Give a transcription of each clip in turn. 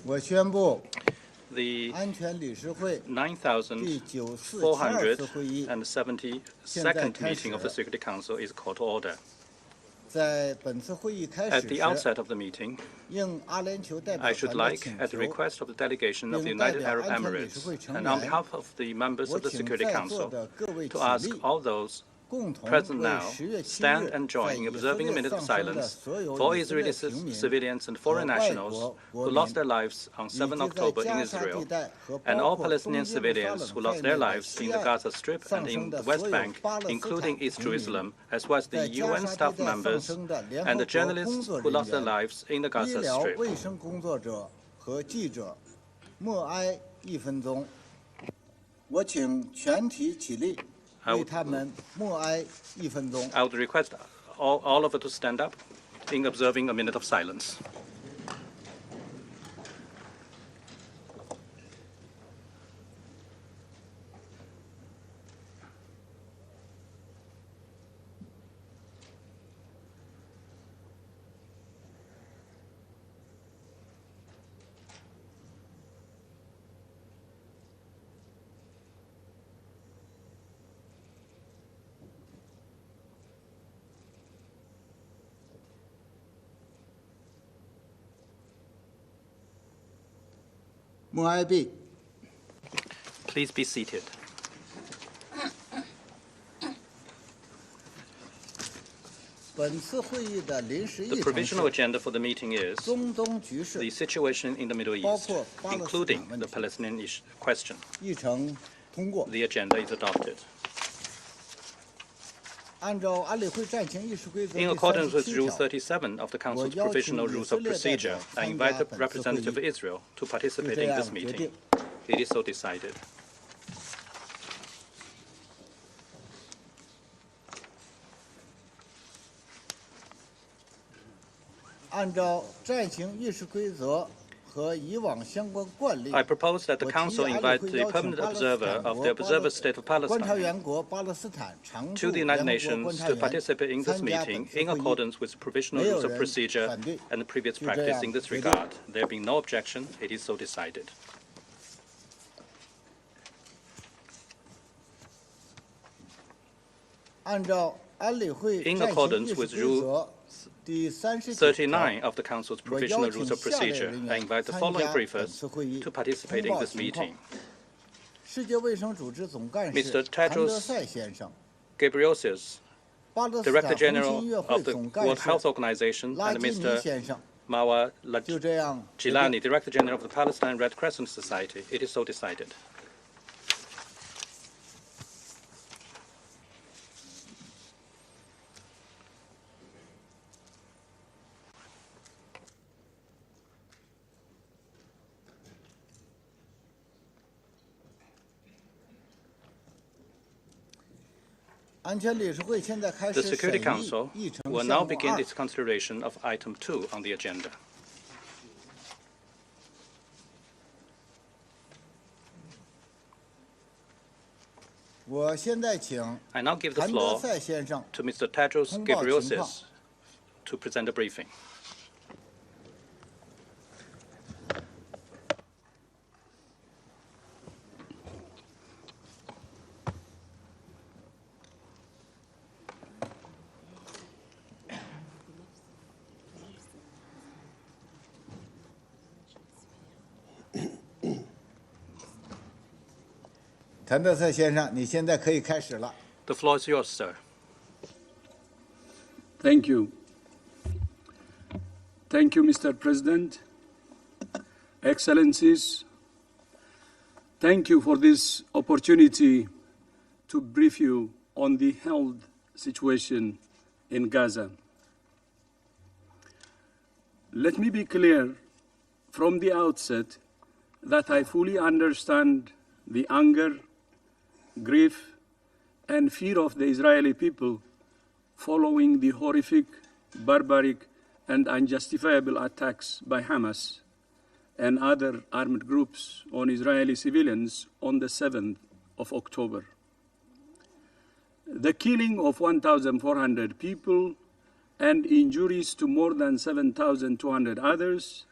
我宣布 The 安全理事会 9,472nd meeting of the Security Council is called to order. 在本次会议开 At 始 the 时， outset of the meeting, 应阿联酋代 I 表 should 团的 like, 请 at the 求， request of the delegation of the 并代 United 表 Arab 安全理事 Emirates 会成 and on 员， behalf of the members 我 of the 请 Security 在座 Council 的各位 to 起 ask 立， all those 共同 present 为 now 10月7 stand 日 and 在 join 以 in 色 observing a 列 minute of 丧生的 silence 所有 for 以色列 Israeli 平民 civilians and 和 foreign 外 nationals 国 who 国 lost 民， their lives on 以 7及在 October in 加沙地 Israel, 带和 and 包 all 括 Palestinian 东耶路撒 civilians 冷 who 在 lost 内 their 的 lives 西 in the 岸 Gaza Strip and 丧 in 生 the 的 West 所有 Bank, 巴勒斯 including 坦 East 平民， Jerusalem, as well as the 在加 UN 沙地 staff 带丧 members 生的联 and 合 the 国工 journalists 作 who 人 lost their 员、 lives in the 医 Gaza 疗 Strip. 卫生工作者和记者，默哀1分钟。我请全体起立，为他们默哀1分钟。 I would request all of us to stand up in observing a minute of silence. 默哀毕。 Please be seated. 本次会议的临时 The 议程 provisional 是 agenda for the meeting is 中东局势 the situation in the Middle 包 East, 括巴勒斯坦 including 问 the 题， Palestinian question. 议程通过。 The agenda is adopted. 按照安理会暂行议事规则 In 第 accordance with 37 Rule 条， 37 of the Council's 我邀请 provisional 以 rules 色 of 列代表 procedure, I 参 invite 加 the 本次会 representative of 议。 Israel to 就 participate 这 in 样 this 决 meeting. 定。 It is so decided. 按照暂行议事规则和以往相关惯例， I propose that the 我提议 Council 安理 invite 会 the 邀请 permanent 巴勒斯 observer 坦 of 国 the observer state of 观察 Palestine 员国巴勒斯坦常 to 驻 the 联 United 合国观 Nations 察 to 员 participate in this 参加 meeting 本次 in 会议。 accordance with the provisional 没有 rules of 人 procedure 反对。 and the previous 就这 practice 样 in this 决定。 regard. There being no objection, it is so decided. 按照安理会 In 暂行 accordance 议事 with 规 Rule 则第39 39条， of the Council's 我 provisional 邀 rules 请 of 下列 procedure, 人 I 员 invite the 参 following 加本 briefers 次会议 to 通 participate in 报 this 情况 meeting. 世界卫生组织总干 Mr. 事谭德 Tedros 赛先生， Gabrielsis, 巴勒斯 Director 坦红 General 新月会 of the 总干 World 事 Health Organization, 拉 and 基尼 Mr. 先生， Mawa 就这样决定。 Gilani, Director General of the Palestine Red Crescent Society. It is so decided. 安全理事会现在开 The 始审 Security 议 Council 议程 will 项 now 目 begin 2。 its consideration of Item 2 on the agenda. 我现在请 I now give the 谭德 floor 赛先生 to Mr. Tedros 通报情况。 Gabrielsis to present a briefing. 谭德赛先生，你现在可以开始了。 The floor is yours, sir. Thank you. Thank you, Mr. President. Excellencies, thank you for this opportunity to brief you on the health situation in Gaza. Let me be clear from the outset that I fully understand the anger, grief, and fear of the Israeli people following the horrific, barbaric, and unjustifiable attacks by Hamas and other armed groups on Israeli civilians on the 7th of October. The killing of 1,400 people and injuries to more than 7,200 others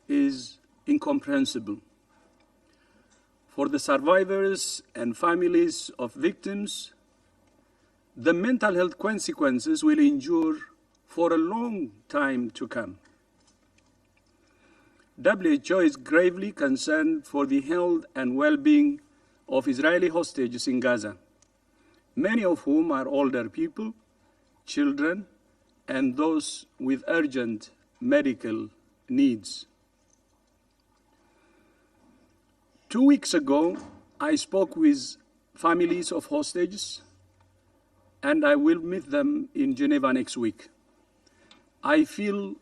is incomprehensible. For the survivors and families of victims, the mental health consequences will endure for a long time to come. WHO is gravely concerned for the health and well-being of Israeli hostages in Gaza, many of whom are older people, children, and those with urgent medical needs. 2 weeks ago, I spoke with families of hostages, and I will meet them in Geneva next week. I feel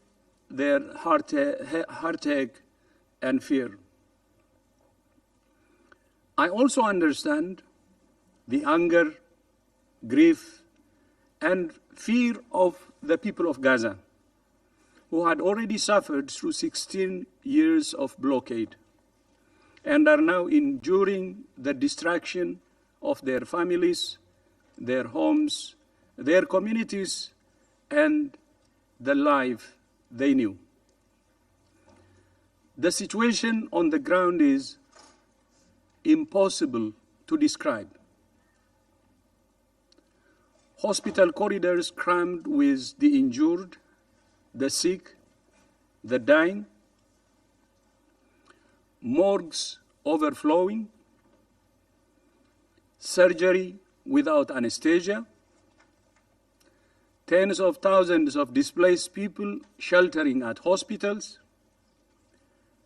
their heartache and fear. I also understand the anger, grief, and fear of the people of Gaza, who had already suffered through 16 years of blockade and are now enduring the destruction of their families, their homes, their communities, and the life they knew. The situation on the ground is impossible to describe. Hospital corridors crammed with the injured, the sick, the dying, morgues overflowing, surgery without anesthesia, tens of thousands of displaced people sheltering at hospitals,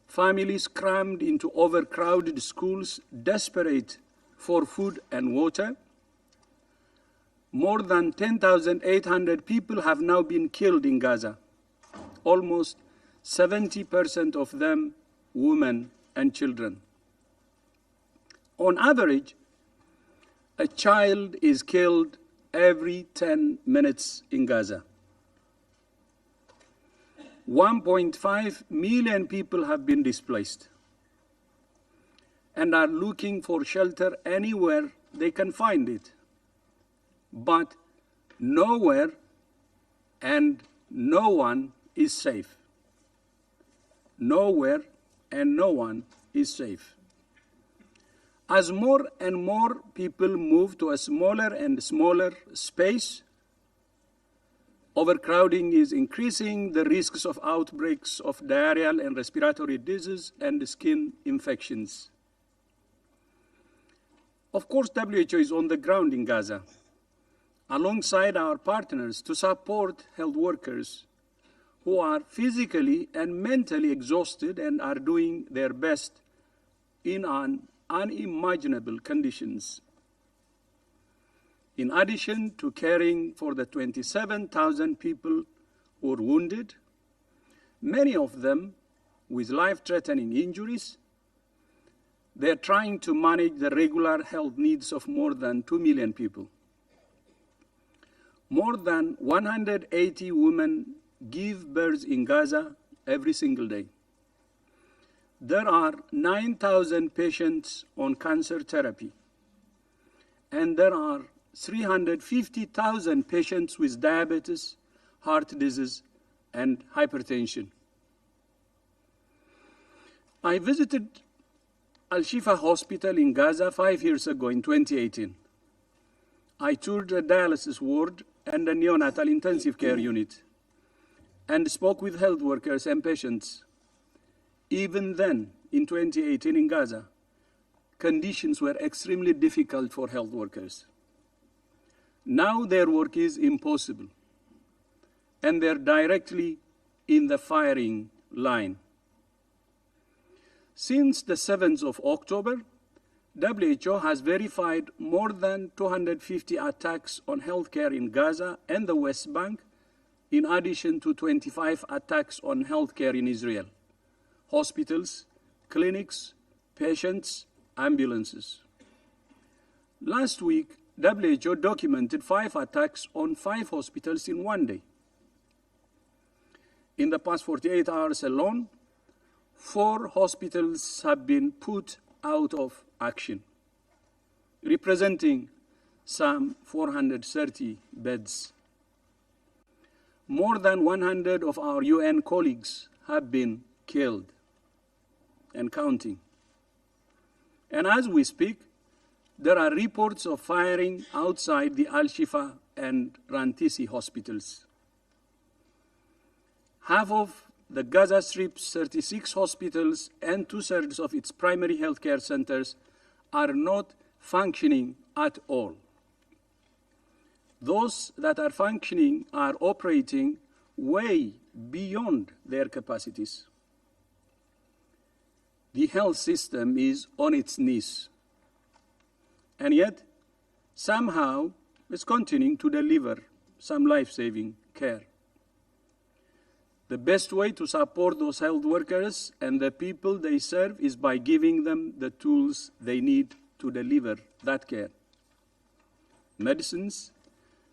families crammed into overcrowded schools, desperate for food and water. More than 10,800 people have now been killed in Gaza, almost 70% of them women and children. On average, a child is killed every 10 minutes in Gaza. 1.5 million people have been displaced and are looking for shelter anywhere they can find it. But nowhere and no one is safe. Nowhere and no one is safe. As more and more people move to a smaller and smaller space, overcrowding is increasing the risks of outbreaks of diarrheal and respiratory disease and skin infections. Of course, WHO is on the ground in Gaza, alongside our partners to support health workers who are physically and mentally exhausted and are doing their best in unimaginable conditions. In addition to caring for the 27,000 people who are wounded, many of them with life-threatening injuries, they are trying to manage the regular health needs of more than 2 million people. More than 180 women give birth in Gaza every single day. There are 9,000 patients on cancer therapy, and there are 350,000 patients with diabetes, heart disease, and hypertension. I visited Al-Shifa Hospital in Gaza 5 years ago in 2018. I toured a dialysis ward and a neonatal intensive care unit and spoke with health workers and patients. Even then, in 2018 in Gaza, conditions were extremely difficult for health workers. Now their work is impossible, and they're directly in the firing line. Since the 7th of October, WHO has verified more than 250 attacks on healthcare in Gaza and the West Bank, in addition to 25 attacks on healthcare in Israel, hospitals, clinics, patients, ambulances. Last week, WHO documented 5 attacks on 5 hospitals in one day. In the past 48 hours alone, 4 hospitals have been put out of action, representing some 430 beds. More than 100 of our UN colleagues have been killed and counting. And as we speak, there are reports of firing outside the Al-Shifa and Rantisi hospitals. Half of the Gaza Strip's 36 hospitals and 2/3 of its primary healthcare centers are not functioning at all. Those that are functioning are operating way beyond their capacities. The health system is on its knees, and yet somehow it's continuing to deliver some life-saving care. The best way to support those health workers and the people they serve is by giving them the tools they need to deliver that care: medicines,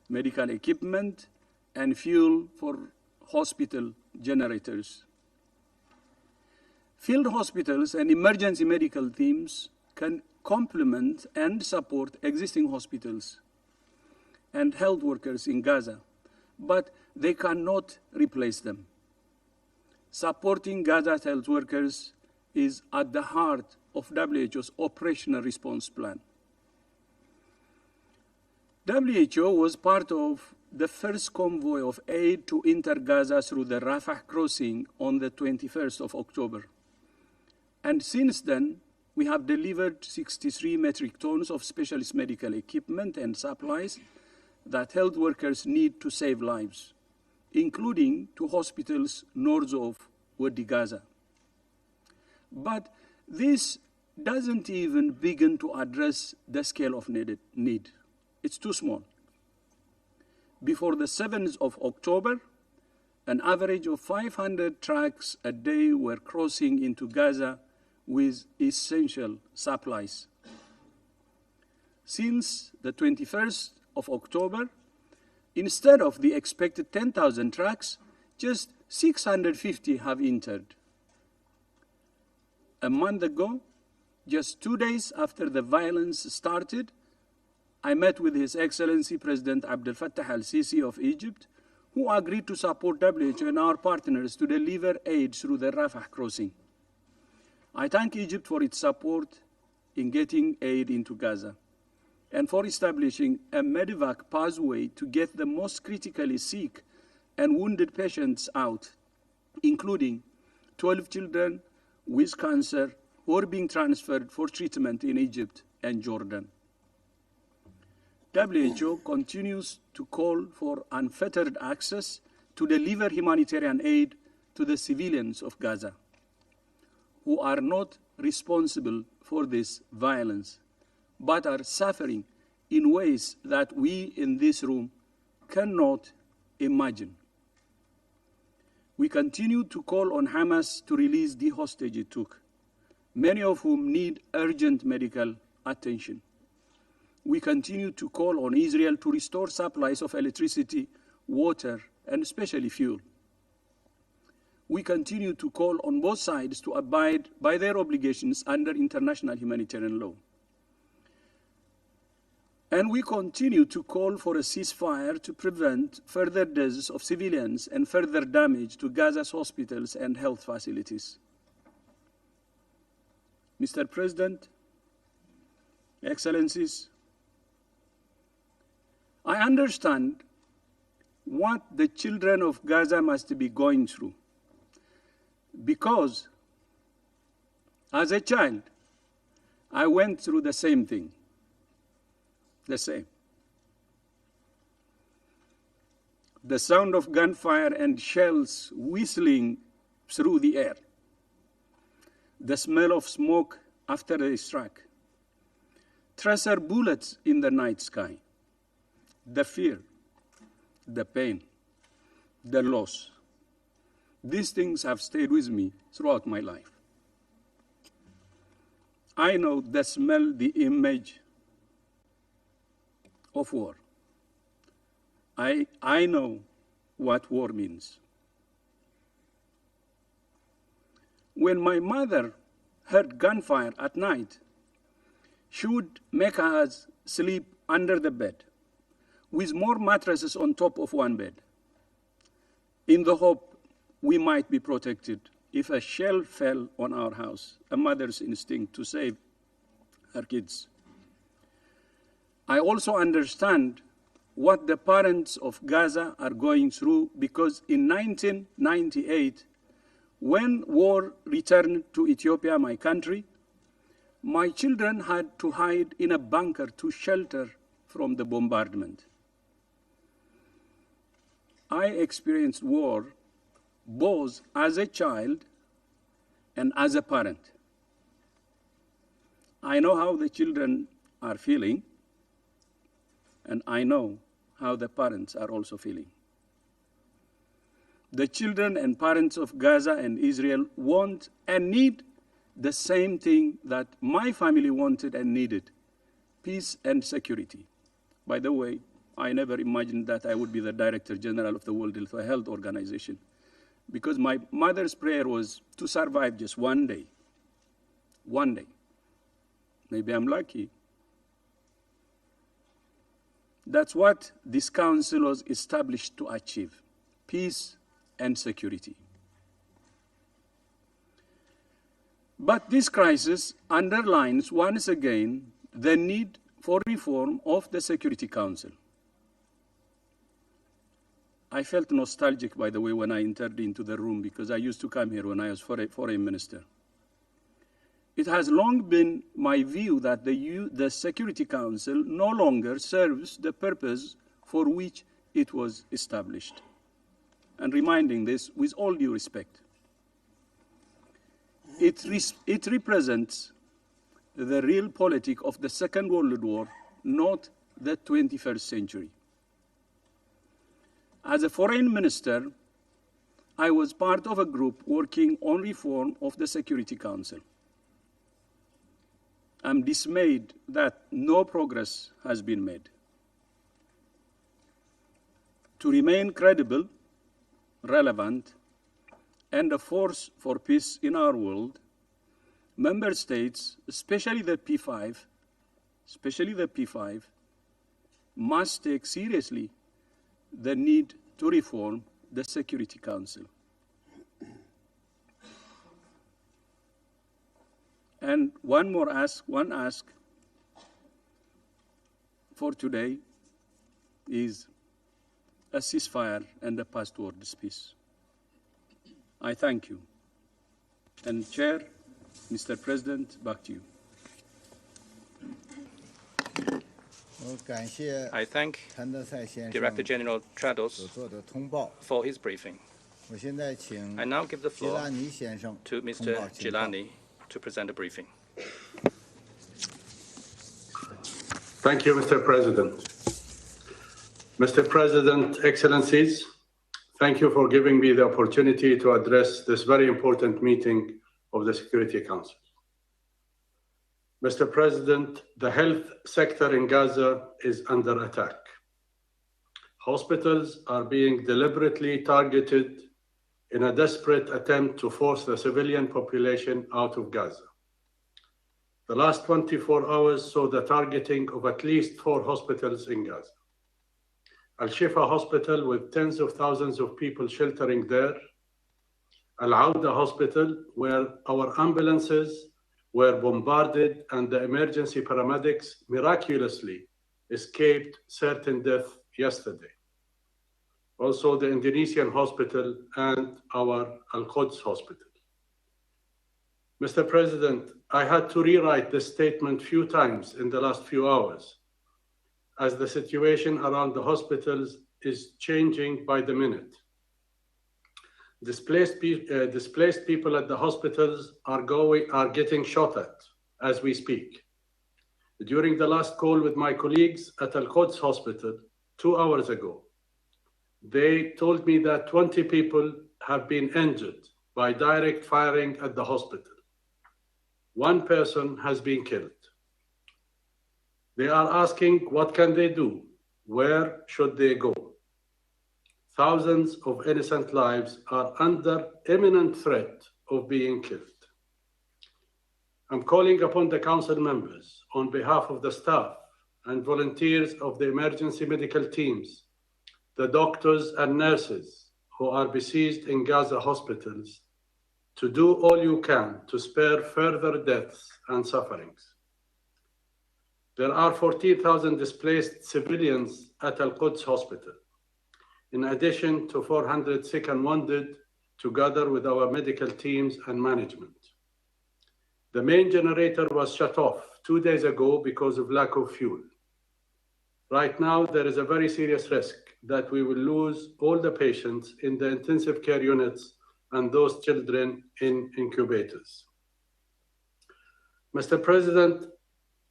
medical equipment, and fuel for hospital generators. Field hospitals and emergency medical teams can complement and support existing hospitals and health workers in Gaza, but they cannot replace them. Supporting Gaza's health workers is at the heart of WHO's operational response plan. WHO was part of the first convoy of aid to enter Gaza through the Rafah crossing on the 21st of October. And since then, we have delivered 63 metric tons of specialist medical equipment and supplies that health workers need to save lives, including to hospitals north of Wadi Gaza. But this doesn't even begin to address the scale of need. It's too small. Before the 7th of October, an average of 500 trucks a day were crossing into Gaza with essential supplies. Since the 21st of October, instead of the expected 10,000 trucks, just 650 have entered. A month ago, just 2 days after the violence started, I met with His Excellency President Abdel Fattah al-Sisi of Egypt, who agreed to support WHO and our partners to deliver aid through the Rafah crossing. I thank Egypt for its support in getting aid into Gaza and for establishing a medevac pathway to get the most critically sick and wounded patients out, including 12 children with cancer who are being transferred for treatment in Egypt and Jordan. WHO continues to call for unfettered access to deliver humanitarian aid to the civilians of Gaza, who are not responsible for this violence, but are suffering in ways that we in this room cannot imagine. We continue to call on Hamas to release the hostage it took, many of whom need urgent medical attention. We continue to call on Israel to restore supplies of electricity, water, and especially fuel. We continue to call on both sides to abide by their obligations under international humanitarian law. And we continue to call for a ceasefire to prevent further deaths of civilians and further damage to Gaza's hospitals and health facilities. Mr. President, Excellencies, I understand what the children of Gaza must be going through, because as a child, I went through the same thing, the same. The sound of gunfire and shells whistling through the air, the smell of smoke after they struck, tracer bullets in the night sky, the fear, the pain, the loss. These things have stayed with me throughout my life. I know the smell, the image of war. I know what war means. when my mother heard gunfire at night, she would make us sleep under the bed with more mattresses on top of one bed, in the hope we might be protected if a shell fell on our house, a mother's instinct to save her kids. I also understand what the parents of Gaza are going through, because in 1998, when war returned to Ethiopia, my country, my children had to hide in a bunker to shelter from the bombardment. I experienced war both as a child and as a parent. I know how the children are feeling, and I know how the parents are also feeling. The children and parents of Gaza and Israel want and need the same thing that my family wanted and needed: peace and security. By the way, I never imagined that I would be the Director General of the World Health Organization, because my mother's prayer was to survive just one day. One day. Maybe I'm lucky. That's what this council was established to achieve: peace and security. But this crisis underlines once again the need for reform of the Security Council. I felt nostalgic, by the way, when I entered into the room, because I used to come here when I was foreign minister. It has long been my view that the Security Council no longer serves the purpose for which it was established. And reminding this with all due respect, it represents the real politic of the Second World War, not the 21st century. As a foreign minister, I was part of a group working on reform of the Security Council. I'm dismayed that no progress has been made. To remain credible, relevant, and a force for peace in our world, member states, especially the P5, must take seriously the need to reform the Security Council. And one ask for today is a ceasefire and a path towards peace. I thank you. And Chair, Mr. President, back to you. I thank Director General Trados for his briefing. I now give the floor to Mr. Gilani to present a briefing. Thank you, Mr. President. Mr. President, Excellencies, thank you for giving me the opportunity to address this very important meeting of the Security Council. Mr. President, the health sector in Gaza is under attack. Hospitals are being deliberately targeted in a desperate attempt to force the civilian population out of Gaza. The last 24 hours saw the targeting of at least 4 hospitals in Gaza. Al-Shifa Hospital, with tens of thousands of people sheltering there, Al-Auda Hospital, where our ambulances were bombarded and the emergency paramedics miraculously escaped certain death yesterday. Also the Indonesian hospital and our Al-Quds hospital. Mr. President, I had to rewrite this statement few times in the last few hours, as the situation around the hospitals is changing by the minute. Displaced people at the hospitals are getting shot at as we speak. During the last call with my colleagues at Al-Quds Hospital 2 hours ago, they told me that 20 people have been injured by direct firing at the hospital. 1 person has been killed. They are asking, what can they do? Where should they go? Thousands of innocent lives are under imminent threat of being killed. I'm calling upon the Council members on behalf of the staff and volunteers of the emergency medical teams, the doctors and nurses who are besieged in Gaza hospitals, to do all you can to spare further deaths and sufferings. There are 14,000 displaced civilians at Al-Quds Hospital, in addition to 400 sick and wounded, together with our medical teams and management. The main generator was shut off 2 days ago because of lack of fuel. Right now, there is a very serious risk that we will lose all the patients in the intensive care units and those children in incubators. Mr. President,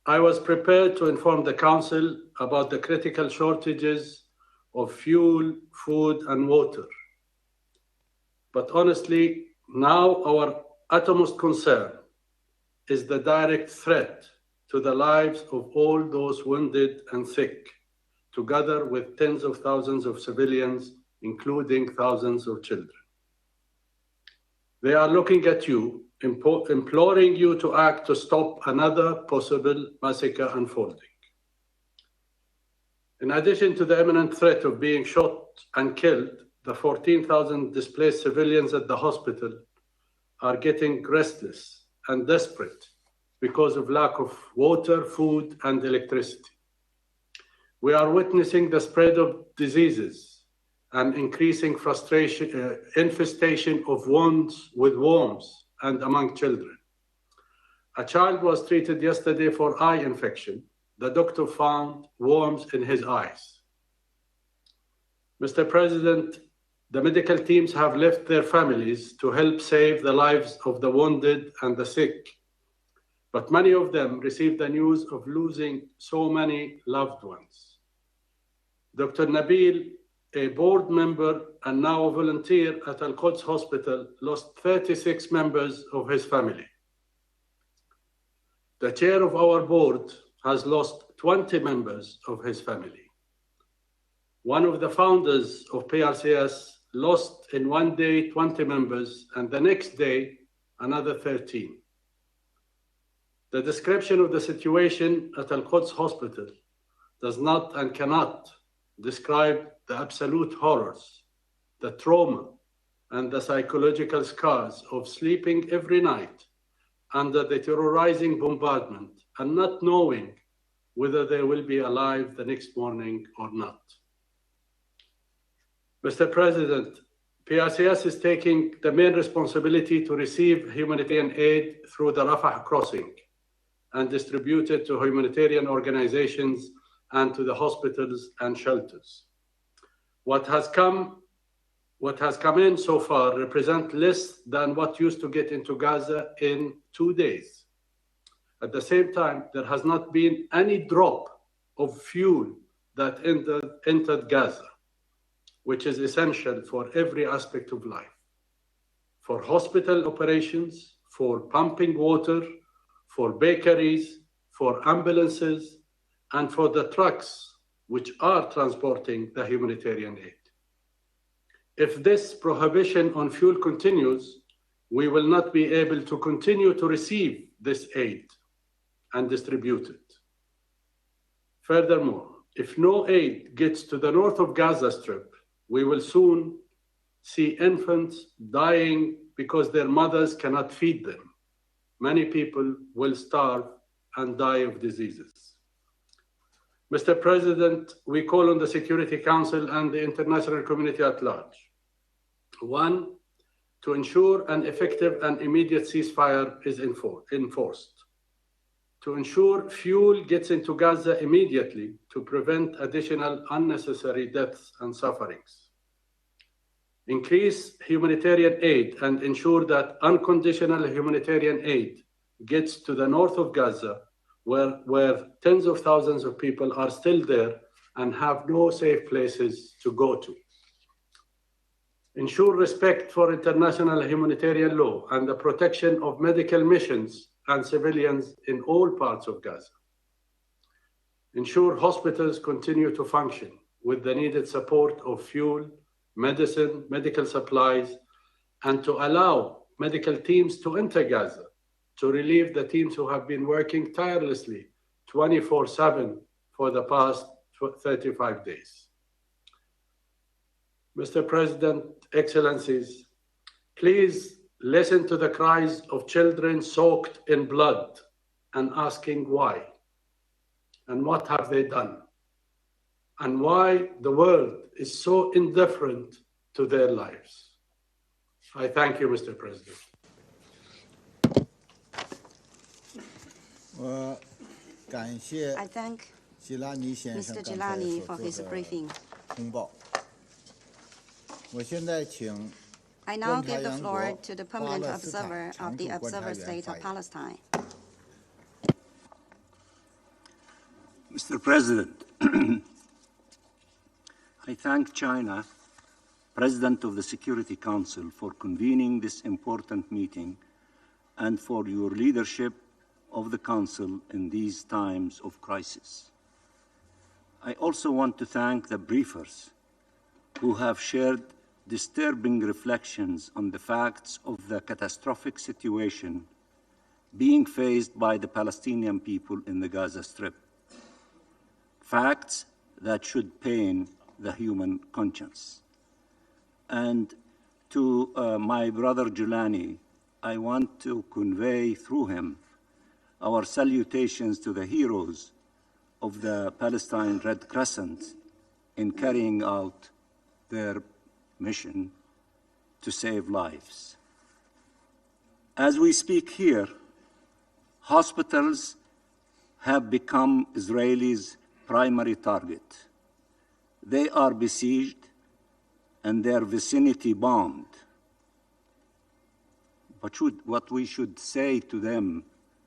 I was prepared to inform the Council about the critical shortages of fuel, food, and water. But honestly, now our utmost concern is the direct threat to the lives of all those wounded and sick, together with tens of thousands of civilians, including thousands of children. They are looking at you, imploring you to act to stop another possible massacre unfolding. In addition to the imminent threat of being shot and killed, the 14,000 displaced civilians at the hospital are getting restless and desperate because of lack of water, food, and electricity. We are witnessing the spread of diseases and increasing infestation of wounds with worms and among children. A child was treated yesterday for eye infection. The doctor found worms in his eyes. Mr. President, the medical teams have left their families to help save the lives of the wounded and the sick, but many of them received the news of losing so many loved ones. Dr. Nabil, a board member and now a volunteer at Al-Quds Hospital, lost 36 members of his family. The chair of our board has lost 20 members of his family. One of the founders of PRCS lost in one day 20 members, and the next day another 13. The description of the situation at Al-Quds Hospital does not and cannot describe the absolute horrors, the trauma, and the psychological scars of sleeping every night under the terrorizing bombardment and not knowing whether they will be alive the next morning or not. Mr. President, PRCS is taking the main responsibility to receive humanitarian aid through the Rafah crossing and distribute it to humanitarian organizations and to the hospitals and shelters. What has come in so far represents less than what used to get into Gaza in 2 days. At the same time, there has not been any drop of fuel that entered Gaza, which is essential for every aspect of life, for hospital operations, for pumping water, for bakeries, for ambulances, and for the trucks which are transporting the humanitarian aid. If this prohibition on fuel continues, we will not be able to continue to receive this aid and distribute it. Furthermore, if no aid gets to the north of Gaza Strip, we will soon see infants dying because their mothers cannot feed them. Many people will starve and die of diseases. Mr. President, we call on the Security Council and the international community at large. 1, to ensure an effective and immediate ceasefire is enforced. To ensure fuel gets into Gaza immediately to prevent additional unnecessary deaths and sufferings. Increase humanitarian aid and ensure that unconditional humanitarian aid gets to the north of Gaza, where tens of thousands of people are still there and have no safe places to go to. Ensure respect for international humanitarian law and the protection of medical missions and civilians in all parts of Gaza. Ensure hospitals continue to function with the needed support of fuel, medicine, medical supplies, and to allow medical teams to enter Gaza to relieve the teams who have been working tirelessly 24/7 for the past 35 days. Mr. President, Excellencies, please listen to the cries of children soaked in blood and asking why, and what have they done, and why the world is so indifferent to their lives. I thank you, Mr. President. I thank Mr. Gilani for his briefing. I now give the floor to the permanent observer of the Observer State of Palestine. Mr. President, I thank China, President of the Security Council, for convening this important meeting and for your leadership of the Council in these times of crisis. I also want to thank the briefers who have shared disturbing reflections on the facts of the catastrophic situation being faced by the Palestinian people in the Gaza Strip. Facts that should pain the human conscience. And to my brother Gilani, I want to convey through him our salutations to the heroes of the Palestine Red Crescent in carrying out their mission to save lives. As we speak here, hospitals have become Israelis' primary target. They are besieged and their vicinity bombed. But what we should say to them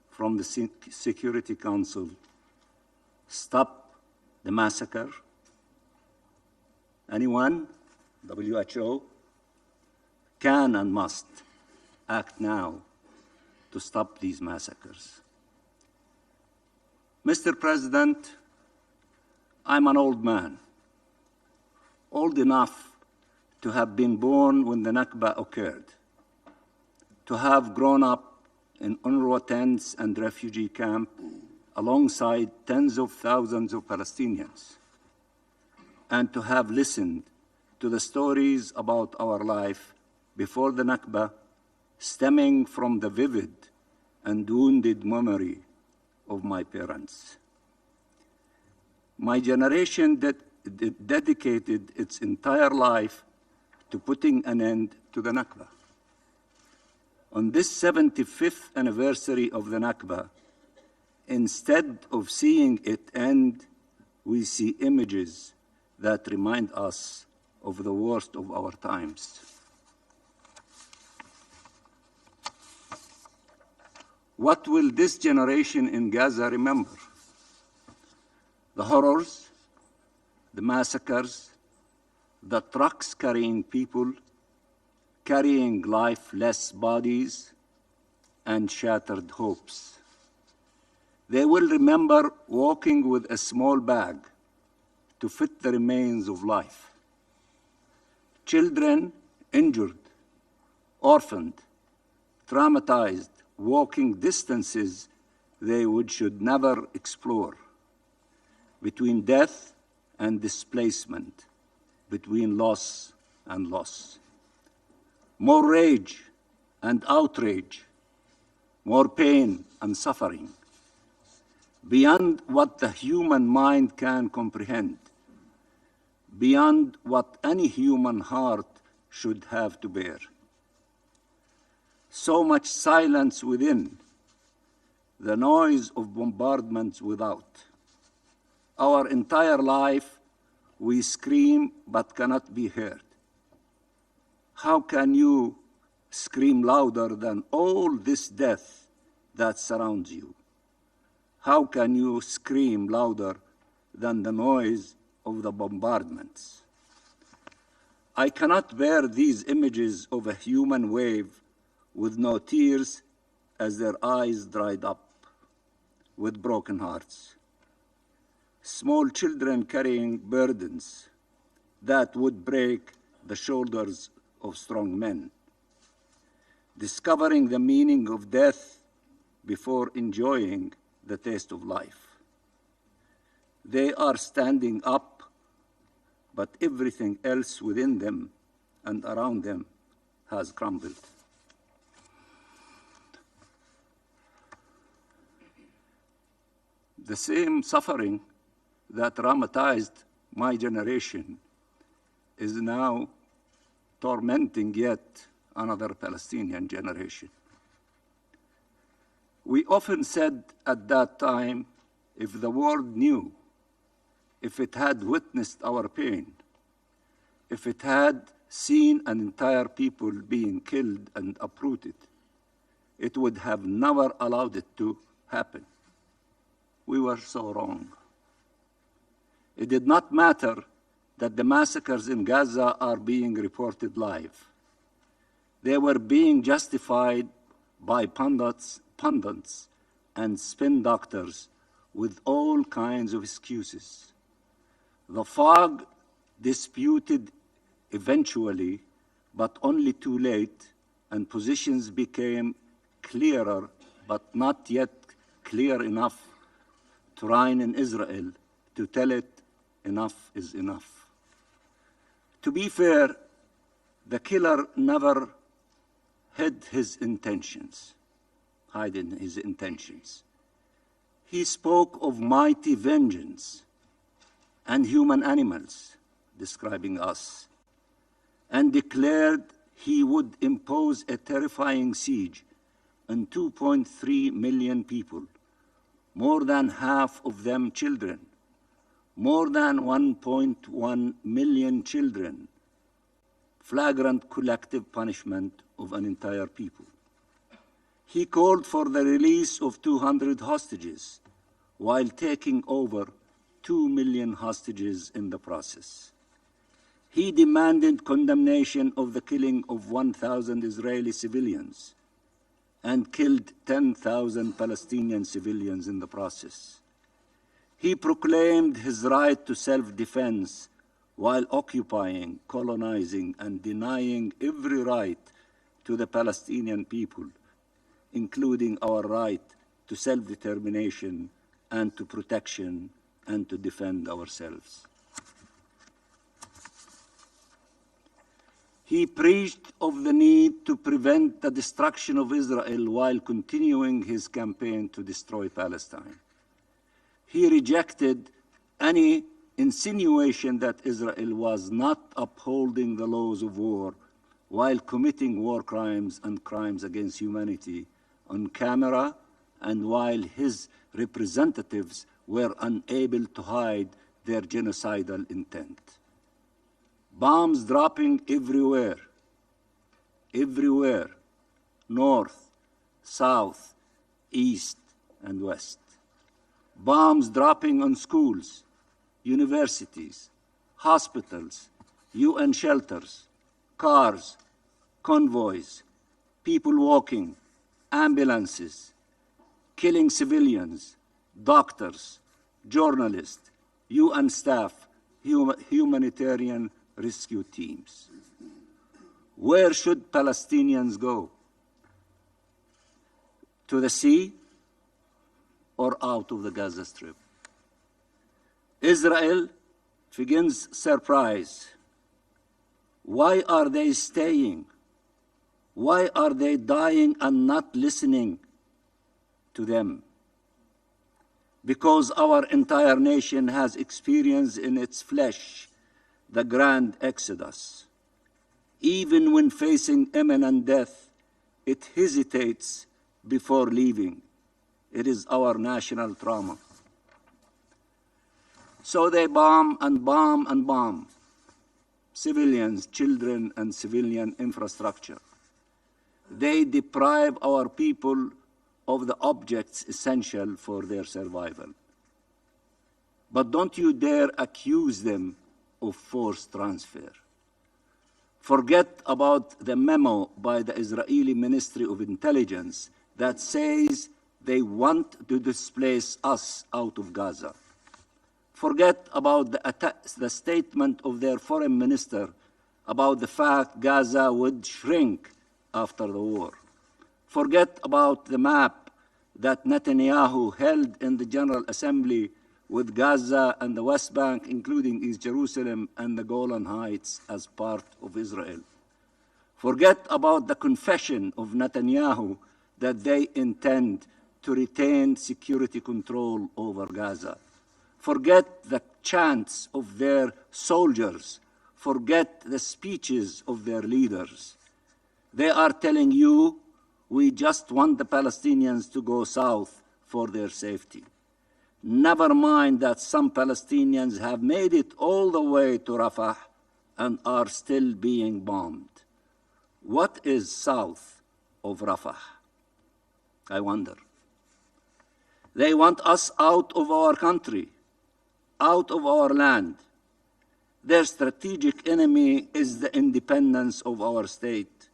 from the Security Council: stop the massacre. Anyone, WHO, can and must act now to stop these massacres. Mr. President, I'm an old man, old enough to have been born when the Nakba occurred, to have grown up in UNRWA tents and refugee camp alongside tens of thousands of Palestinians, and to have listened to the stories about our life before the Nakba, stemming from the vivid and wounded memory of my parents. My generation dedicated its entire life to putting an end to the Nakba. On this 75th anniversary of the Nakba, instead of seeing it end, we see images that remind us of the worst of our times. What will this generation in Gaza remember? The horrors, the massacres, the trucks carrying people, carrying lifeless bodies, and shattered hopes. They will remember walking with a small bag to fit the remains of life. Children injured, orphaned, traumatized, walking distances they should never explore, between death and displacement, between loss and loss. More rage and outrage, more pain and suffering, beyond what the human mind can comprehend, beyond what any human heart should have to bear. So much silence within, the noise of bombardments without. Our entire life, we scream but cannot be heard. How can you scream louder than all this death that surrounds you? How can you scream louder than the noise of the bombardments? I cannot bear these images of a human wave with no tears as their eyes dried up, with broken hearts. Small children carrying burdens that would break the shoulders of strong men. discovering the meaning of death before enjoying the taste of life. They are standing up, but everything else within them and around them has crumbled. The same suffering that traumatized my generation is now tormenting yet another Palestinian generation. We often said at that time, if the world knew, if it had witnessed our pain, if it had seen an entire people being killed and uprooted, it would have never allowed it to happen. We were so wrong. It did not matter that the massacres in Gaza are being reported live. They were being justified by pundits and spin doctors with all kinds of excuses. The fog disputed eventually, but only too late, and positions became clearer, but not yet clear enough to reign in Israel to tell it enough is enough. To be fair, the killer never hid his intentions. He spoke of mighty vengeance and human animals, describing us, and declared he would impose a terrifying siege on 2.3 million people, more than half of them children, more than 1.1 million children, flagrant collective punishment of an entire people. He called for the release of 200 hostages while taking over 2 million hostages in the process. He demanded condemnation of the killing of 1,000 Israeli civilians and killed 10,000 Palestinian civilians in the process. He proclaimed his right to self-defense while occupying, colonizing, and denying every right to the Palestinian people, including our right to self-determination and to protection and to defend ourselves. He preached of the need to prevent the destruction of Israel while continuing his campaign to destroy Palestine. He rejected any insinuation that Israel was not upholding the laws of war while committing war crimes and crimes against humanity on camera, and while his representatives were unable to hide their genocidal intent. Bombs dropping everywhere, north, south, east, and west. Bombs dropping on schools, universities, hospitals, UN shelters, cars, convoys, people walking, ambulances, killing civilians, doctors, journalists, UN staff, humanitarian rescue teams. Where should Palestinians go? To the sea or out of the Gaza Strip? Israel begins surprise. Why are they staying? Why are they dying and not listening to them? Because our entire nation has experienced in its flesh the grand exodus. Even when facing imminent death, it hesitates before leaving. It is our national trauma. So they bomb and bomb and bomb civilians, children, and civilian infrastructure. They deprive our people of the objects essential for their survival. But don't you dare accuse them of forced transfer. Forget about the memo by the Israeli Ministry of Intelligence that says they want to displace us out of Gaza. Forget about the statement of their foreign minister about the fact Gaza would shrink after the war. Forget about the map that Netanyahu held in the General Assembly with Gaza and the West Bank, including East Jerusalem and the Golan Heights, as part of Israel. Forget about the confession of Netanyahu that they intend to retain security control over Gaza. Forget the chants of their soldiers. Forget the speeches of their leaders. They are telling you, we just want the Palestinians to go south for their safety. Never mind that some Palestinians have made it all the way to Rafah and are still being bombed. What is south of Rafah? I wonder. They want us out of our country, out of our land. Their strategic enemy is the independence of our state,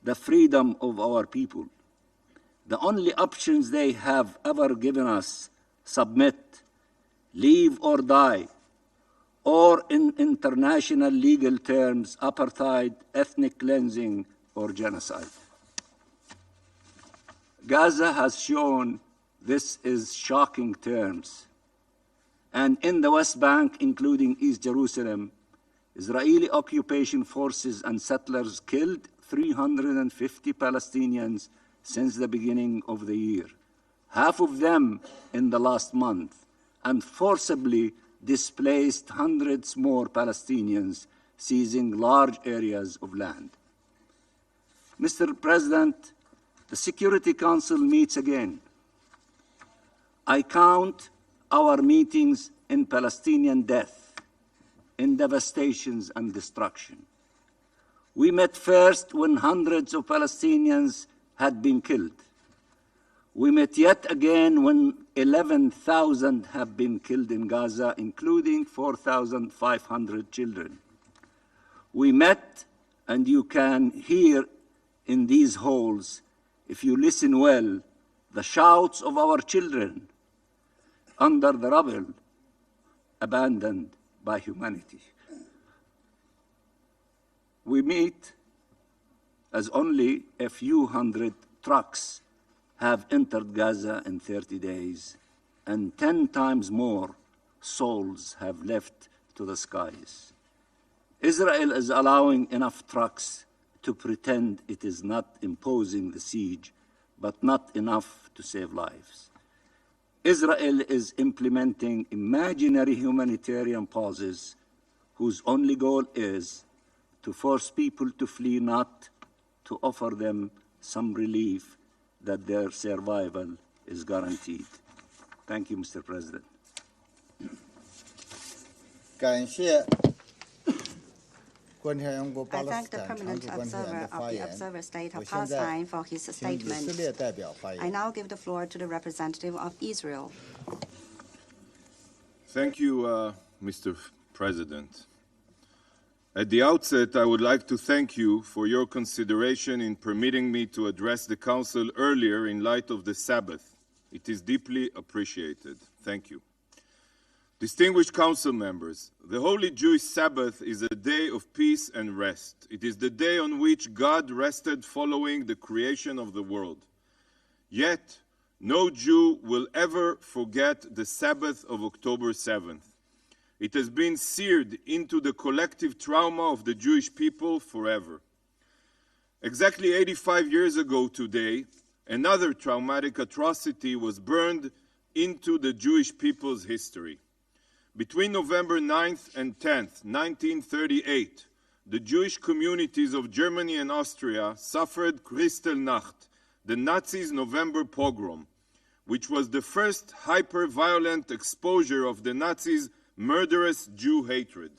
the freedom of our people. The only options they have ever given us: submit, leave or die, or in international legal terms, apartheid, ethnic cleansing, or genocide. Gaza has shown this is shocking terms. And in the West Bank, including East Jerusalem, Israeli occupation forces and settlers killed 350 Palestinians since the beginning of the year, half of them in the last month, and forcibly displaced hundreds more Palestinians, seizing large areas of land. Mr. President, the Security Council meets again. I count our meetings in Palestinian death, in devastations and destruction. We met first when hundreds of Palestinians had been killed. We met yet again when 11,000 have been killed in Gaza, including 4,500 children. We met, and you can hear in these halls, if you listen well, the shouts of our children under the rubble, abandoned by humanity. We meet as only a few hundred trucks have entered Gaza in 30 days, and 10 times more souls have left to the skies. Israel is allowing enough trucks to pretend it is not imposing the siege, but not enough to save lives. Israel is implementing imaginary humanitarian pauses whose only goal is to force people to flee, not to offer them some relief that their survival is guaranteed. Thank you, Mr. President. 感谢观察员国巴 I 勒 thank 斯 the 坦常 permanent 驻观察员的 observer 发 of the 言。 observer state 我 of 现在 Palestine for his 请以色 statement. 列代表发 I 言。 now give the floor to the representative of Israel. Thank you, Mr. President. At the outset, I would like to thank you for your consideration in permitting me to address the Council earlier in light of the Sabbath. It is deeply appreciated. Thank you. Distinguished Council members, the Holy Jewish Sabbath is a day of peace and rest. It is the day on which God rested following the creation of the world. Yet, no Jew will ever forget the Sabbath of October 7th. It has been seared into the collective trauma of the Jewish people forever. Exactly 85 years ago today, another traumatic atrocity was burned into the Jewish people's history. Between November 9th and 10th, 1938, the Jewish communities of Germany and Austria suffered Kristallnacht, the Nazis' November pogrom, which was the first hyper-violent exposure of the Nazis' murderous Jew hatred.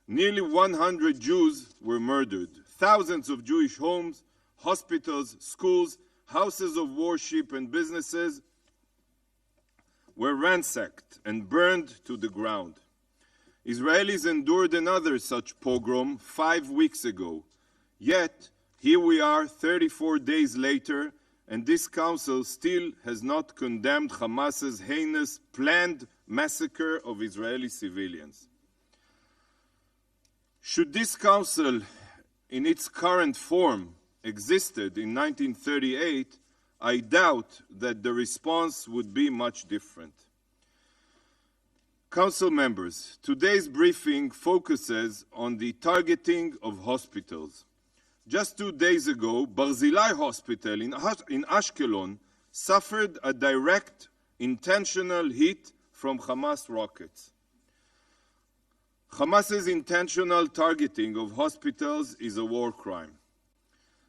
Nearly 100 Jews were murdered. Thousands of Jewish homes, hospitals, schools, houses of worship, and businesses were ransacked and burned to the ground. Israelis endured another such pogrom 5 weeks ago. Yet, here we are 34 days later, and this Council still has not condemned Hamas's heinous, planned massacre of Israeli civilians. Should this Council, in its current form, existed in 1938, I doubt that the response would be much different. Council members, today's briefing focuses on the targeting of hospitals. Just 2 days ago, Barzilai Hospital in Ashkelon suffered a direct, intentional hit from Hamas rockets. Hamas's intentional targeting of hospitals is a war crime.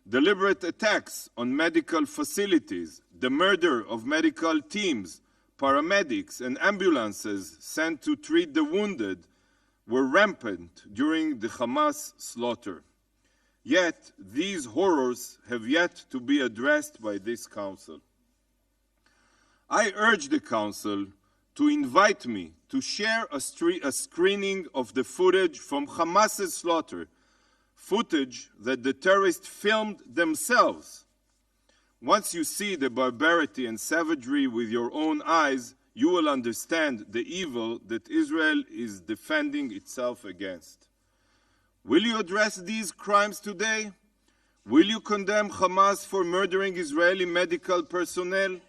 Deliberate attacks on medical facilities, the murder of medical teams, paramedics and ambulances sent to treat the wounded were rampant during the Hamas slaughter. Yet, these horrors have yet to be addressed by this Council. I urge the Council to invite me to share a screening of the footage from Hamas's slaughter, footage that the terrorists filmed themselves. Once you see the barbarity and savagery with your own eyes, you will understand the evil that Israel is defending itself against. Will you address these crimes today? Will you condemn Hamas for murdering Israeli medical personnel?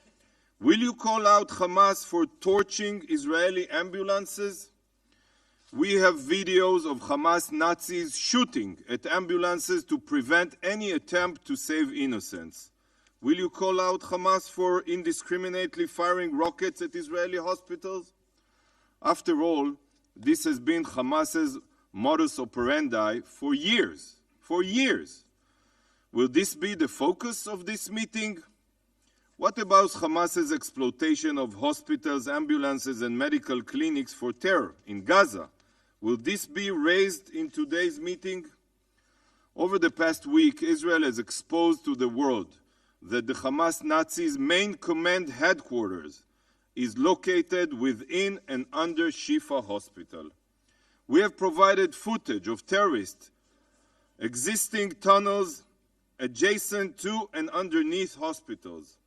Will you call out Hamas for torching Israeli ambulances? We have videos of Hamas Nazis shooting at ambulances to prevent any attempt to save innocents. Will you call out Hamas for indiscriminately firing rockets at Israeli hospitals? After all, this has been Hamas's modus operandi for years. For years. Will this be the focus of this meeting? What about Hamas's exploitation of hospitals, ambulances, and medical clinics for terror in Gaza? Will this be raised in today's meeting? Over the past week, Israel has exposed to the world that the Hamas Nazis' main command headquarters is located within and under Shifa Hospital. We have provided footage of terrorists existing tunnels adjacent to and underneath hospitals.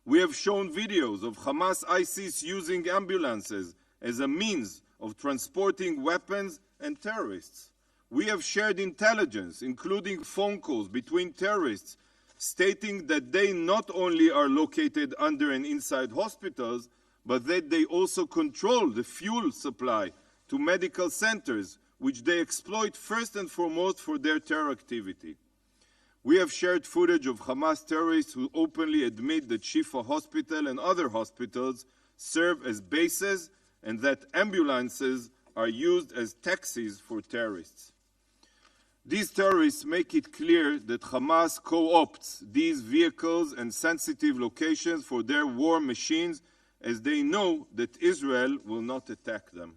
We have shown videos of Hamas ISIS using ambulances as a means of transporting weapons and terrorists. We have shared intelligence, including phone calls between terrorists, stating that they not only are located under and inside hospitals, but that they also control the fuel supply to medical centers, which they exploit first and foremost for their terror activity. We have shared footage of Hamas terrorists who openly admit that Shifa Hospital and other hospitals serve as bases and that ambulances are used as taxis for terrorists. These terrorists make it clear that Hamas co-opts these vehicles and sensitive locations for their war machines, as they know that Israel will not attack them.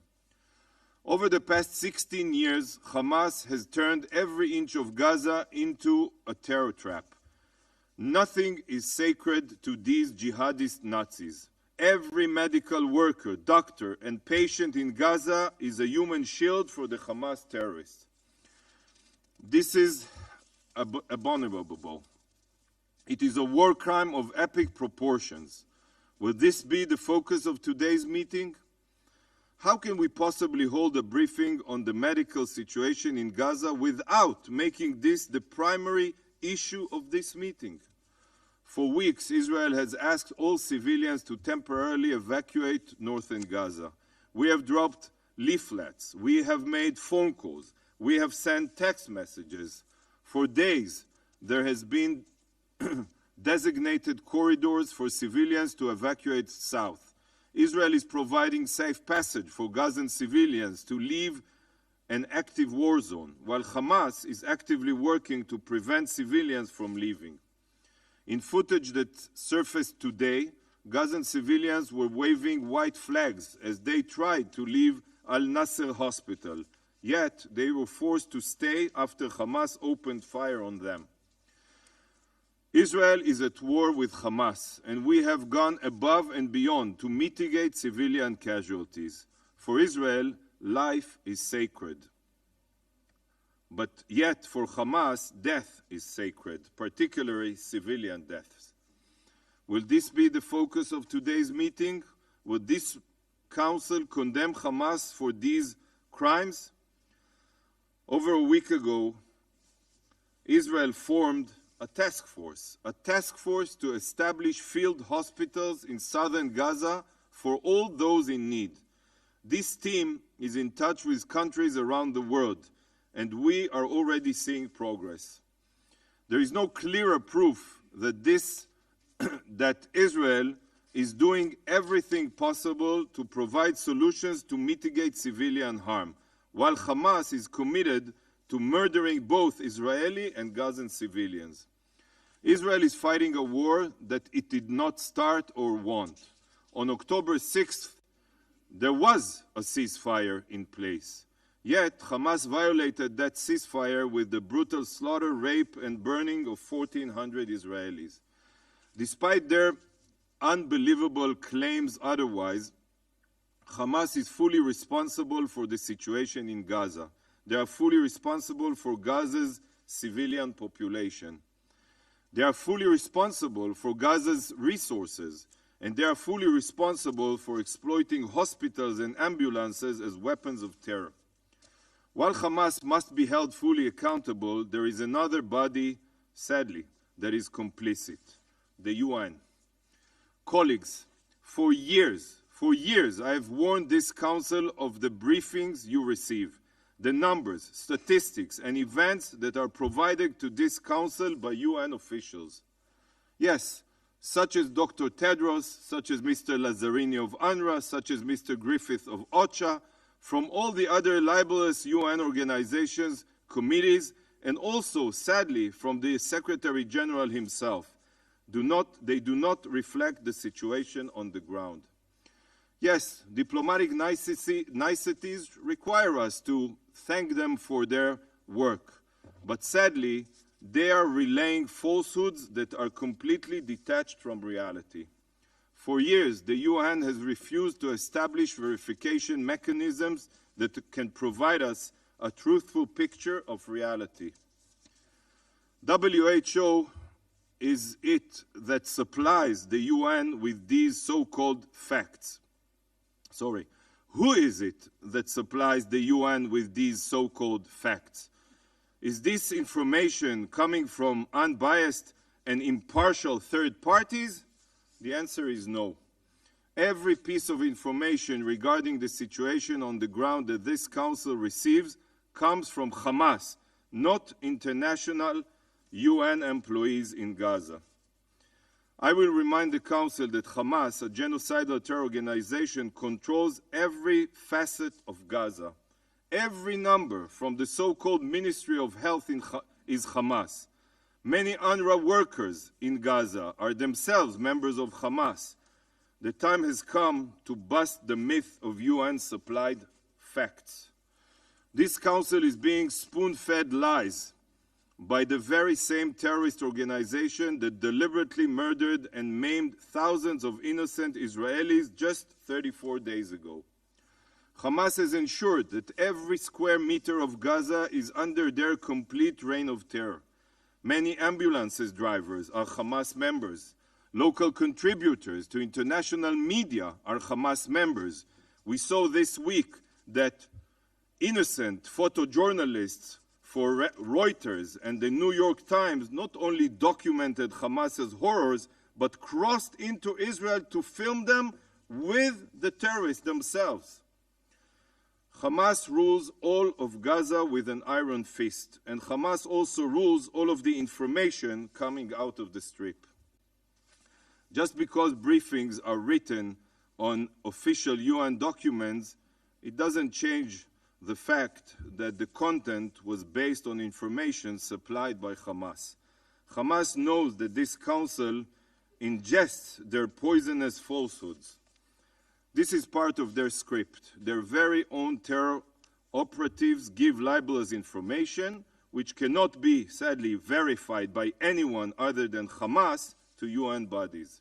Over the past 16 years, Hamas has turned every inch of Gaza into a terror trap. Nothing is sacred to these jihadist Nazis. Every medical worker, doctor, and patient in Gaza is a human shield for the Hamas terrorists. This is abominable. It is a war crime of epic proportions. Will this be the focus of today's meeting? How can we possibly hold a briefing on the medical situation in Gaza without making this the primary issue of this meeting? For weeks, Israel has asked all civilians to temporarily evacuate northern Gaza. We have dropped leaflets. We have made phone calls. We have sent text messages. For days, there has been designated corridors for civilians to evacuate south. Israel is providing safe passage for Gazan civilians to leave an active war zone, while Hamas is actively working to prevent civilians from leaving. In footage that surfaced today, Gazan civilians were waving white flags as they tried to leave Al-Nasser hospital, yet they were forced to stay after Hamas opened fire on them. Israel is at war with Hamas, and we have gone above and beyond to mitigate civilian casualties. For Israel, life is sacred. But yet, for Hamas, death is sacred, particularly civilian deaths. Will this be the focus of today's meeting? Will this council condemn Hamas for these crimes? Over a week ago, Israel formed a task force to establish field hospitals in southern Gaza for all those in need. This team is in touch with countries around the world, and we are already seeing progress. There is no clearer proof that that Israel is doing everything possible to provide solutions to mitigate civilian harm, while Hamas is committed to murdering both Israeli and Gazan civilians. Israel is fighting a war that it did not start or want. On October 6th, there was a ceasefire in place. Yet, Hamas violated that ceasefire with the brutal slaughter, rape, and burning of 1,400 Israelis. Despite their unbelievable claims otherwise, Hamas is fully responsible for the situation in Gaza. They are fully responsible for Gaza's civilian population. They are fully responsible for Gaza's resources, and they are fully responsible for exploiting hospitals and ambulances as weapons of terror. While Hamas must be held fully accountable, there is another body, sadly, that is complicit: the UN. Colleagues, for years, I have warned this Council of the briefings you receive, the numbers, statistics, and events that are provided to this Council by UN officials. Yes, such as Dr. Tedros, such as Mr. Lazzarini of UNRWA, such as Mr. Griffith of OCHA, from all the other libelous UN organizations, committees, and also, sadly, from the Secretary General himself. They do not reflect the situation on the ground. Yes, diplomatic niceties require us to thank them for their work, but sadly, they are relaying falsehoods that are completely detached from reality. For years, the UN has refused to establish verification mechanisms that can provide us a truthful picture of reality. WHO is it that supplies the UN with these so-called facts. Who is it that supplies the UN with these so-called facts? Is this information coming from unbiased and impartial third parties? The answer is no. Every piece of information regarding the situation on the ground that this Council receives comes from Hamas, not international UN employees in Gaza. I will remind the Council that Hamas, a genocidal terror organization, controls every facet of Gaza. Every number from the so-called Ministry of Health is Hamas. Many UNRWA workers in Gaza are themselves members of Hamas. The time has come to bust the myth of UN-supplied facts. This Council is being spoon-fed lies by the very same terrorist organization that deliberately murdered and maimed thousands of innocent Israelis just 34 days ago. Hamas has ensured that every square meter of Gaza is under their complete reign of terror. Many ambulances drivers are Hamas members. Local contributors to international media are Hamas members. We saw this week that innocent photojournalists for Reuters and the New York Times not only documented Hamas's horrors, but crossed into Israel to film them with the terrorists themselves. Hamas rules all of Gaza with an iron fist, and Hamas also rules all of the information coming out of the Strip. Just because briefings are written on official UN documents, it doesn't change the fact that the content was based on information supplied by Hamas. Hamas knows that this Council ingests their poisonous falsehoods. This is part of their script. Their very own terror operatives give libelous information, which cannot be, sadly, verified by anyone other than Hamas to UN bodies.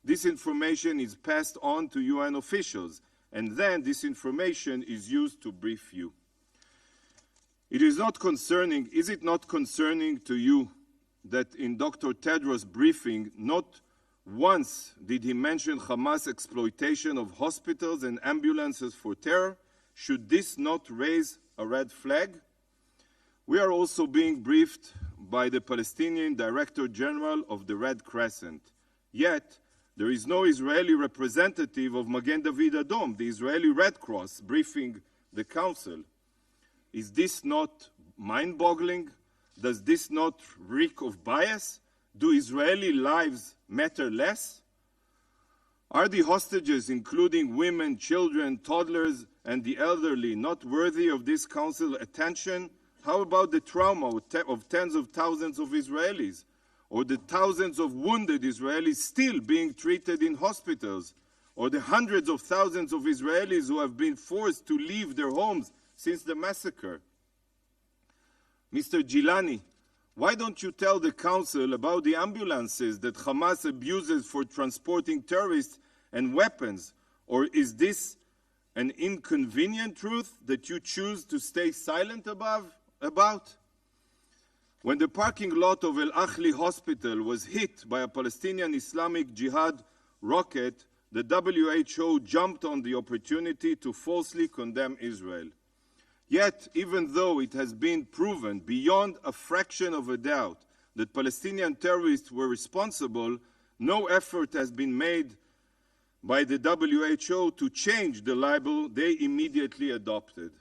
This information is passed on to UN officials, and then this information is used to brief you. Is it not concerning to you that in Dr. Tedros' briefing, not once did he mention Hamas exploitation of hospitals and ambulances for terror? Should this not raise a red flag? We are also being briefed by the Palestinian Director General of the Red Crescent. Yet, there is no Israeli representative of Magen David Adom, the Israeli Red Cross, briefing the Council. Is this not mind-boggling? Does this not reek of bias? Do Israeli lives matter less? Are the hostages, including women, children, toddlers, and the elderly, not worthy of this Council attention? How about the trauma of tens of thousands of Israelis, or the thousands of wounded Israelis still being treated in hospitals, or the hundreds of thousands of Israelis who have been forced to leave their homes since the massacre? Mr. Gilani, why don't you tell the Council about the ambulances that Hamas abuses for transporting terrorists and weapons? Or is this an inconvenient truth that you choose to stay silent about? When the parking lot of El Ahli Hospital was hit by a Palestinian Islamic Jihad rocket, the WHO jumped on the opportunity to falsely condemn Israel. Yet, even though it has been proven beyond a fraction of a doubt that Palestinian terrorists were responsible, no effort has been made by the WHO to change the label they immediately adopted.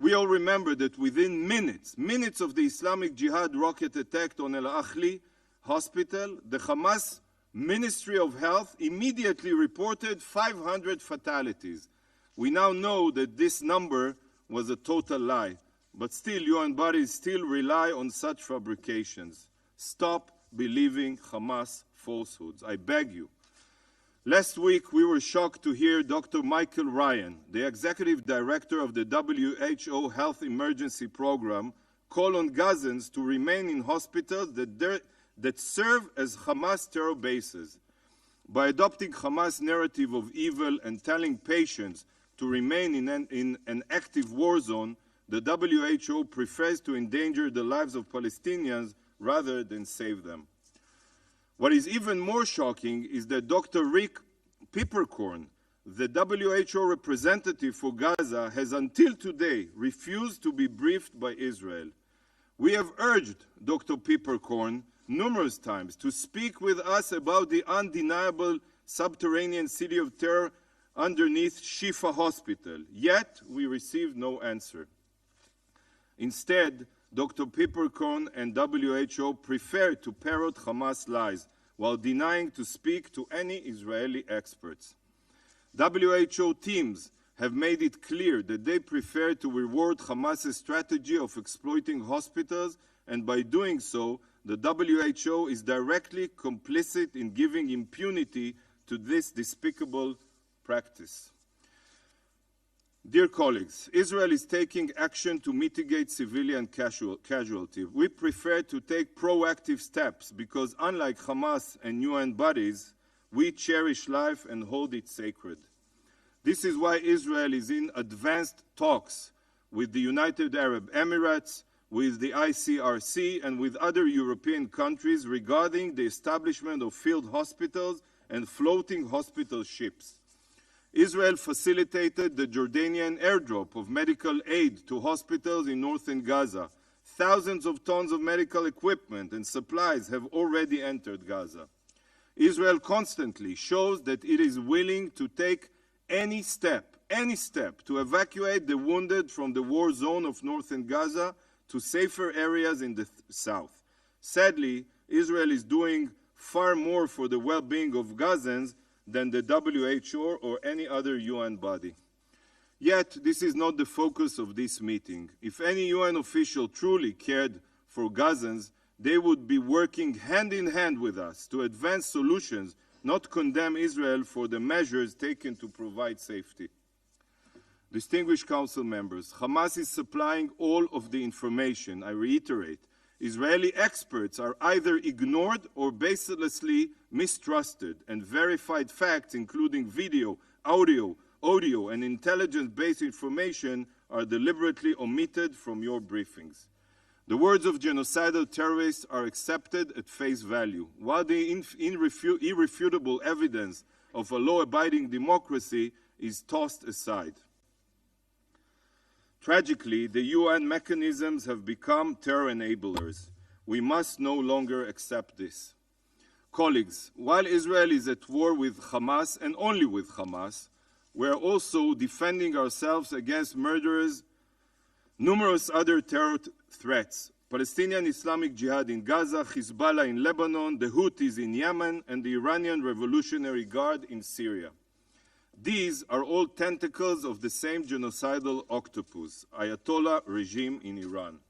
We all remember that within minutes of the Islamic Jihad rocket attack on El Ahli Hospital, the Hamas Ministry of Health immediately reported 500 fatalities. We now know that this number was a total lie, but still UN bodies still rely on such fabrications. Stop believing Hamas falsehoods, I beg you. Last week, we were shocked to hear Dr. Michael Ryan, the executive director of the WHO Health Emergency Program, call on Gazans to remain in hospitals that serve as Hamas terror bases. By adopting Hamas narrative of evil and telling patients to remain in an active war zone, the WHO prefers to endanger the lives of Palestinians rather than save them. What is even more shocking is that Dr. Rick Peppercorn, the WHO representative for Gaza, has until today refused to be briefed by Israel. We have urged Dr. Peppercorn numerous times to speak with us about the undeniable subterranean city of terror underneath Shifa Hospital, yet we received no answer. Instead, Dr. Peppercorn and WHO prefer to parrot Hamas lies while denying to speak to any Israeli experts. WHO teams have made it clear that they prefer to reward Hamas's strategy of exploiting hospitals, and by doing so, the WHO is directly complicit in giving impunity to this despicable practice. Dear colleagues, Israel is taking action to mitigate civilian casualty. We prefer to take proactive steps because, unlike Hamas and UN bodies, we cherish life and hold it sacred. This is why Israel is in advanced talks with the United Arab Emirates, with the ICRC, and with other European countries regarding the establishment of field hospitals and floating hospital ships. Israel facilitated the Jordanian airdrop of medical aid to hospitals in northern Gaza. Thousands of tons of medical equipment and supplies have already entered Gaza. Israel constantly shows that it is willing to take any step to evacuate the wounded from the war zone of northern Gaza to safer areas in the south. Sadly, Israel is doing far more for the well-being of Gazans than the WHO or any other UN body. Yet, this is not the focus of this meeting. If any UN official truly cared for Gazans, they would be working hand in hand with us to advance solutions, not condemn Israel for the measures taken to provide safety. Distinguished Council members, Hamas is supplying all of the information. I reiterate, Israeli experts are either ignored or baselessly mistrusted, and verified facts, including video, audio, and intelligence-based information, are deliberately omitted from your briefings. The words of genocidal terrorists are accepted at face value, while the irrefutable evidence of a law-abiding democracy is tossed aside. Tragically, the UN mechanisms have become terror enablers. We must no longer accept this. Colleagues, while Israel is at war with Hamas, and only with Hamas, we are also defending ourselves against murderers, numerous other terror threats. Palestinian Islamic Jihad in Gaza, Hezbollah in Lebanon, the Houthis in Yemen, and the Iranian Revolutionary Guard in Syria. These are all tentacles of the same genocidal octopus, Ayatollah regime in Iran.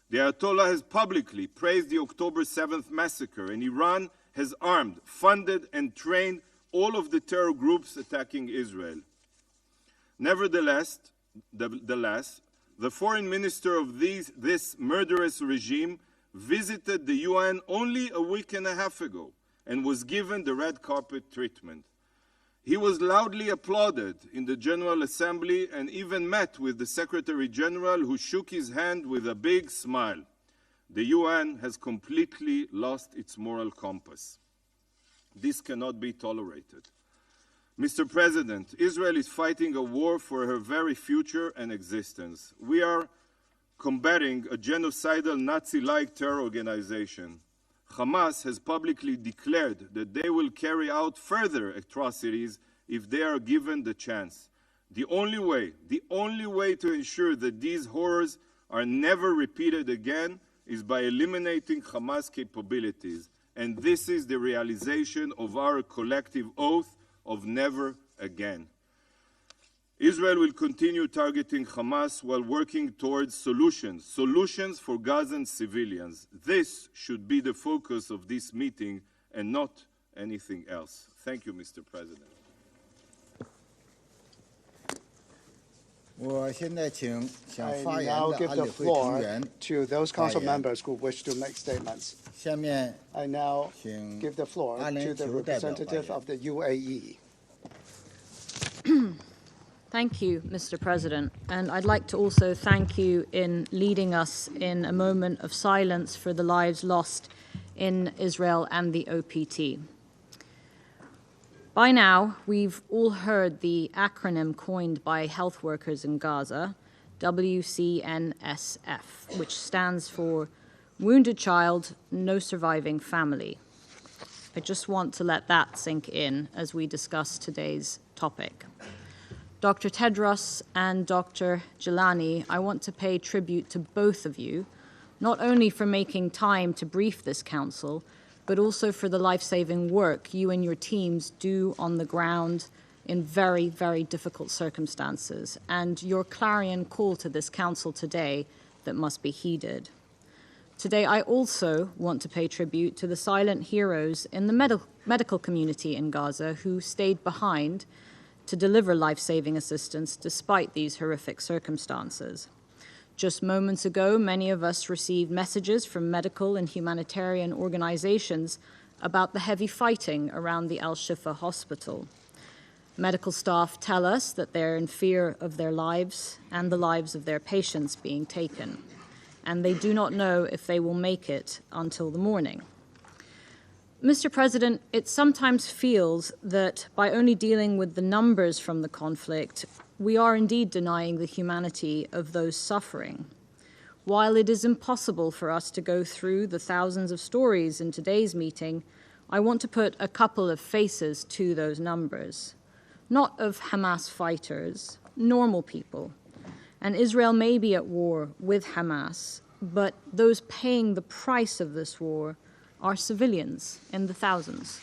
The Ayatollah has publicly praised the October 7th massacre, and Iran has armed, funded, and trained all of the terror groups attacking Israel. Nevertheless, the foreign minister of this murderous regime visited the UN only a week and a half ago and was given the red carpet treatment. He was loudly applauded in the General Assembly and even met with the Secretary General, who shook his hand with a big smile. The UN has completely lost its moral compass. This cannot be tolerated. Mr. President, Israel is fighting a war for her very future and existence. We are combating a genocidal Nazi-like terror organization. Hamas has publicly declared that they will carry out further atrocities if they are given the chance. The only way to ensure that these horrors are never repeated again is by eliminating Hamas capabilities. And this is the realization of our collective oath of never again. Israel will continue targeting Hamas while working towards solutions for Gazan civilians. This should be the focus of this meeting and not anything else. Thank you, Mr. President. I now give the floor to those council members who wish to make statements. I now give the floor to the representative of the UAE. Thank you, Mr. President. And I'd like to also thank you in leading us in a moment of silence for the lives lost in Israel and the OPT. By now, we've all heard the acronym coined by health workers in Gaza, WCNSF, which stands for Wounded Child, No Surviving Family. I just want to let that sink in as we discuss today's topic. Dr. Tedros and Dr. Jilani, I want to pay tribute to both of you, not only for making time to brief this council, but also for the life-saving work you and your teams do on the ground in very, very difficult circumstances, and your clarion call to this council today that must be heeded. Today, I also want to pay tribute to the silent heroes in the medical community in Gaza who stayed behind to deliver life-saving assistance despite these horrific circumstances. Just moments ago, many of us received messages from medical and humanitarian organizations about the heavy fighting around the Al-Shifa hospital. Medical staff tell us that they're in fear of their lives and the lives of their patients being taken, and they do not know if they will make it until the morning. Mr. President, it sometimes feels that by only dealing with the numbers from the conflict, we are indeed denying the humanity of those suffering. While it is impossible for us to go through the thousands of stories in today's meeting, I want to put a couple of faces to those numbers. Not of Hamas fighters, normal people. And Israel may be at war with Hamas, but those paying the price of this war are civilians in the thousands.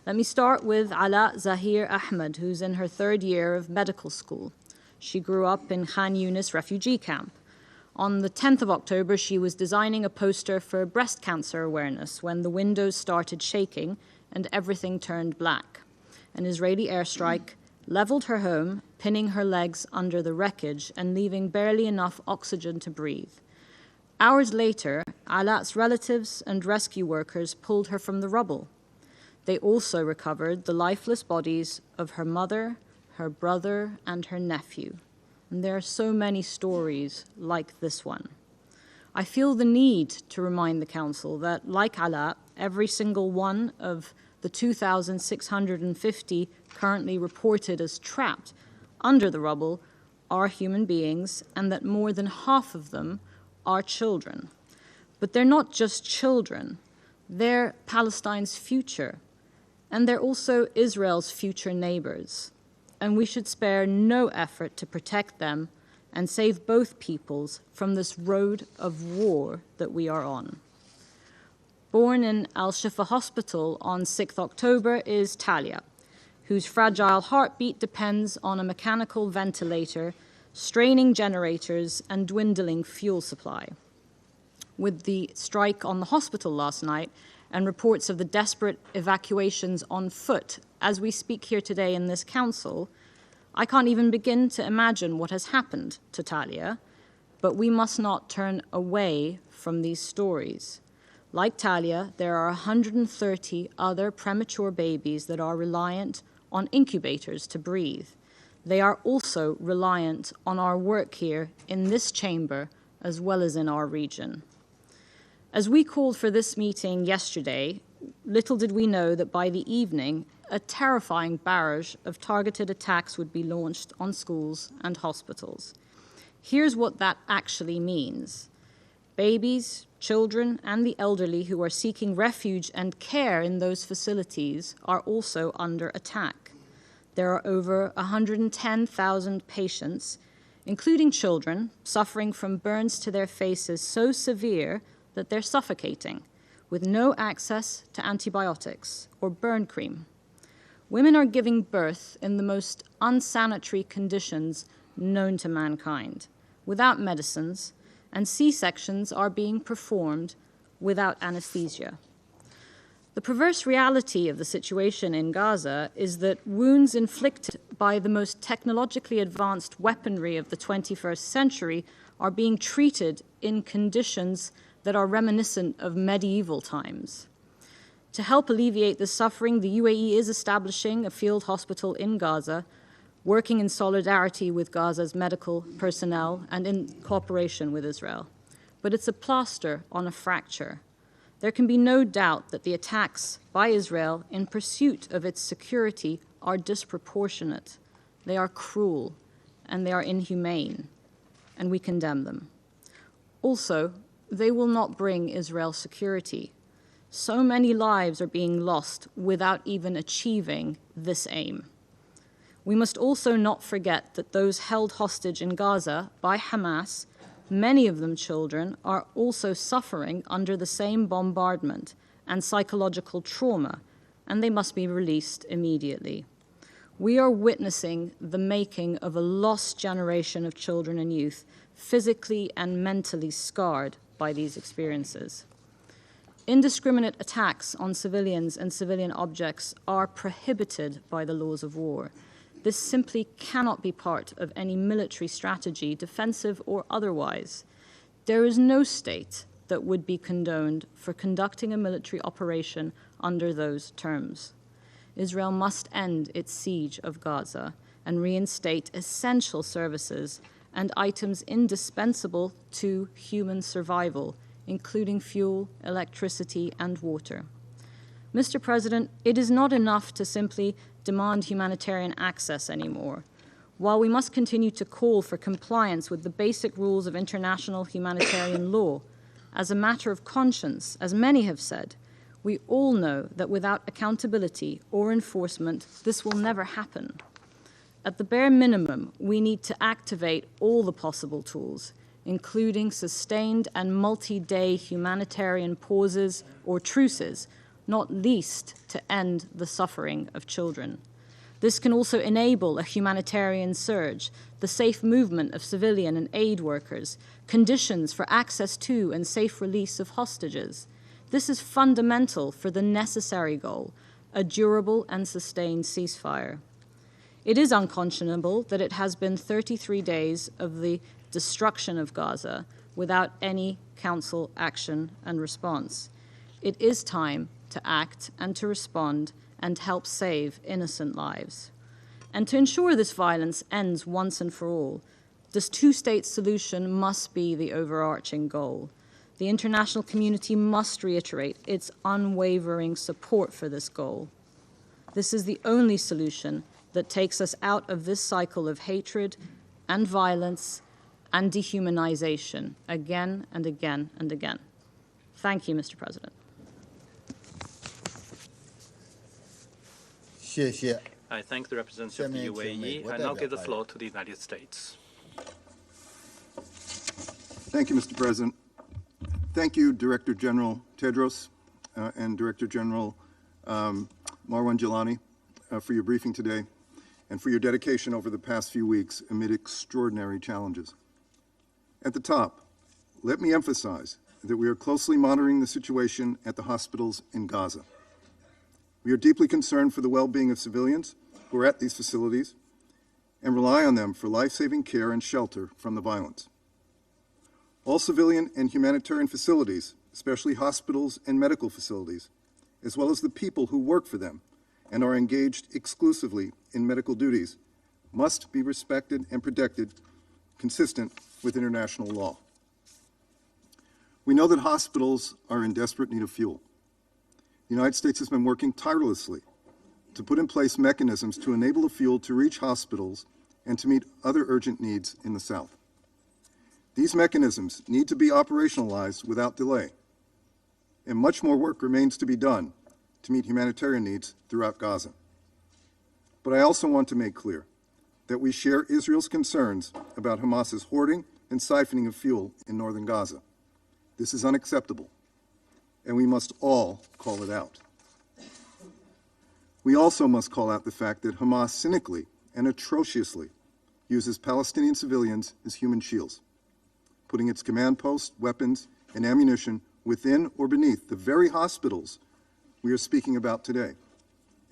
Let me start with Ala Zahir Ahmed, who's in her third year of medical school. She grew up in Khan Yunis refugee camp. On the 10th of October, she was designing a poster for breast cancer awareness when the windows started shaking and everything turned black. An Israeli airstrike leveled her home, pinning her legs under the wreckage and leaving barely enough oxygen to breathe. Hours later, Ala's relatives and rescue workers pulled her from the rubble. They also recovered the lifeless bodies of her mother, her brother, and her nephew. And there are so many stories like this one. I feel the need to remind the Council that, like Ala, every single one of the 2,650 currently reported as trapped under the rubble are human beings, and that more than half of them are children. But they're not just children. They're Palestine's future. And they're also Israel's future neighbors. And we should spare no effort to protect them and save both peoples from this road of war that we are on. Born in Al-Shifa Hospital on 6th October is Talia, whose fragile heartbeat depends on a mechanical ventilator, straining generators, and dwindling fuel supply. With the strike on the hospital last night and reports of the desperate evacuations on foot as we speak here today in this council, I can't even begin to imagine what has happened to Talia, but we must not turn away from these stories. Like Talia, there are 130 other premature babies that are reliant on incubators to breathe. They are also reliant on our work here in this chamber as well as in our region. As we called for this meeting yesterday, little did we know that by the evening, a terrifying barrage of targeted attacks would be launched on schools and hospitals. Here's what that actually means. Babies, children, and the elderly who are seeking refuge and care in those facilities are also under attack. There are over 110,000 patients, including children, suffering from burns to their faces so severe that they're suffocating, with no access to antibiotics or burn cream. Women are giving birth in the most unsanitary conditions known to mankind, without medicines, and C-sections are being performed without anesthesia. The perverse reality of the situation in Gaza is that wounds inflicted by the most technologically advanced weaponry of the 21st century are being treated in conditions that are reminiscent of medieval times. To help alleviate this suffering, the UAE is establishing a field hospital in Gaza, working in solidarity with Gaza's medical personnel and in cooperation with Israel. But it's a plaster on a fracture. There can be no doubt that the attacks by Israel in pursuit of its security are disproportionate. They are cruel, and they are inhumane, and we condemn them. Also, they will not bring Israel security. So many lives are being lost without even achieving this aim. We must also not forget that those held hostage in Gaza by Hamas, many of them children, are also suffering under the same bombardment and psychological trauma, and they must be released immediately. We are witnessing the making of a lost generation of children and youth, physically and mentally scarred by these experiences. Indiscriminate attacks on civilians and civilian objects are prohibited by the laws of war. This simply cannot be part of any military strategy, defensive or otherwise. There is no state that would be condoned for conducting a military operation under those terms. Israel must end its siege of Gaza and reinstate essential services and items indispensable to human survival, including fuel, electricity, and water. Mr. President, it is not enough to simply demand humanitarian access anymore. While we must continue to call for compliance with the basic rules of international humanitarian law, as a matter of conscience, as many have said, we all know that without accountability or enforcement, this will never happen. At the bare minimum, we need to activate all the possible tools, including sustained and multi-day humanitarian pauses or truces, not least to end the suffering of children. This can also enable a humanitarian surge, the safe movement of civilian and aid workers, conditions for access to and safe release of hostages. This is fundamental for the necessary goal, a durable and sustained ceasefire. It is unconscionable that it has been 33 days of the destruction of Gaza without any council action and response. It is time to act and to respond and help save innocent lives. And to ensure this violence ends once and for all, this two-state solution must be the overarching goal. The international community must reiterate its unwavering support for this goal. This is the only solution that takes us out of this cycle of hatred and violence and dehumanization again and again and again. Thank you, Mr. President. I thank the representative of the UAE. I now give the floor to the United States. Thank you, Mr. President. Thank you, Director General Tedros and Director General Marwan Gilani for your briefing today and for your dedication over the past few weeks amid extraordinary challenges. At the top, let me emphasize that we are closely monitoring the situation at the hospitals in Gaza. We are deeply concerned for the well-being of civilians who are at these facilities and rely on them for life-saving care and shelter from the violence. All civilian and humanitarian facilities, especially hospitals and medical facilities, as well as the people who work for them and are engaged exclusively in medical duties, must be respected and protected consistent with international law. We know that hospitals are in desperate need of fuel. The United States has been working tirelessly to put in place mechanisms to enable the fuel to reach hospitals and to meet other urgent needs in the South. These mechanisms need to be operationalized without delay, and much more work remains to be done to meet humanitarian needs throughout Gaza. But I also want to make clear that we share Israel's concerns about Hamas's hoarding and siphoning of fuel in northern Gaza. This is unacceptable, and we must all call it out. We also must call out the fact that Hamas cynically and atrociously uses Palestinian civilians as human shields, putting its command posts, weapons, and ammunition within or beneath the very hospitals we are speaking about today,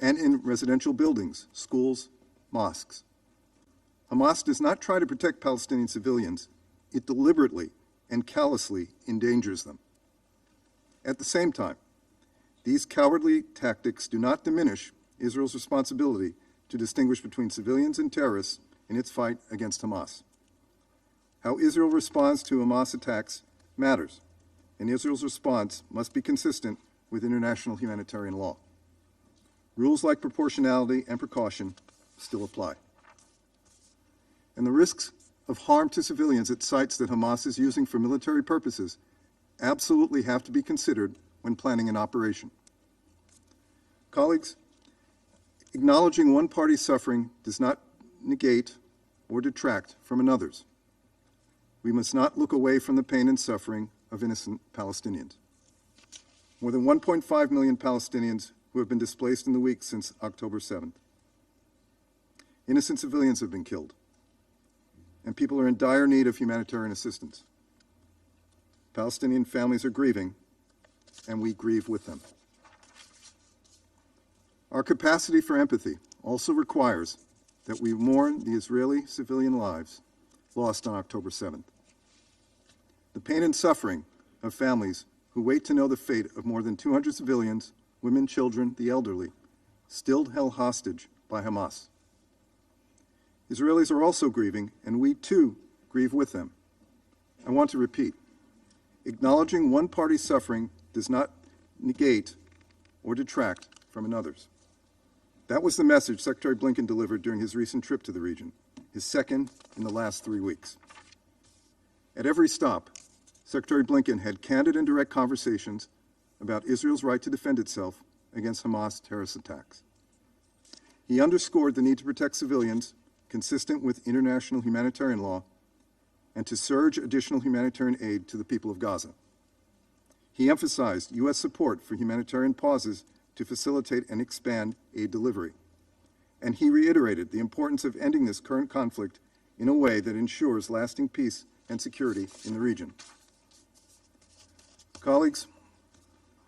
and in residential buildings, schools, mosques. Hamas does not try to protect Palestinian civilians. It deliberately and callously endangers them. At the same time, these cowardly tactics do not diminish Israel's responsibility to distinguish between civilians and terrorists in its fight against Hamas. How Israel responds to Hamas attacks matters, and Israel's response must be consistent with international humanitarian law. Rules like proportionality and precaution still apply. And the risks of harm to civilians at sites that Hamas is using for military purposes absolutely have to be considered when planning an operation. Colleagues, acknowledging one party's suffering does not negate or detract from another's. We must not look away from the pain and suffering of innocent Palestinians. More than 1.5 million Palestinians who have been displaced in the weeks since October 7th. Innocent civilians have been killed, and people are in dire need of humanitarian assistance. Palestinian families are grieving, and we grieve with them. Our capacity for empathy also requires that we mourn the Israeli civilian lives lost on October 7th. The pain and suffering of families who wait to know the fate of more than 200 civilians, women, children, the elderly, still held hostage by Hamas. Israelis are also grieving, and we too grieve with them. I want to repeat, acknowledging one party's suffering does not negate or detract from another's. That was the message Secretary Blinken delivered during his recent trip to the region, his second in the last 3 weeks. At every stop, Secretary Blinken had candid and direct conversations about Israel's right to defend itself against Hamas terrorist attacks. He underscored the need to protect civilians consistent with international humanitarian law and to surge additional humanitarian aid to the people of Gaza. He emphasized U.S. support for humanitarian pauses to facilitate and expand aid delivery. And he reiterated the importance of ending this current conflict in a way that ensures lasting peace and security in the region. Colleagues,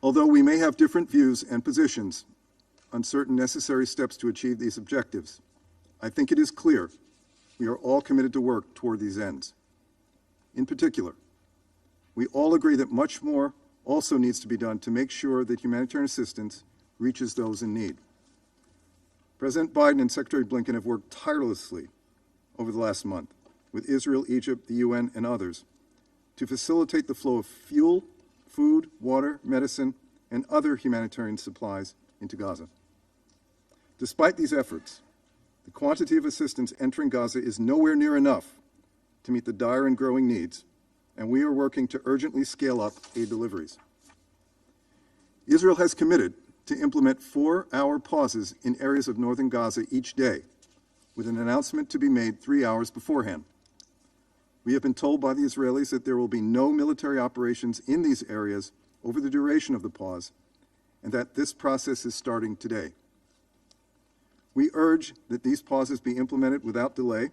although we may have different views and positions on certain necessary steps to achieve these objectives, I think it is clear we are all committed to work toward these ends. In particular, we all agree that much more also needs to be done to make sure that humanitarian assistance reaches those in need. President Biden and Secretary Blinken have worked tirelessly over the last month with Israel, Egypt, the UN, and others to facilitate the flow of fuel, food, water, medicine, and other humanitarian supplies into Gaza. Despite these efforts, the quantity of assistance entering Gaza is nowhere near enough to meet the dire and growing needs, and we are working to urgently scale up aid deliveries. Israel has committed to implement 4-hour pauses in areas of northern Gaza each day, with an announcement to be made 3 hours beforehand. We have been told by the Israelis that there will be no military operations in these areas over the duration of the pause, and that this process is starting today. We urge that these pauses be implemented without delay,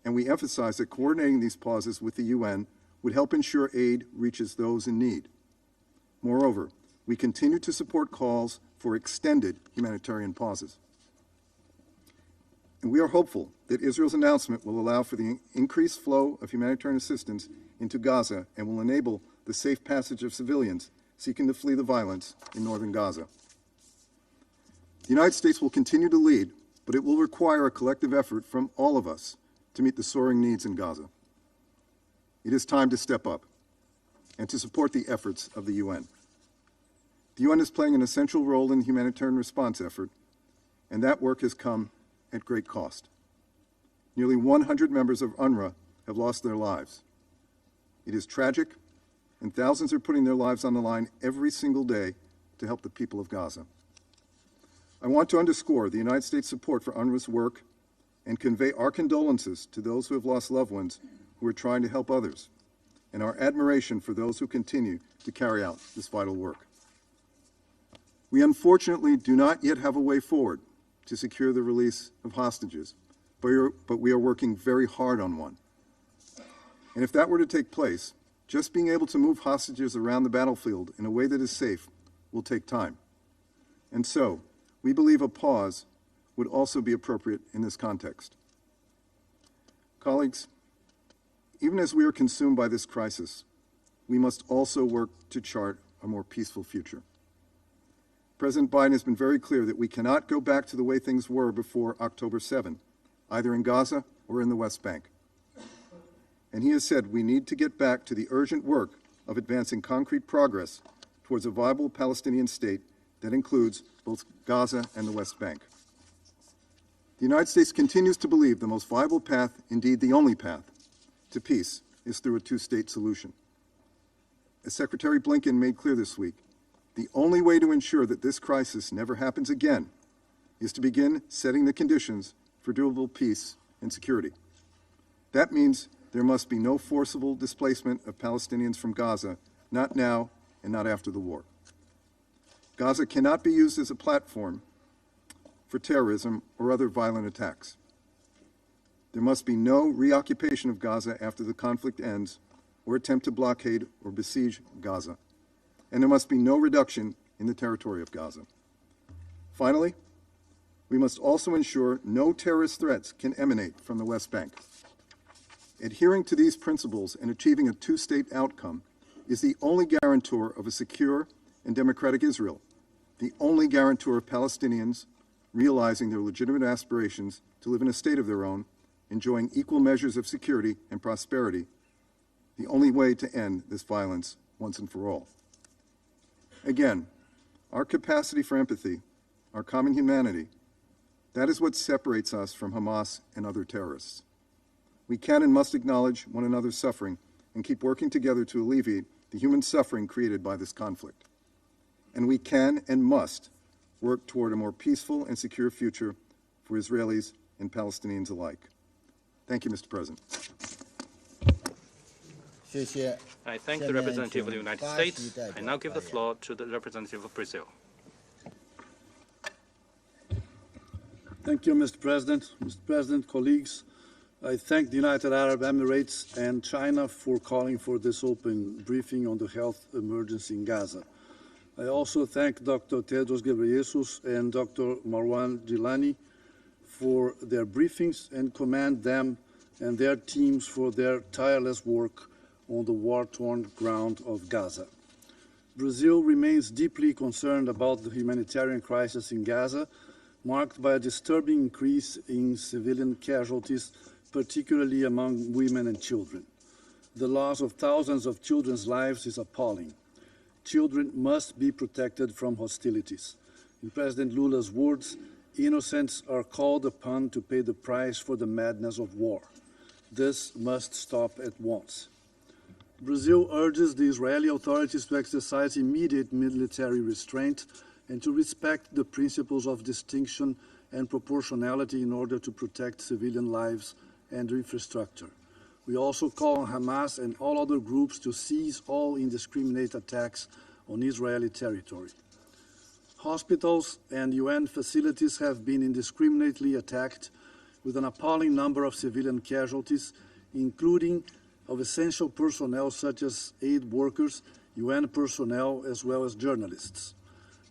and we emphasize that coordinating these pauses with the UN would help ensure aid reaches those in need. Moreover, we continue to support calls for extended humanitarian pauses. And we are hopeful that Israel's announcement will allow for the increased flow of humanitarian assistance into Gaza and will enable the safe passage of civilians seeking to flee the violence in northern Gaza. The United States will continue to lead, but it will require a collective effort from all of us to meet the soaring needs in Gaza. It is time to step up and to support the efforts of the UN. The UN is playing an essential role in the humanitarian response effort, and that work has come at great cost. Nearly 100 members of UNRWA have lost their lives. It is tragic, and thousands are putting their lives on the line every single day to help the people of Gaza. I want to underscore the United States' support for UNRWA's work and convey our condolences to those who have lost loved ones who are trying to help others, and our admiration for those who continue to carry out this vital work. We unfortunately do not yet have a way forward to secure the release of hostages, but we are working very hard on one. And if that were to take place, just being able to move hostages around the battlefield in a way that is safe will take time. And so, we believe a pause would also be appropriate in this context. Colleagues, even as we are consumed by this crisis, we must also work to chart a more peaceful future. President Biden has been very clear that we cannot go back to the way things were before October 7, either in Gaza or in the West Bank. And he has said we need to get back to the urgent work of advancing concrete progress towards a viable Palestinian state that includes both Gaza and the West Bank. The United States continues to believe the most viable path, indeed the only path, to peace is through a two-state solution. As Secretary Blinken made clear this week, the only way to ensure that this crisis never happens again is to begin setting the conditions for durable peace and security. That means there must be no forcible displacement of Palestinians from Gaza, not now and not after the war. Gaza cannot be used as a platform for terrorism or other violent attacks. There must be no reoccupation of Gaza after the conflict ends or attempt to blockade or besiege Gaza. And there must be no reduction in the territory of Gaza. Finally, we must also ensure no terrorist threats can emanate from the West Bank. Adhering to these principles and achieving a two-state outcome is the only guarantor of a secure and democratic Israel, the only guarantor of Palestinians realizing their legitimate aspirations to live in a state of their own, enjoying equal measures of security and prosperity, the only way to end this violence once and for all. Again, our capacity for empathy, our common humanity, that is what separates us from Hamas and other terrorists. We can and must acknowledge one another's suffering and keep working together to alleviate the human suffering created by this conflict. And we can and must work toward a more peaceful and secure future for Israelis and Palestinians alike. Thank you, Mr. President. I thank the representative of the United States. I now give the floor to the representative of Brazil. Thank you, Mr. President. Mr. President, colleagues, I thank the United Arab Emirates and China for calling for this open briefing on the health emergency in Gaza. I also thank Dr. Tedros Ghebreyesus and Dr. Marwan Gilani for their briefings and commend them and their teams for their tireless work on the war-torn ground of Gaza. Brazil remains deeply concerned about the humanitarian crisis in Gaza, marked by a disturbing increase in civilian casualties, particularly among women and children. The loss of thousands of children's lives is appalling. Children must be protected from hostilities. In President Lula's words, innocents are called upon to pay the price for the madness of war. This must stop at once. Brazil urges the Israeli authorities to exercise immediate military restraint and to respect the principles of distinction and proportionality in order to protect civilian lives and infrastructure. We also call on Hamas and all other groups to cease all indiscriminate attacks on Israeli territory. Hospitals and UN facilities have been indiscriminately attacked with an appalling number of civilian casualties, including of essential personnel such as aid workers, UN personnel, as well as journalists.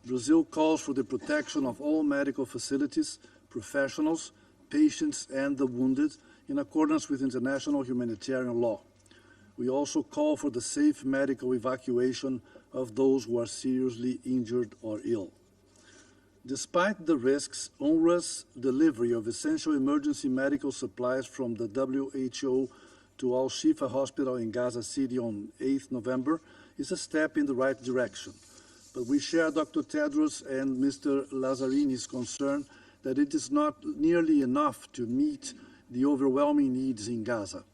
Brazil calls for the protection of all medical facilities, professionals, patients, and the wounded in accordance with international humanitarian law. We also call for the safe medical evacuation of those who are seriously injured or ill. Despite the risks, UNRWA's delivery of essential emergency medical supplies from the WHO to Al-Shifa Hospital in Gaza City on 8 November is a step in the right direction. But we share Dr. Tedros and Mr. Lazarini's concern that it is not nearly enough to meet the overwhelming needs in Gaza.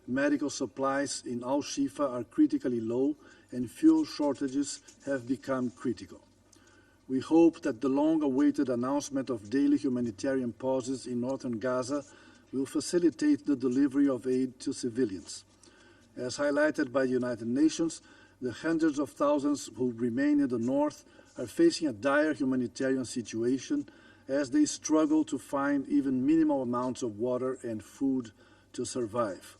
Medical supplies in Al-Shifa are critically low, and fuel shortages have become critical. We hope that the long-awaited announcement of daily humanitarian pauses in northern Gaza will facilitate the delivery of aid to civilians. As highlighted by the United Nations, the hundreds of thousands who remain in the north are facing a dire humanitarian situation as they struggle to find even minimal amounts of water and food to survive.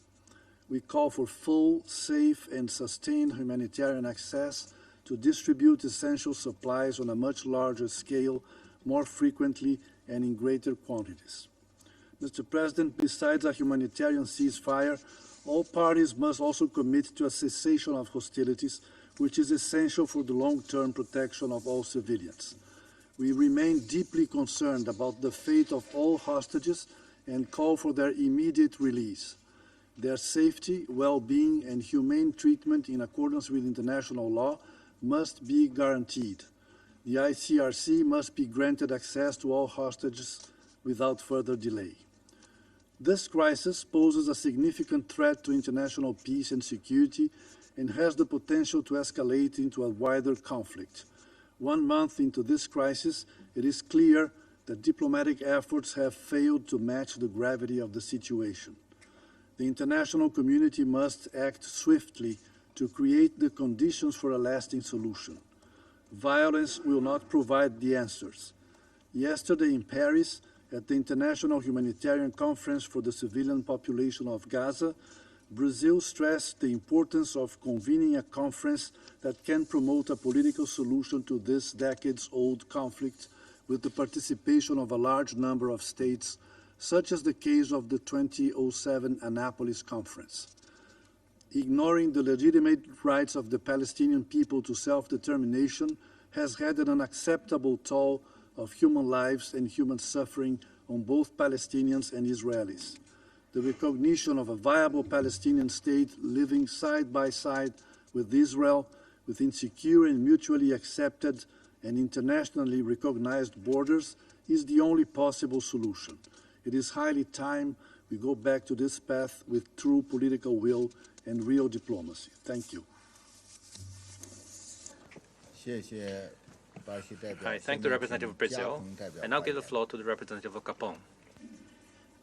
We call for full, safe, and sustained humanitarian access to distribute essential supplies on a much larger scale, more frequently, and in greater quantities. Mr. President, besides a humanitarian ceasefire, all parties must also commit to a cessation of hostilities, which is essential for the long-term protection of all civilians. We remain deeply concerned about the fate of all hostages and call for their immediate release. Their safety, well-being, and humane treatment in accordance with international law must be guaranteed. The ICRC must be granted access to all hostages without further delay. This crisis poses a significant threat to international peace and security and has the potential to escalate into a wider conflict. 1 month into this crisis, it is clear that diplomatic efforts have failed to match the gravity of the situation. The international community must act swiftly to create the conditions for a lasting solution. Violence will not provide the answers. Yesterday in Paris, at the International Humanitarian Conference for the Civilian Population of Gaza, Brazil stressed the importance of convening a conference that can promote a political solution to this decades-old conflict with the participation of a large number of states, such as the case of the 2007 Annapolis Conference. Ignoring the legitimate rights of the Palestinian people to self-determination has had an unacceptable toll of human lives and human suffering on both Palestinians and Israelis. The recognition of a viable Palestinian state living side by side with Israel within secure and mutually accepted and internationally recognized borders is the only possible solution. It is highly time we go back to this path with true political will and real diplomacy. Thank you. I thank the representative of Brazil, and now give the floor to the representative of Gabon.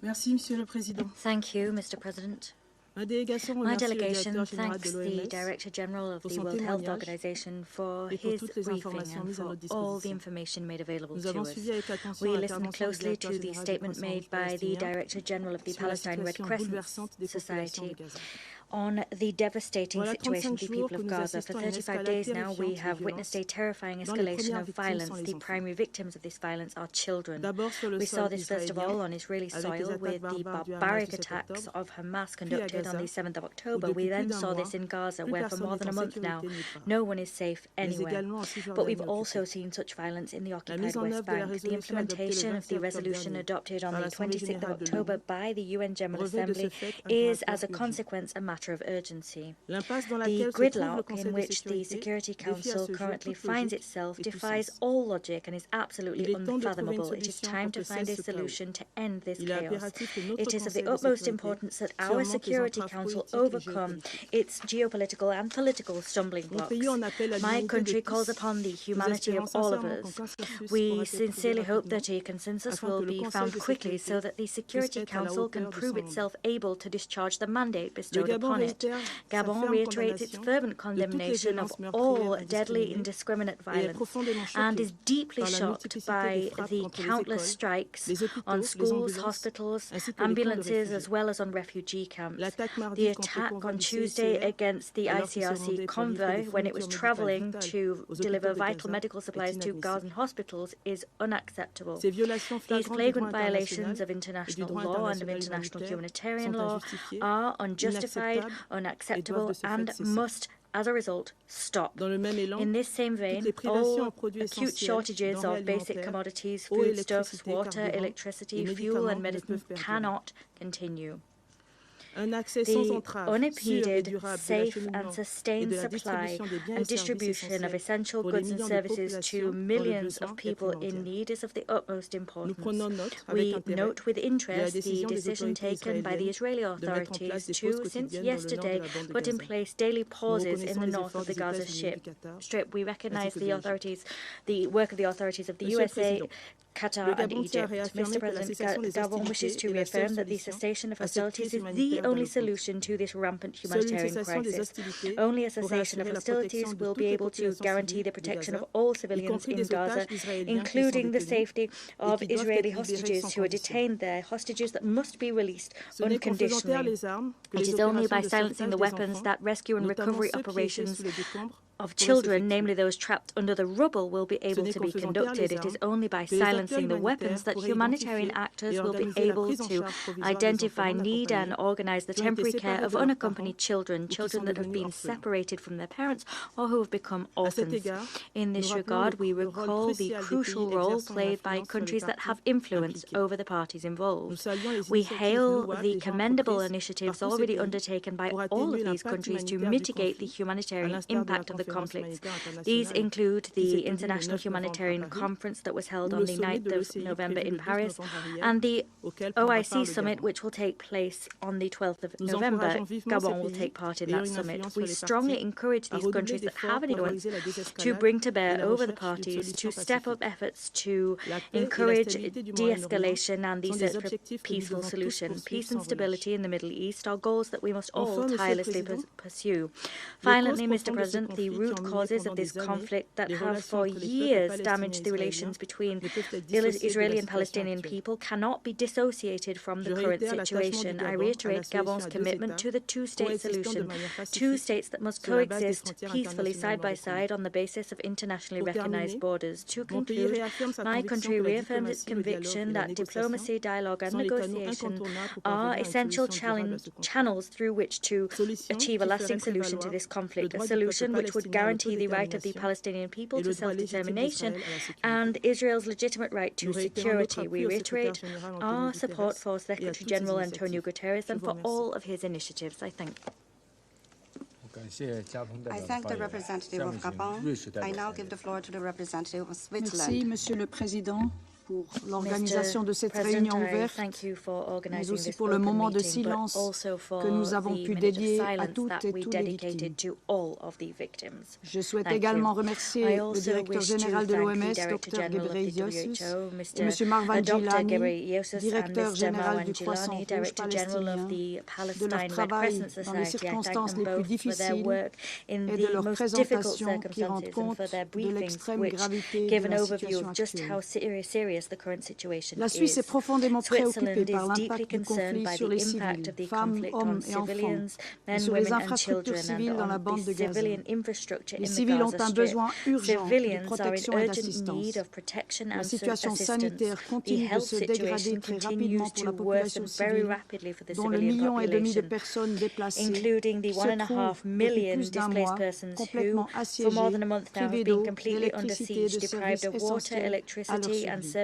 Merci, Monsieur le Président. Thank you, Mr. President. My delegation thanks the Director General of the World Health Organization for his briefing and for all the information made available to us. We listened closely to the statement made by the Director General of the Palestine Red Crescent Society on the devastating situation of the people of Gaza. For 35 days now, we have witnessed a terrifying escalation of violence. The primary victims of this violence are children. We saw this first of all on Israeli soil with the barbaric attacks of Hamas conducted on the 7th of October. We then saw this in Gaza, where for more than a month now, no one is safe anywhere. But we've also seen such violence in the occupied West Bank. The implementation of the resolution adopted on the 26th of October by the UN General Assembly is, as a consequence, a matter of urgency. The gridlock in which the Security Council currently finds itself defies all logic and is absolutely unfathomable. It is time to find a solution to end this chaos. It is of the utmost importance that our Security Council overcome its geopolitical and political stumbling blocks. My country calls upon the humanity of all of us. We sincerely hope that a consensus will be found quickly so that the Security Council can prove itself able to discharge the mandate bestowed upon it. Gabon reiterates its fervent condemnation of all deadly indiscriminate violence and is deeply shocked by the countless strikes on schools, hospitals, ambulances, as well as on refugee camps. The attack on Tuesday against the ICRC convoy when it was travelling to deliver vital medical supplies to Gazan hospitals is unacceptable. These flagrant violations of international law and of international humanitarian law are unjustified, unacceptable, and must, as a result, stop. In this same vein, all acute shortages of basic commodities, foodstuffs, water, electricity, fuel, and medicine cannot continue. The unimpeded, safe and sustained supply and distribution of essential goods and services to millions of people in need is of the utmost importance. We note with interest the decision taken by the Israeli authorities to, since yesterday, put in place daily pauses in the north of the Gaza Strip. We recognize the work of the authorities of the USA, Qatar and Egypt. Mr. President, Gabon wishes to reaffirm that the cessation of hostilities is the only solution to this rampant humanitarian crisis. Only a cessation of hostilities will be able to guarantee the protection of all civilians in Gaza, including the safety of Israeli hostages who are detained there, hostages that must be released unconditionally. It is only by silencing the weapons that rescue and recovery operations of children, namely those trapped under the rubble, will be able to be conducted. It is only by silencing the weapons that humanitarian actors will be able to identify need and organize the temporary care of unaccompanied children, children that have been separated from their parents or who have become orphans. In this regard, we recall the crucial role played by countries that have influence over the parties involved. We hail the commendable initiatives already undertaken by all of these countries to mitigate the humanitarian impact of the conflicts. These include the International Humanitarian Conference that was held on the 9th of November in Paris and the OIC Summit, which will take place on the 12th of November. Gabon will take part in that summit. We strongly encourage these countries that have influence to bring to bear over the parties to step up efforts to encourage de-escalation and the search for peaceful solution. Peace and stability in the Middle East are goals that we must all tirelessly pursue. Finally, Mr. President, the root causes of this conflict that have for years damaged the relations between Israeli and Palestinian people cannot be dissociated from the current situation. I reiterate Gabon's commitment to the two-state solution, two states that must coexist peacefully side by side on the basis of internationally recognized borders. To conclude, my country reaffirms its conviction that diplomacy, dialogue and negotiation are essential channels through which to achieve a lasting solution to this conflict, a solution which would guarantee the right of the Palestinian people to self-determination and Israel's legitimate right to security. We reiterate our support for Secretary General Antonio Guterres and for all of his initiatives. I thank you. I thank the representative of Gabon. I now give the floor to the representative of Switzerland. Merci, Monsieur le Président, pour l'organisation de cette réunion ouverte, mais aussi pour le moment de silence que nous avons pu dédier à toutes et tous les victimes. Je souhaite également remercier le directeur général de l'OMS, Dr Ghebreyesus, et M. Marwan Gilani, directeur général du Crescent palestinien, de leur travail dans les circonstances les plus difficiles et de leur présentation qui rend compte de l'extrême gravité de la situation actuelle. La Suisse est profondément préoccupée par l'impact du conflit sur les civils, femmes, hommes et enfants, et sur les infrastructures civiles dans la bande de Gaza. Les civils ont un besoin urgent de protection et d'assistance. La situation sanitaire continue de se dégrader très rapidement pour la population civile, dont le 1,5 million de personnes déplacées se trouvent depuis plus d'un mois complètement assiégées, privées d'eau, d'électricité et de services essentiels à leur survie.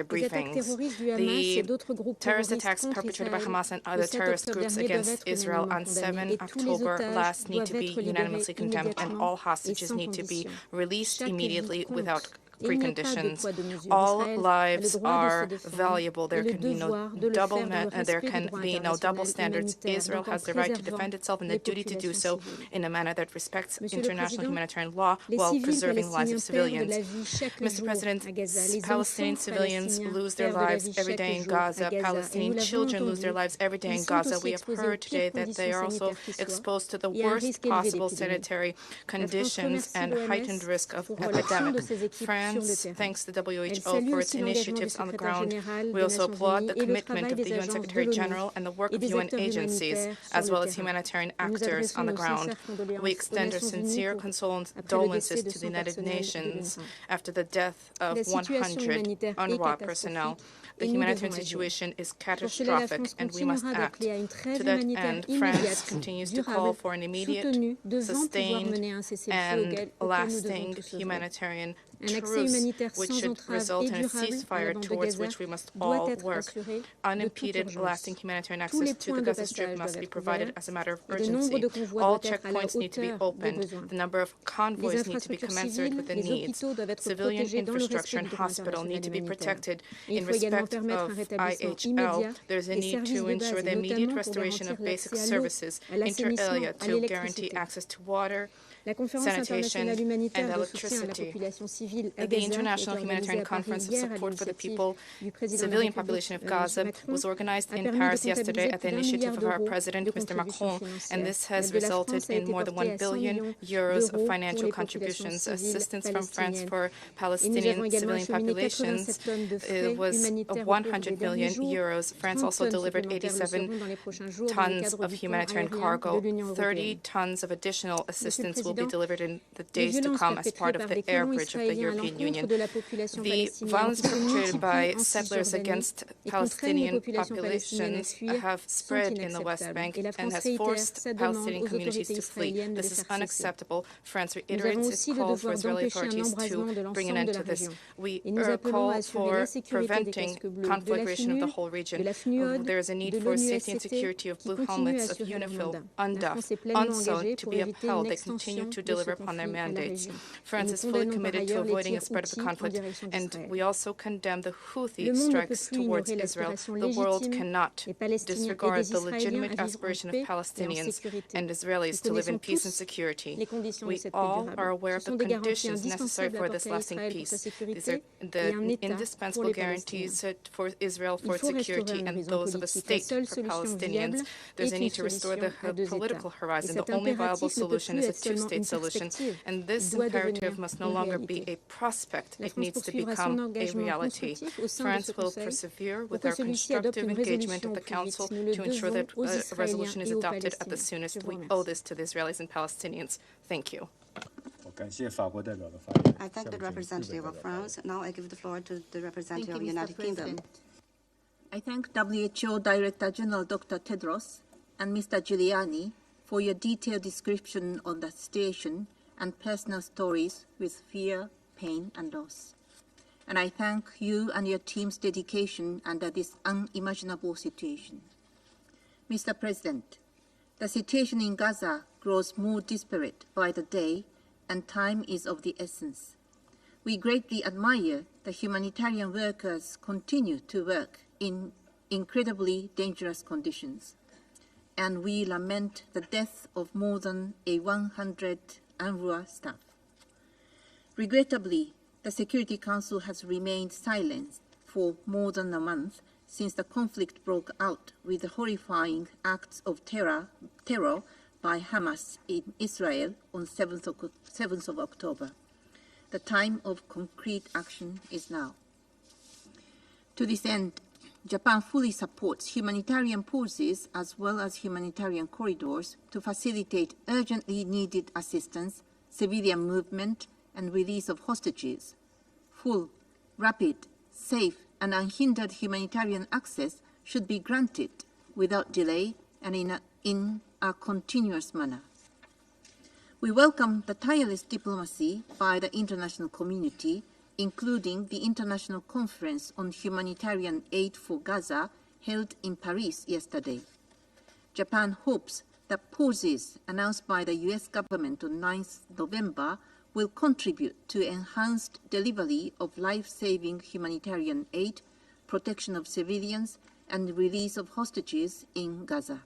their briefings. The terrorist attacks perpetrated by Hamas and other terrorist groups against Israel on 7 October last need to be unanimously condemned, and all hostages need to be released immediately without preconditions. All lives are valuable. There can be no double standards. Israel has the right to defend itself and the duty to do so in a manner that respects international humanitarian law while preserving lives of civilians. Mr. President, Palestinian civilians lose their lives every day in Gaza. Palestinian children lose their lives every day in Gaza. We have heard today that they are also exposed to the worst possible sanitary conditions and heightened risk of epidemic. France France thanks the WHO for its initiatives on the ground. We also applaud the commitment of the UN Secretary General and the work of UN agencies, as well as humanitarian actors on the ground. We extend our sincere condolences to the United Nations after the death of 100 UNRWA personnel. The humanitarian situation is catastrophic, and we must act. To that end, France continues to call for an immediate, sustained, and lasting humanitarian truce, which should result in a ceasefire towards which we must all work. Unimpeded, lasting humanitarian access to the Gaza Strip must be provided as a matter of urgency. All checkpoints need to be opened. The number of convoys need to be commensurate with the needs. Civilian infrastructure and hospital need to be protected. In respect of IHL, there is a need to ensure the immediate restoration of basic services, inter alia, to guarantee access to water, sanitation, and electricity. The International Humanitarian Conference of Support for the People, Civilian Population of Gaza, was organized in Paris yesterday at the initiative of our President, Mr. Macron, and this has resulted in more than €1 billion of financial contributions. Assistance from France for Palestinian civilian populations was €100 million. France also delivered 87 tons of humanitarian cargo. 30 tons of additional assistance will be delivered in the days to come as part of the air bridge of the European Union. The violence perpetrated by settlers against Palestinian populations have spread in the West Bank and has forced Palestinian communities to flee. This is unacceptable. France reiterates its call for Israeli authorities to bring an end to this. We call for preventing conflagration of the whole region. There is a need for safety and security of blue helmets, of UNIFIL, UNDAF, UNSO to be upheld. They continue to deliver upon their mandates. France is fully committed to avoiding a spread of the conflict, and we also condemn the Houthi strikes towards Israel. The world cannot disregard the legitimate aspiration of Palestinians and Israelis to live in peace and security. We all are aware of the conditions necessary for this lasting peace. These are the indispensable guarantees for Israel for its security and those of a state for Palestinians. There's a need to restore the political horizon. The only viable solution is a two-state solution, and this imperative must no longer be a prospect. It needs to become a reality. France will persevere with our constructive engagement at the Council to ensure that a resolution is adopted at the soonest. We owe this to the Israelis and Palestinians. Thank you. I thank the representative of France. Now I give the floor to the representative of the United Kingdom. I thank WHO Director General Dr. Tedros and Mr. Giuliani for your detailed description of the situation and personal stories with fear, pain, and loss. And I thank you and your team's dedication under this unimaginable situation. Mr. President, the situation in Gaza grows more desperate by the day, and time is of the essence. We greatly admire the humanitarian workers continue to work in incredibly dangerous conditions, and we lament the death of more than 100 UNRWA staff. Regrettably, the Security Council has remained silent for more than a month since the conflict broke out with the horrifying acts of terror by Hamas in Israel on 7th of October. The time of concrete action is now. To this end, Japan fully supports humanitarian pauses as well as humanitarian corridors to facilitate urgently needed assistance, civilian movement, and release of hostages. Full, rapid, safe, and unhindered humanitarian access should be granted without delay and in a continuous manner. We welcome the tireless diplomacy by the international community, including the International Conference on Humanitarian Aid for Gaza held in Paris yesterday. Japan hopes that pauses announced by the US government on 9th November will contribute to enhanced delivery of life-saving humanitarian aid, protection of civilians, and release of hostages in Gaza.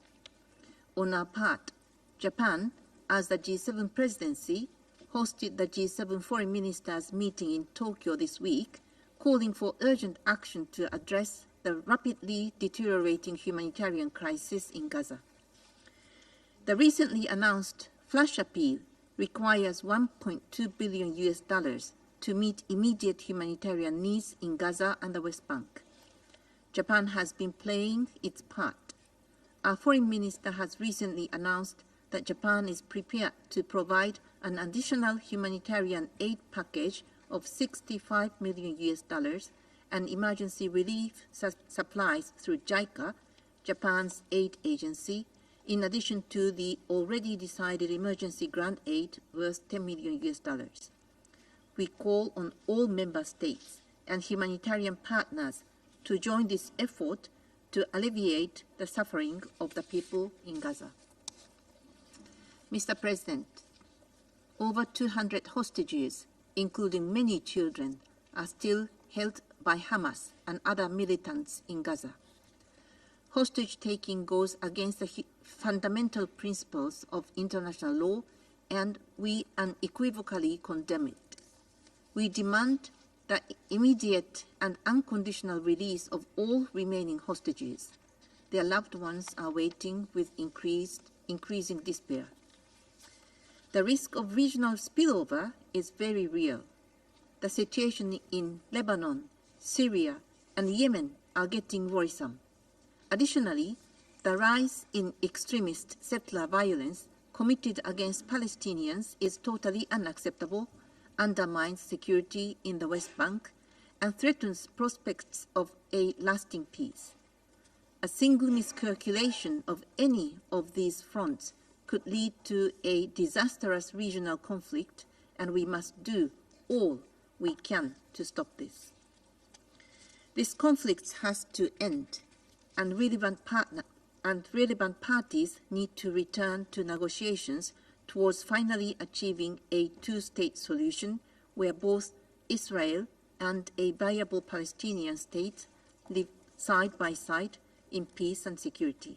On our part, Japan, as the G7 presidency, hosted the G7 foreign ministers meeting in Tokyo this week, calling for urgent action to address the rapidly deteriorating humanitarian crisis in Gaza. The recently announced flash appeal requires $1.2 billion to meet immediate humanitarian needs in Gaza and the West Bank. Japan has been playing its part. Our foreign minister has recently announced that Japan is prepared to provide an additional humanitarian aid package of $65 million and emergency relief supplies through JICA, Japan's aid agency, in addition to the already decided emergency grant aid worth $10 million. We call on all member states and humanitarian partners to join this effort to alleviate the suffering of the people in Gaza. Mr. President, over 200 hostages, including many children, are still held by Hamas and other militants in Gaza. Hostage-taking goes against the fundamental principles of international law, and we unequivocally condemn it. We demand the immediate and unconditional release of all remaining hostages. Their loved ones are waiting with increasing despair. The risk of regional spillover is very real. The situation in Lebanon, Syria, and Yemen are getting worrisome. Additionally, the rise in extremist settler violence committed against Palestinians is totally unacceptable, undermines security in the West Bank, and threatens prospects of a lasting peace. A single miscalculation of any of these fronts could lead to a disastrous regional conflict, and we must do all we can to stop this. This conflict has to end, and relevant parties need to return to negotiations towards finally achieving a two-state solution where both Israel and a viable Palestinian state live side by side in peace and security.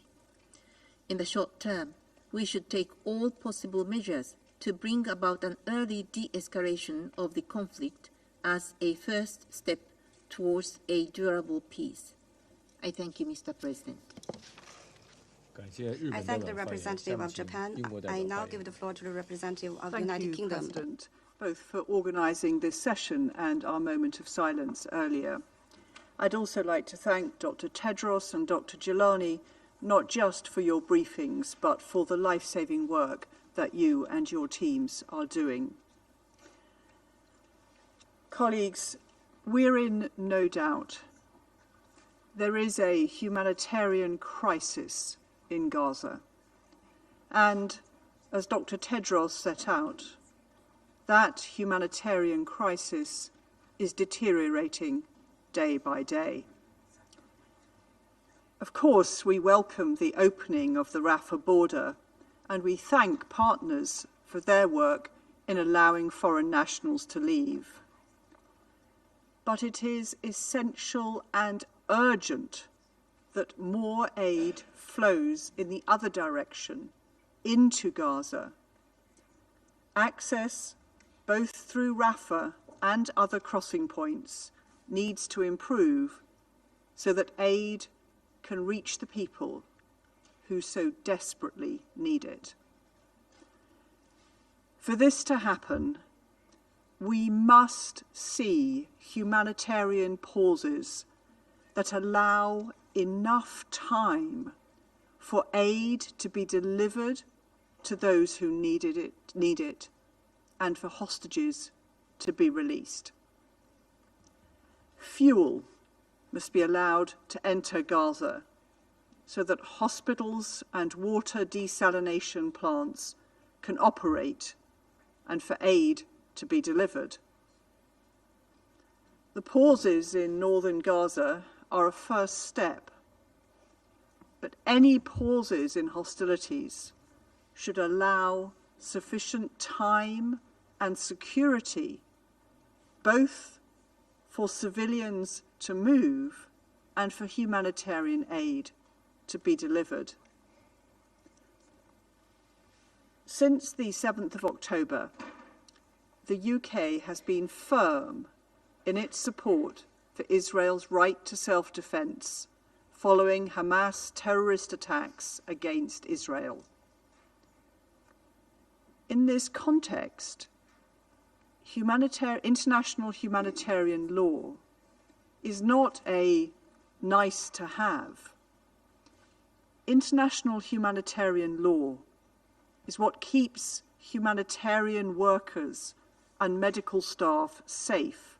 In the short term, we should take all possible measures to bring about an early de-escalation of the conflict as a first step towards a durable peace. I thank you, Mr. President. I thank the representative of Japan. I now give the floor to the representative of the United Kingdom. Thank you, President, both for organising this session and our moment of silence earlier. I'd also like to thank Dr. Tedros and Dr. Gilani, not just for your briefings, but for the life-saving work that you and your teams are doing. Colleagues, we're in no doubt. There is a humanitarian crisis in Gaza. And as Dr. Tedros set out, that humanitarian crisis is deteriorating day by day. Of course, we welcome the opening of the Rafah border, and we thank partners for their work in allowing foreign nationals to leave. But it is essential and urgent that more aid flows in the other direction, into Gaza. Access, both through Rafah and other crossing points, needs to improve so that aid can reach the people who so desperately need it. For this to happen, we must see humanitarian pauses that allow enough time for aid to be delivered to those who need it, and for hostages to be released. Fuel must be allowed to enter Gaza so that hospitals and water desalination plants can operate and for aid to be delivered. The pauses in northern Gaza are a first step, but any pauses in hostilities should allow sufficient time and security, both for civilians to move and for humanitarian aid to be delivered. Since the 7th of October, the UK has been firm in its support for Israel's right to self-defense following Hamas terrorist attacks against Israel. In this context, international humanitarian law is not a nice to have. International humanitarian law is what keeps humanitarian workers and medical staff safe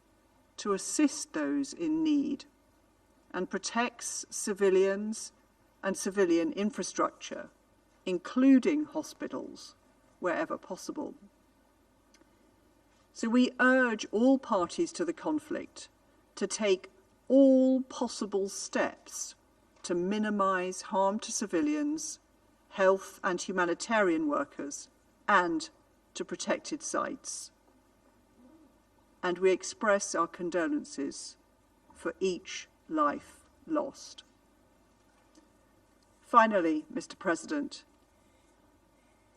to assist those in need and protects civilians and civilian infrastructure, including hospitals, wherever possible. So we urge all parties to the conflict to take all possible steps to minimize harm to civilians, health and humanitarian workers, and to protected sites. And we express our condolences for each life lost. Finally, Mr. President,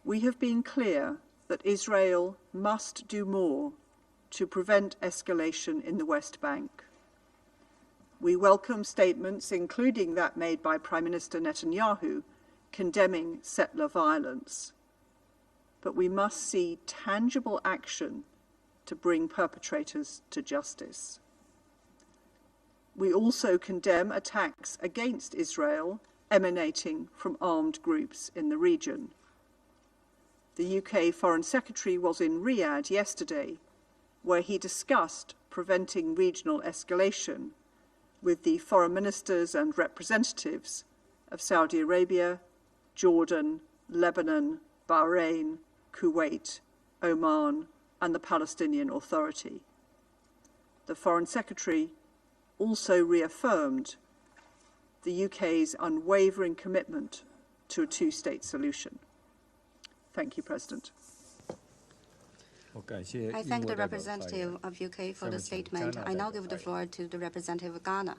we have been clear that Israel must do more to prevent escalation in the West Bank. We welcome statements, including that made by Prime Minister Netanyahu, condemning settler violence. But we must see tangible action to bring perpetrators to justice. We also condemn attacks against Israel emanating from armed groups in the region. The UK Foreign Secretary was in Riyadh yesterday, where he discussed preventing regional escalation with the foreign ministers and representatives of Saudi Arabia, Jordan, Lebanon, Bahrain, Kuwait, Oman, and the Palestinian Authority. The Foreign Secretary also reaffirmed the UK's unwavering commitment to a two-state solution. Thank you, President. I thank the representative of UK for the statement. I now give the floor to the representative of Ghana.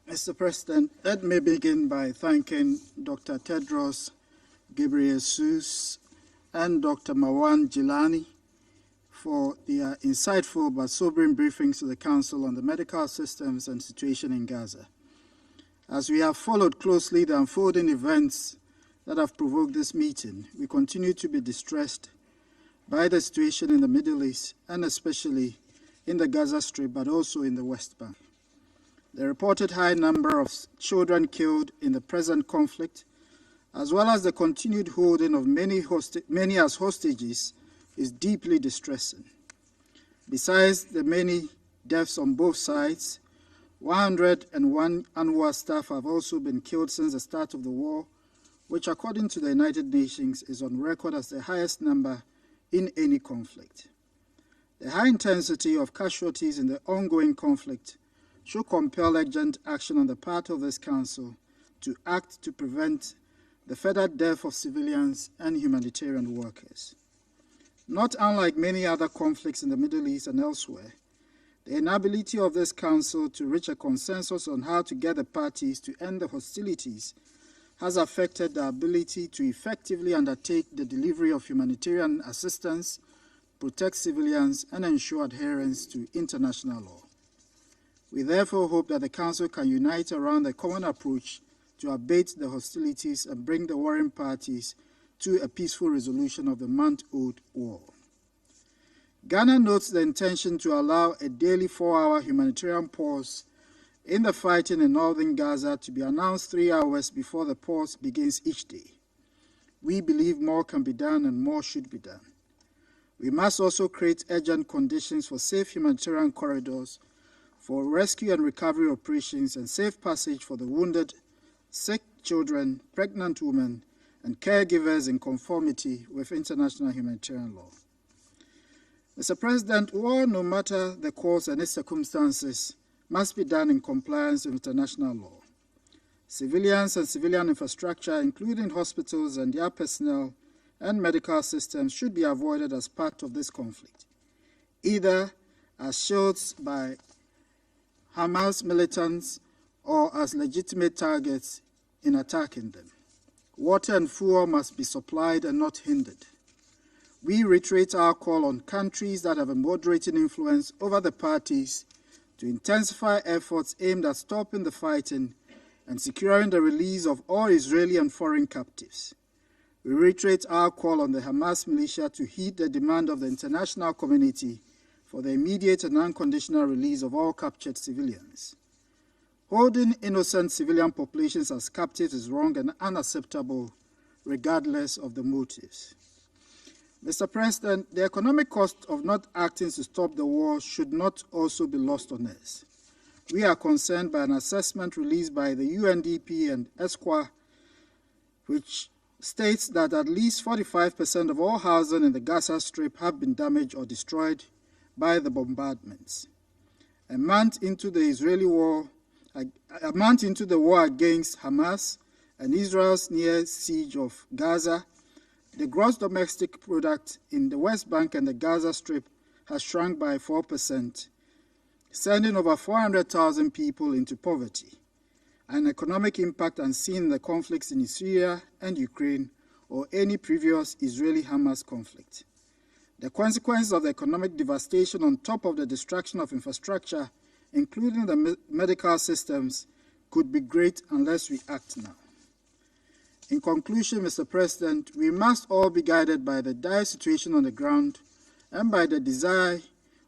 Mr. President, let me begin by thanking Dr. Tedros Ghebreyesus and Dr. Marwan Jilani for their insightful but sobering briefings to the Council on the medical systems and situation in Gaza. As we have followed closely the unfolding events that have provoked this meeting, we continue to be distressed by the situation in the Middle East and especially in the Gaza Strip, but also in the West Bank. The reported high number of children killed in the present conflict, as well as the continued holding of many as hostages, is deeply distressing. Besides the many deaths on both sides, 101 UNRWA staff have also been killed since the start of the war, which according to the United Nations is on record as the highest number in any conflict. The high intensity of casualties in the ongoing conflict should compel urgent action on the part of this Council to act to prevent the further death of civilians and humanitarian workers. Not unlike many other conflicts in the Middle East and elsewhere, the inability of this Council to reach a consensus on how to get the parties to end the hostilities has affected the ability to effectively undertake the delivery of humanitarian assistance, protect civilians, and ensure adherence to international law. We therefore hope that the Council can unite around a common approach to abate the hostilities and bring the warring parties to a peaceful resolution of the month-old war. Ghana notes the intention to allow a daily 4-hour humanitarian pause in the fighting in northern Gaza to be announced 3 hours before the pause begins each day. We believe more can be done and more should be done. We must also create urgent conditions for safe humanitarian corridors, for rescue and recovery operations, and safe passage for the wounded, sick children, pregnant women, and caregivers in conformity with international humanitarian law. Mr. President, war, no matter the cause and its circumstances, must be done in compliance with international law. Civilians and civilian infrastructure, including hospitals and their personnel and medical systems, should be avoided as part of this conflict, either as shields by Hamas militants or as legitimate targets in attacking them. Water and fuel must be supplied and not hindered. We reiterate our call on countries that have a moderating influence over the parties to intensify efforts aimed at stopping the fighting and securing the release of all Israeli and foreign captives. We reiterate our call on the Hamas militia to heed the demand of the international community for the immediate and unconditional release of all captured civilians. Holding innocent civilian populations as captives is wrong and unacceptable, regardless of the motives. Mr. President, the economic cost of not acting to stop the war should not also be lost on us. We are concerned by an assessment released by the UNDP and ESQA, which states that at least 45% of all housing in the Gaza Strip have been damaged or destroyed by the bombardments. A month into the war against Hamas and Israel's near siege of Gaza, the gross domestic product in the West Bank and the Gaza Strip has shrunk by 4%, sending over 400,000 people into poverty, an economic impact unseen in the conflicts in Syria and Ukraine or any previous Israeli-Hamas conflict. The consequences of the economic devastation on top of the destruction of infrastructure, including the medical systems, could be great unless we act now. In conclusion, Mr. President, we must all be guided by the dire situation on the ground and by the desire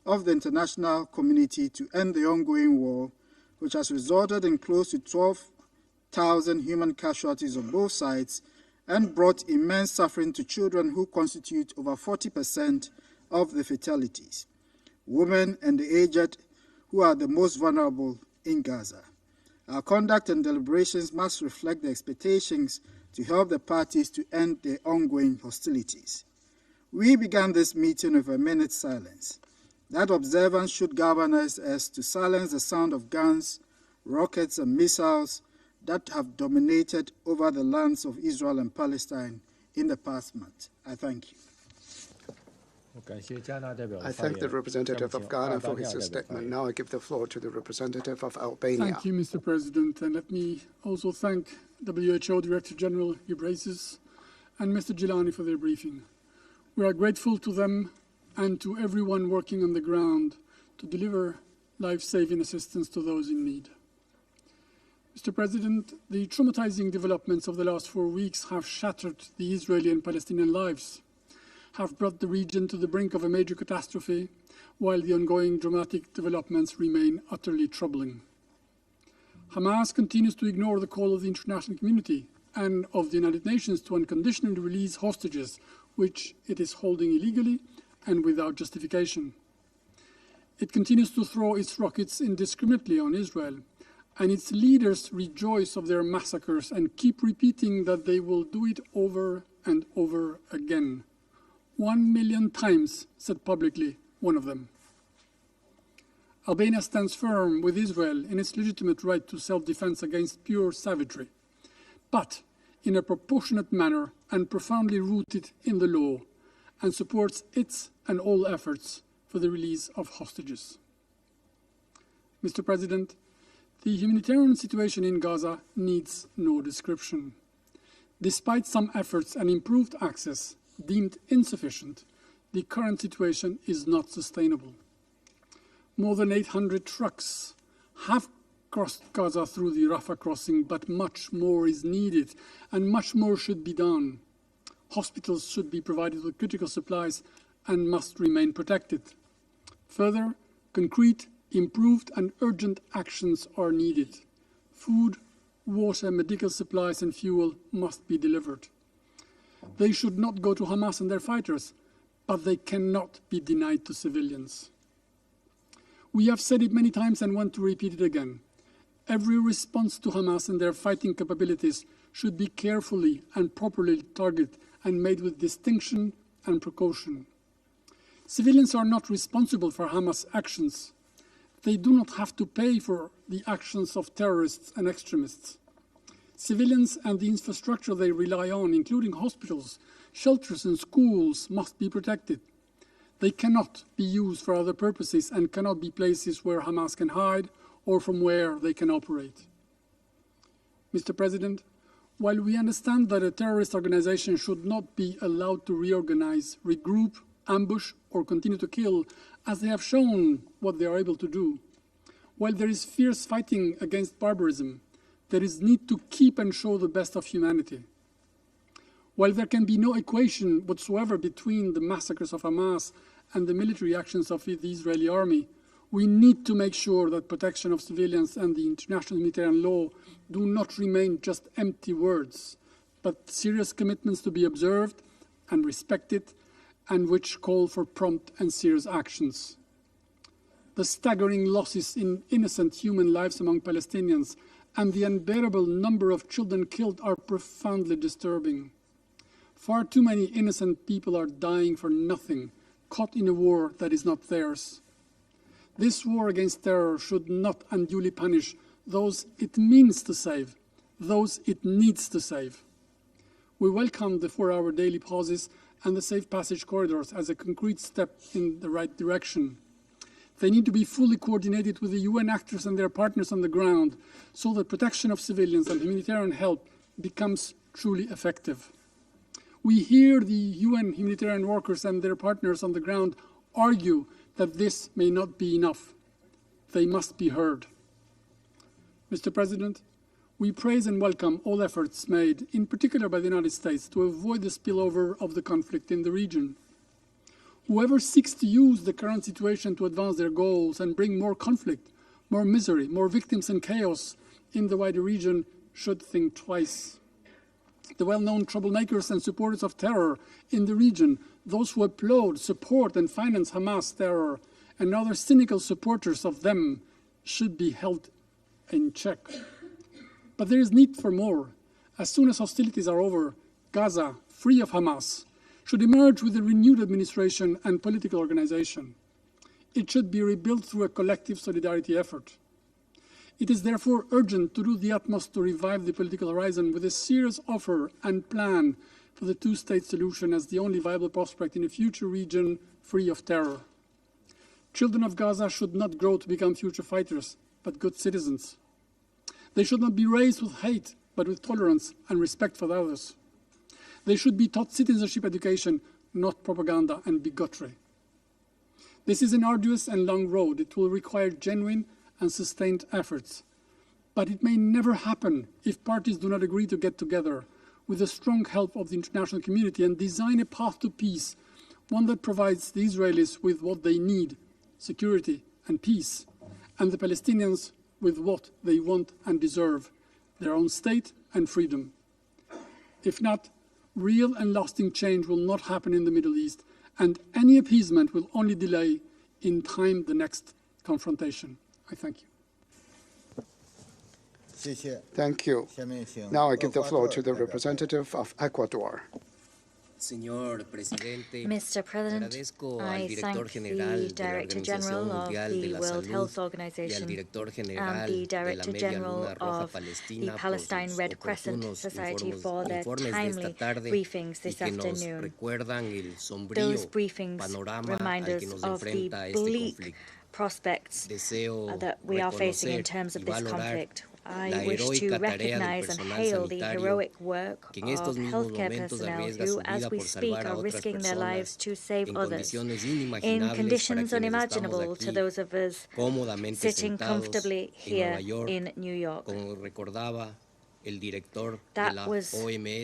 of the international community to end the ongoing war, which has resulted in close to 12,000 human casualties on both sides and brought immense suffering to children who constitute over 40% of the fatalities, women and the aged who are the most vulnerable in Gaza. Our conduct and deliberations must reflect the expectations to help the parties to end the ongoing hostilities. We began this meeting with a minute's silence. That observance should galvanize us to silence the sound of guns, rockets, and missiles that have dominated over the lands of Israel and Palestine in the past month. I thank you. I thank the representative of Ghana for his statement. Now I give the floor to the representative of Albania. Thank you, Mr. President. And let me also thank WHO Director General Ghebreyesus and Mr. Gilani for their briefing. We are grateful to them and to everyone working on the ground to deliver life-saving assistance to those in need. Mr. President, the traumatizing developments of the last 4 weeks have shattered the Israeli and Palestinian lives, have brought the region to the brink of a major catastrophe, while the ongoing dramatic developments remain utterly troubling. Hamas continues to ignore the call of the international community and of the United Nations to unconditionally release hostages, which it is holding illegally and without justification. It continues to throw its rockets indiscriminately on Israel, and its leaders rejoice of their massacres and keep repeating that they will do it over and over again. 1 million times, said publicly one of them. Albania stands firm with Israel in its legitimate right to self-defense against pure savagery, but in a proportionate manner and profoundly rooted in the law, and supports its and all efforts for the release of hostages. Mr. President, the humanitarian situation in Gaza needs no description. Despite some efforts and improved access deemed insufficient, the current situation is not sustainable. More than 800 trucks have crossed Gaza through the Rafah crossing, but much more is needed and much more should be done. Hospitals should be provided with critical supplies and must remain protected. Further, concrete, improved and urgent actions are needed. Food, water, medical supplies and fuel must be delivered. They should not go to Hamas and their fighters, but they cannot be denied to civilians. We have said it many times and want to repeat it again. Every response to Hamas and their fighting capabilities should be carefully and properly targeted and made with distinction and precaution. Civilians are not responsible for Hamas actions. They do not have to pay for the actions of terrorists and extremists. Civilians and the infrastructure they rely on, including hospitals, shelters and schools, must be protected. They cannot be used for other purposes and cannot be places where Hamas can hide or from where they can operate. Mr. President, while we understand that a terrorist organization should not be allowed to reorganize, regroup, ambush, or continue to kill, as they have shown what they are able to do, while there is fierce fighting against barbarism, there is need to keep and show the best of humanity. While there can be no equation whatsoever between the massacres of Hamas and the military actions of the Israeli army, we need to make sure that protection of civilians and the international humanitarian law do not remain just empty words, but serious commitments to be observed and respected, and which call for prompt and serious actions. The staggering losses in innocent human lives among Palestinians and the unbearable number of children killed are profoundly disturbing. Far too many innocent people are dying for nothing, caught in a war that is not theirs. This war against terror should not unduly punish those it means to save, those it needs to save. We welcome the 4-hour daily pauses and the safe passage corridors as a concrete step in the right direction. They need to be fully coordinated with the UN actors and their partners on the ground so that protection of civilians and humanitarian help becomes truly effective. We hear the UN humanitarian workers and their partners on the ground argue that this may not be enough. They must be heard. Mr. President, we praise and welcome all efforts made, in particular by the United States, to avoid the spillover of the conflict in the region. Whoever seeks to use the current situation to advance their goals and bring more conflict, more misery, more victims and chaos in the wider region should think twice. The well-known troublemakers and supporters of terror in the region, those who applaud, support and finance Hamas terror, and other cynical supporters of them should be held in check. But there is need for more. As soon as hostilities are over, Gaza, free of Hamas, should emerge with a renewed administration and political organization. It should be rebuilt through a collective solidarity effort. It is therefore urgent to do the utmost to revive the political horizon with a serious offer and plan for the two-state solution as the only viable prospect in a future region free of terror. Children of Gaza should not grow to become future fighters, but good citizens. They should not be raised with hate, but with tolerance and respect for others. They should be taught citizenship education, not propaganda and bigotry. This is an arduous and long road. It will require genuine and sustained efforts. But it may never happen if parties do not agree to get together with the strong help of the international community and design a path to peace, one that provides the Israelis with what they need, security and peace, and the Palestinians with what they want and deserve, their own state and freedom. If not, real and lasting change will not happen in the Middle East, and any appeasement will only delay in time the next confrontation. I thank you. Thank you. Now I give the floor to the representative of Ecuador. Mr. President, I thank the Director General of the World Health Organization and the Director General of the Palestine Red Crescent Society for their timely briefings this afternoon. Those briefings remind us of the bleak prospects that we are facing in terms of this conflict. I wish to recognize and hail the heroic work of healthcare personnel who, as we speak, are risking their lives to save others in conditions unimaginable to those of us sitting comfortably here in New York. That was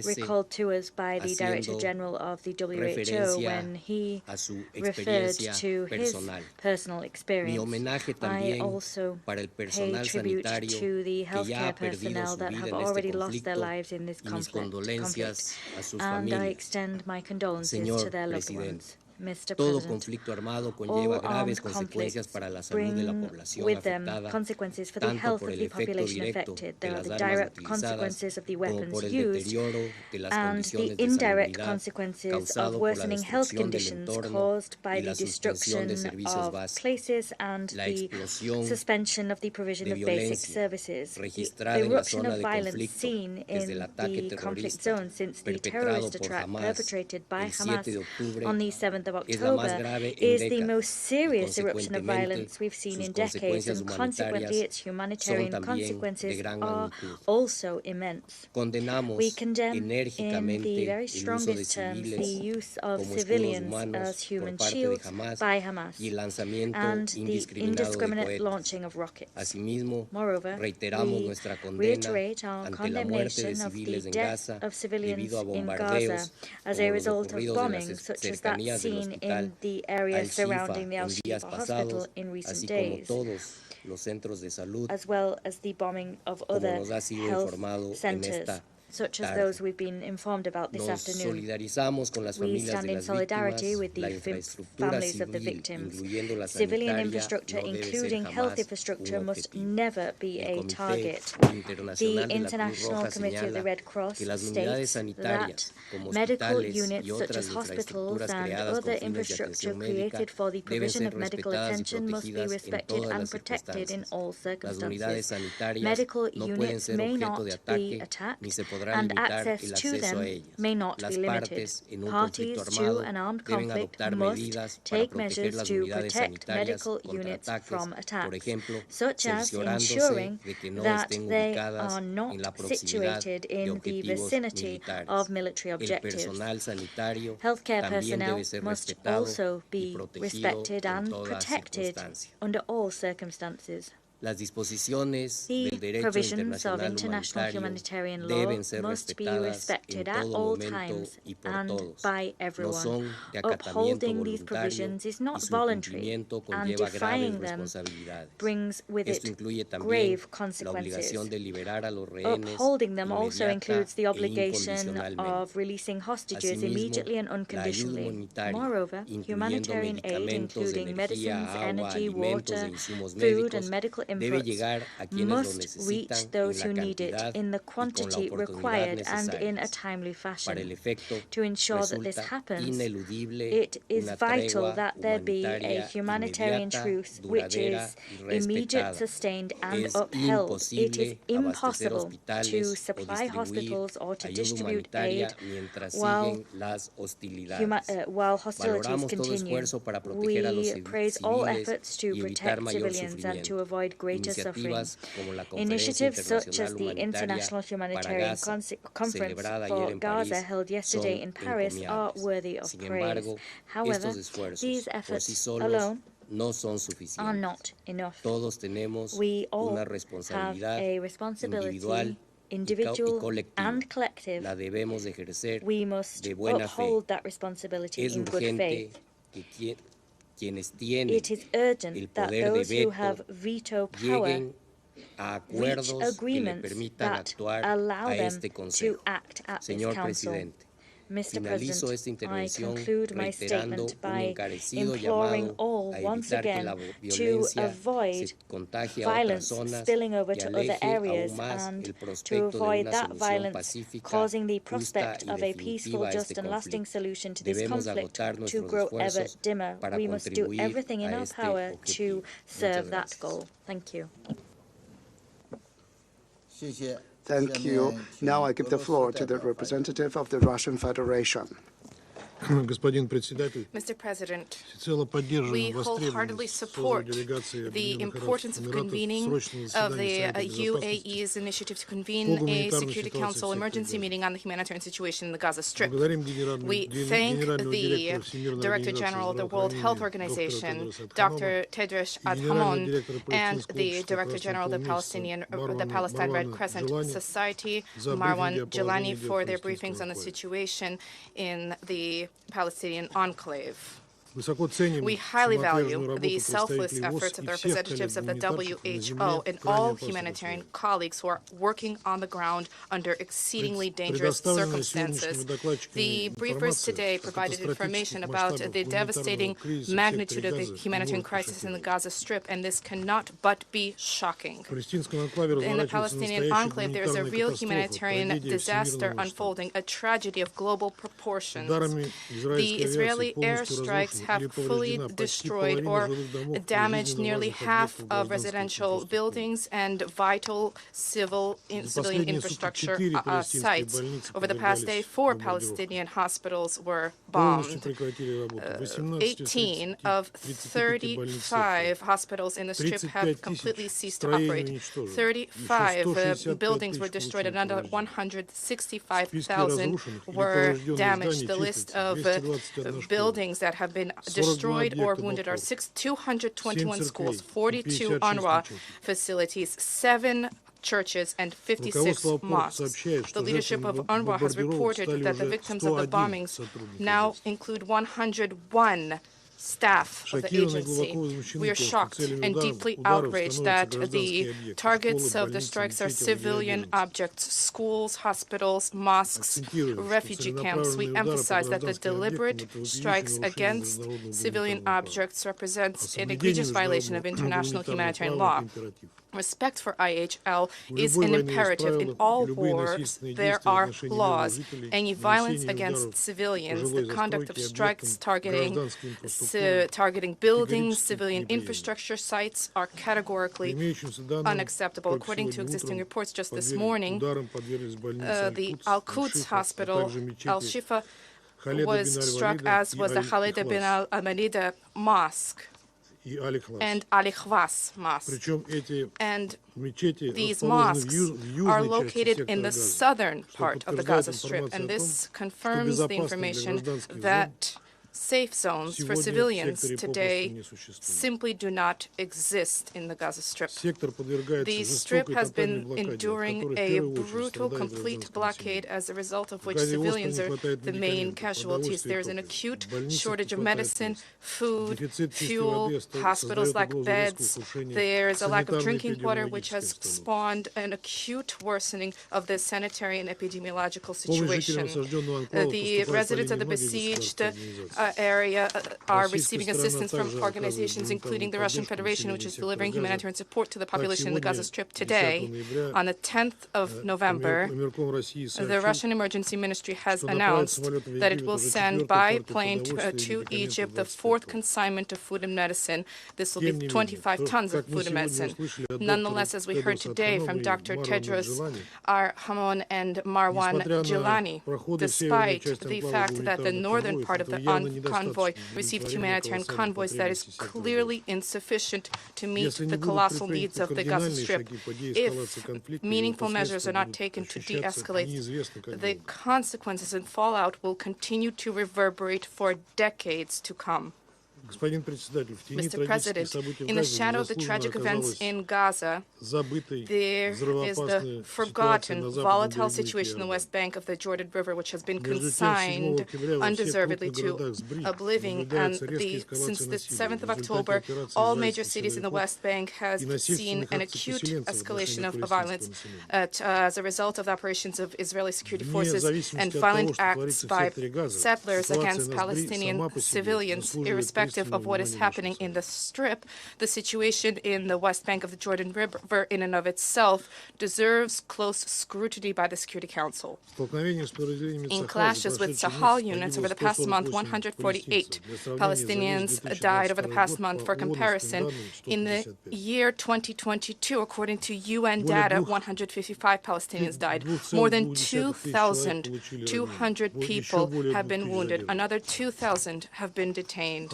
recalled to us by the Director General of the WHO when he referred to his personal experience. I also pay tribute to the healthcare personnel that have already lost their lives in this conflict, and I extend my condolences to their loved ones. Mr. President, all armed conflicts bring with them consequences for the health of the population affected. There are the direct consequences of the weapons used and the indirect consequences of worsening health conditions caused by the destruction of places and the suspension of the provision of basic services. The eruption of violence seen in the conflict zone since the terrorist attack perpetrated by Hamas on the 7th of October is the most serious eruption of violence we've seen in decades, and consequently its humanitarian consequences are also immense. We condemn in the very strongest terms the use of civilians as human shields by Hamas and the indiscriminate launching of rockets. Moreover, we reiterate our condemnation of the death of civilians in Gaza as a result of bombing such as that seen in the area surrounding the Al-Shifa hospital in recent days, as well as the bombing of other health centers, such as those we've been informed about this afternoon. We stand in solidarity with the families of the victims. Civilian infrastructure, including health infrastructure, must never be a target. The International Committee of the Red Cross states that medical units such as hospitals and other infrastructure created for the provision of medical attention must be respected and protected in all circumstances. Medical units may not be attacked, and access to them may not be limited. Parties to an armed conflict must take measures to protect medical units from attacks, such as ensuring that they are not situated in the vicinity of military objectives. Healthcare personnel must also be respected and protected under all circumstances. The provisions of international humanitarian law must be respected at all times and by everyone. Upholding these provisions is not voluntary, and defying them brings with it grave consequences. Upholding them also includes the obligation of releasing hostages immediately and unconditionally. Moreover, humanitarian aid, including medicines, energy, water, food, and medical inputs, must reach those who need it in the quantity required and in a timely fashion. To ensure that this happens, it is vital that there be a humanitarian truce which is immediate, sustained, and upheld. It is impossible to supply hospitals or to distribute aid while hostilities continue. We praise all efforts to protect civilians and to avoid greater suffering. Initiatives such as the International Humanitarian Conference for Gaza held yesterday in Paris are worthy of praise. However, these efforts alone are not enough. We all have a responsibility, individual and collective. We must uphold that responsibility in good faith. It is urgent that those who have veto power reach agreements that allow them to act at this Council. Mr. President, I conclude my statement by imploring all once again to avoid violence spilling over to other areas and to avoid that violence causing the prospect of a peaceful, just and lasting solution to this conflict to grow ever dimmer. We must do everything in our power to serve that goal. Thank you. Thank you. Now I give the floor to the representative of the Russian Federation. Mr. President, we wholeheartedly support the importance of convening of the UAE's initiative to convene a Security Council emergency meeting on the humanitarian situation in the Gaza Strip. We thank the Director General of the World Health Organization, Dr. Tedros Adhanom, and the Director General of the Palestine Red Crescent Society, Marwan Jalani, for their briefings on the situation in the Palestinian enclave. We highly value the selfless efforts of the representatives of the WHO and all humanitarian colleagues who are working on the ground under exceedingly dangerous circumstances. The briefers today provided information about the devastating magnitude of the humanitarian crisis in the Gaza Strip, and this cannot but be shocking. In the Palestinian enclave, there is a real humanitarian disaster unfolding, a tragedy of global proportions. The Israeli airstrikes have fully destroyed or damaged nearly half of residential buildings and vital civilian infrastructure sites. Over the past day, 4 Palestinian hospitals were bombed. 18 of 35 hospitals in the Strip have completely ceased to operate. 35 buildings were destroyed and another 165,000 were damaged. The list of buildings that have been destroyed or wounded are 221 schools, 42 UNRWA facilities, 7 churches, and 56 mosques. The leadership of UNRWA has reported that the victims of the bombings now include 101 staff of the agency. We are shocked and deeply outraged that the targets of the strikes are civilian objects, schools, hospitals, mosques, refugee camps. We emphasize that the deliberate strikes against civilian objects represents an egregious violation of international humanitarian law. Respect for IHL is an imperative. In all wars, there are laws. Any violence against civilians, the conduct of strikes targeting buildings, civilian infrastructure sites are categorically unacceptable. According to existing reports just this morning, the Al-Quds hospital, Al-Shifa, was struck, as was the Khalid bin al-Amanida mosque and Al-Ikhwas mosque. And these mosques are located in the southern part of the Gaza Strip, and this confirms the information that safe zones for civilians today simply do not exist in the Gaza Strip. The Strip has been enduring a brutal, complete blockade, as a result of which civilians are the main casualties. There is an acute shortage of medicine, food, fuel, hospitals lack beds. There is a lack of drinking water, which has spawned an acute worsening of the sanitary and epidemiological situation. The residents of the besieged area are receiving assistance from organizations including the Russian Federation, which is delivering humanitarian support to the population in the Gaza Strip. Today, on the 10th of November, the Russian Emergency Ministry has announced that it will send by plane to Egypt the 4th consignment of food and medicine. This will be 25 tons of food and medicine. Nonetheless, as we heard today from Dr. Tedros Adhanom and Marwan Jilani, despite the fact that the northern part of the convoy received humanitarian convoys, that is clearly insufficient to meet the colossal needs of the Gaza Strip. If meaningful measures are not taken to de-escalate, the consequences and fallout will continue to reverberate for decades to come. Mr. President, in the shadow of the tragic events in Gaza, there is the forgotten, volatile situation in the West Bank of the Jordan River, which has been consigned undeservedly to oblivion. And since the 7th of October, all major cities in the West Bank have seen an acute escalation of violence as a result of the operations of Israeli security forces and violent acts by settlers against Palestinian civilians, irrespective of what is happening in the Strip. The situation in the West Bank of the Jordan River in and of itself deserves close scrutiny by the Security Council. In clashes with Sahel units over the past month, 148 Palestinians died over the past month. For comparison, in the year 2022, according to UN data, 155 Palestinians died. More than 2,200 people have been wounded. Another 2,000 have been detained.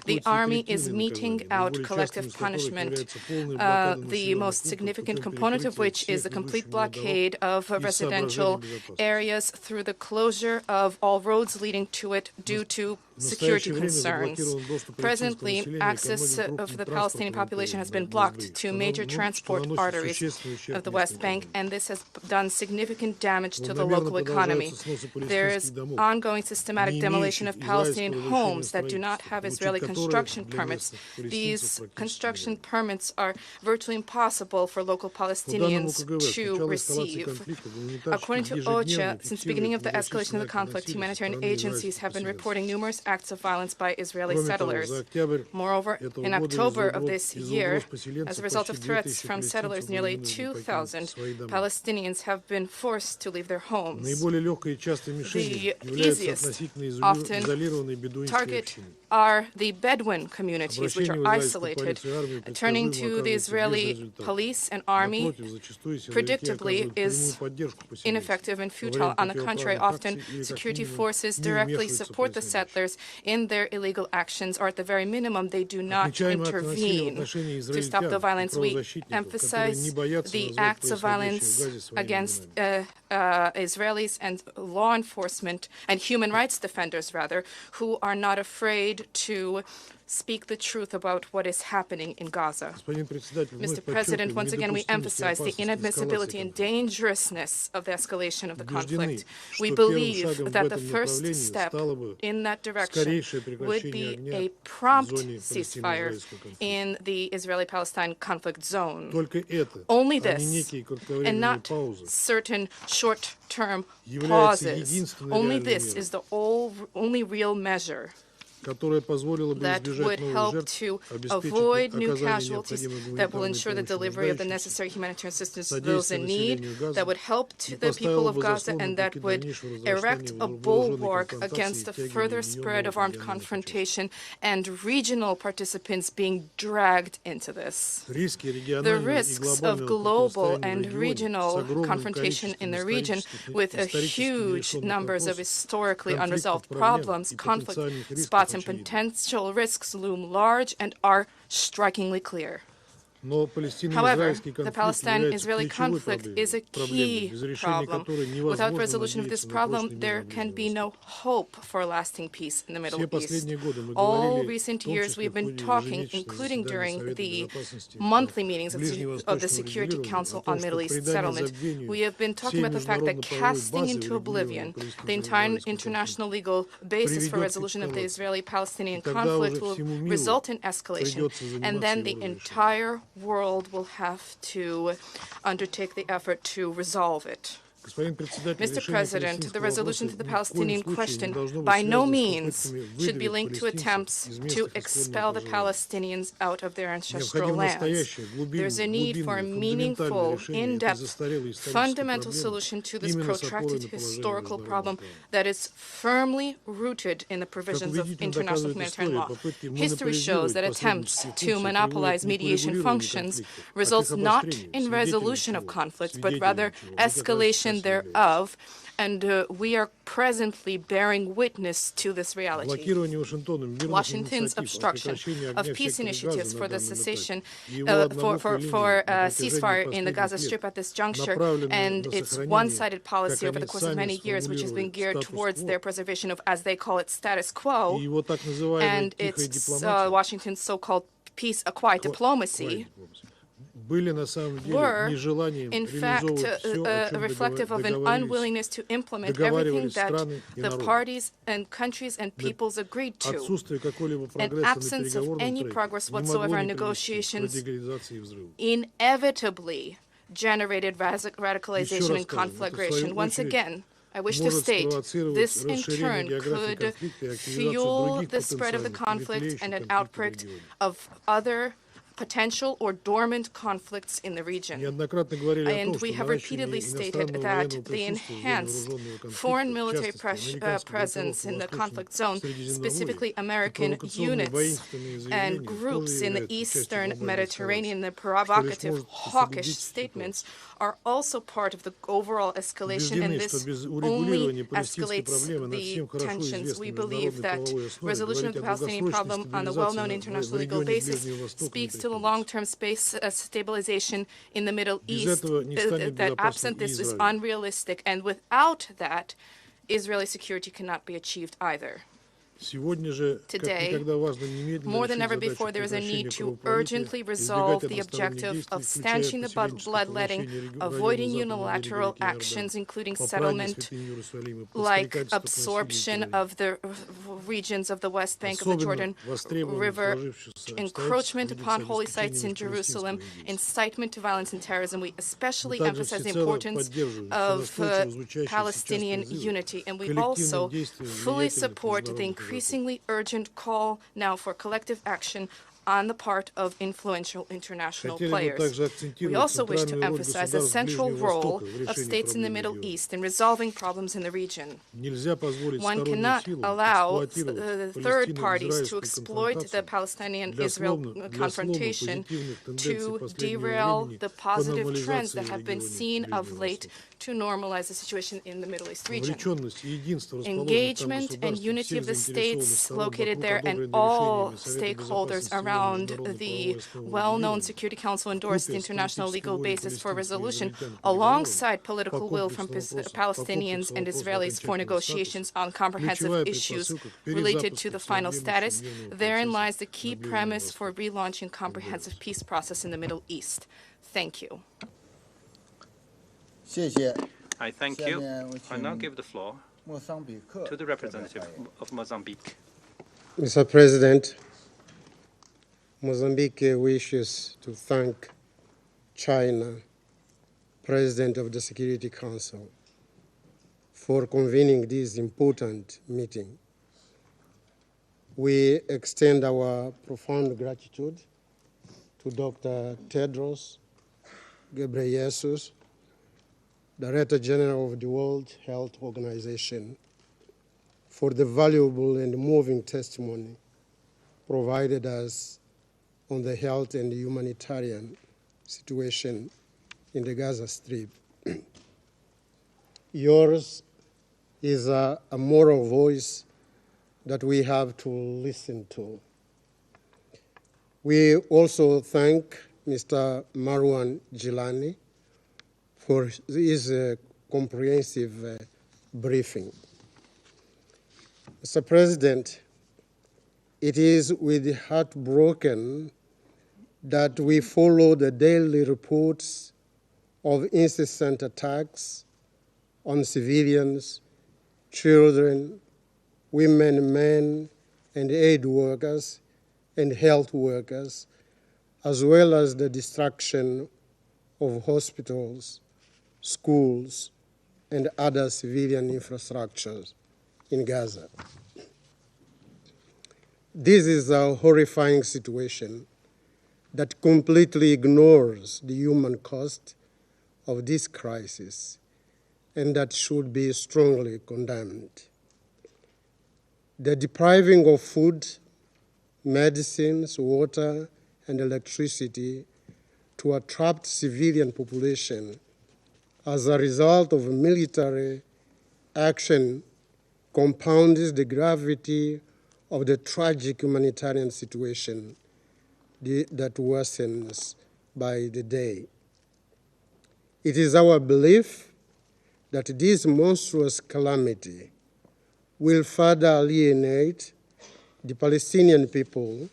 The army is meting out collective punishment, the most significant component of which is the complete blockade of residential areas through the closure of all roads leading to it due to security concerns. Presently, access of the Palestinian population has been blocked to major transport arteries of the West Bank, and this has done significant damage to the local economy. There is ongoing systematic demolition of Palestinian homes that do not have Israeli construction permits. These construction permits are virtually impossible for local Palestinians to receive. According to OCHA, since the beginning of the escalation of the conflict, humanitarian agencies have been reporting numerous acts of violence by Israeli settlers. Moreover, in October of this year, as a result of threats from settlers, nearly 2,000 Palestinians have been forced to leave their homes. The easiest, often target are the Bedouin communities, which are isolated. Turning to the Israeli police and army predictably is ineffective and futile. On the contrary, often security forces directly support the settlers in their illegal actions, or at the very minimum, they do not intervene to stop the violence. We emphasize the acts of violence against Israelis and law enforcement and human rights defenders, rather, who are not afraid to speak the truth about what is happening in Gaza. Mr. President, once again, we emphasize the inadmissibility and dangerousness of the escalation of the conflict. We believe that the first step in that direction would be a prompt ceasefire in the Israeli-Palestine conflict zone. Only this, and not certain short-term pauses. Only this is the only real measure that would help to avoid new casualties, that will ensure the delivery of the necessary humanitarian assistance to those in need, that would help to the people of Gaza, and that would erect a bulwark against the further spread of armed confrontation and regional participants being dragged into this. The risks of global and regional confrontation in the region, with huge numbers of historically unresolved problems, conflict spots, and potential risks loom large and are strikingly clear. However, the Palestine-Israeli conflict is a key problem. Without resolution of this problem, there can be no hope for lasting peace in the Middle East. All recent years we've been talking, including during the monthly meetings of the Security Council on Middle East Settlement, we have been talking about the fact that casting into oblivion the entire international legal basis for resolution of the Israeli-Palestinian conflict will result in escalation, and then the entire world will have to undertake the effort to resolve it. Mr. President, the resolution to the Palestinian question by no means should be linked to attempts to expel the Palestinians out of their ancestral lands. There's a need for a meaningful, in-depth, fundamental solution to this protracted historical problem that is firmly rooted in the provisions of international humanitarian law. History shows that attempts to monopolize mediation functions results not in resolution of conflicts, but rather escalation thereof, and we are presently bearing witness to this reality. Washington's obstruction of peace initiatives for the cessation, for ceasefire in the Gaza Strip at this juncture, and its one-sided policy over the course of many years, which has been geared towards their preservation of, as they call it, status quo, and its Washington's so-called peace, a quiet diplomacy, were, in fact, reflective of an unwillingness to implement everything that the parties and countries and peoples agreed to. An absence of any progress whatsoever in negotiations inevitably generated radicalization and conflagration. Once again, I wish to state this in turn could fuel the spread of the conflict and an outbreak of other potential or dormant conflicts in the region. And we have repeatedly stated that the enhanced foreign military presence in the conflict zone, specifically American units and groups in the Eastern Mediterranean, the provocative, hawkish statements, are also part of the overall escalation, and this only escalates the tensions. We believe that resolution of the Palestinian problem on the well-known international legal basis speaks to the long-term space stabilization in the Middle East, that absent this is unrealistic, and without that, Israeli security cannot be achieved either. Today, more than ever before, there is a need to urgently resolve the objective of stanching the bloodletting, avoiding unilateral actions, including settlement, like absorption of the regions of the West Bank of the Jordan River, encroachment upon holy sites in Jerusalem, incitement to violence and terrorism. We especially emphasize the importance of Palestinian unity, and we also fully support the increasingly urgent call now for collective action on the part of influential international players. We also wish to emphasize a central role of states in the Middle East in resolving problems in the region. One cannot allow third parties to exploit the Palestinian-Israel confrontation to derail the positive trends that have been seen of late to normalize the situation in the Middle East region. Engagement and unity of the states located there and all stakeholders around the well-known Security Council endorsed the international legal basis for resolution alongside political will from Palestinians and Israelis for negotiations on comprehensive issues related to the final status. Therein lies the key premise for relaunching comprehensive peace process in the Middle East. Thank you. I thank you. I now give the floor to the representative of Mozambique. Mr. President, Mozambique wishes to thank China, President of the Security Council, for convening this important meeting. We extend our profound gratitude to Dr. Tedros Ghebreyesus, Director General of the World Health Organization, for the valuable and moving testimony provided us on the health and humanitarian situation in the Gaza Strip. Yours is a moral voice that we have to listen to. We also thank Mr. Marwan Jilani for his comprehensive briefing. Mr. President, it is with heart broken that we follow the daily reports of incessant attacks on civilians, children, women, men, and aid workers and health workers, as well as the destruction of hospitals, schools, and other civilian infrastructures in Gaza. This is a horrifying situation that completely ignores the human cost of this crisis and that should be strongly condemned. The depriving of food, medicines, water, and electricity to a trapped civilian population as a result of military action compounds the gravity of the tragic humanitarian situation that worsens by the day. It is our belief that this monstrous calamity will further alienate the Palestinian people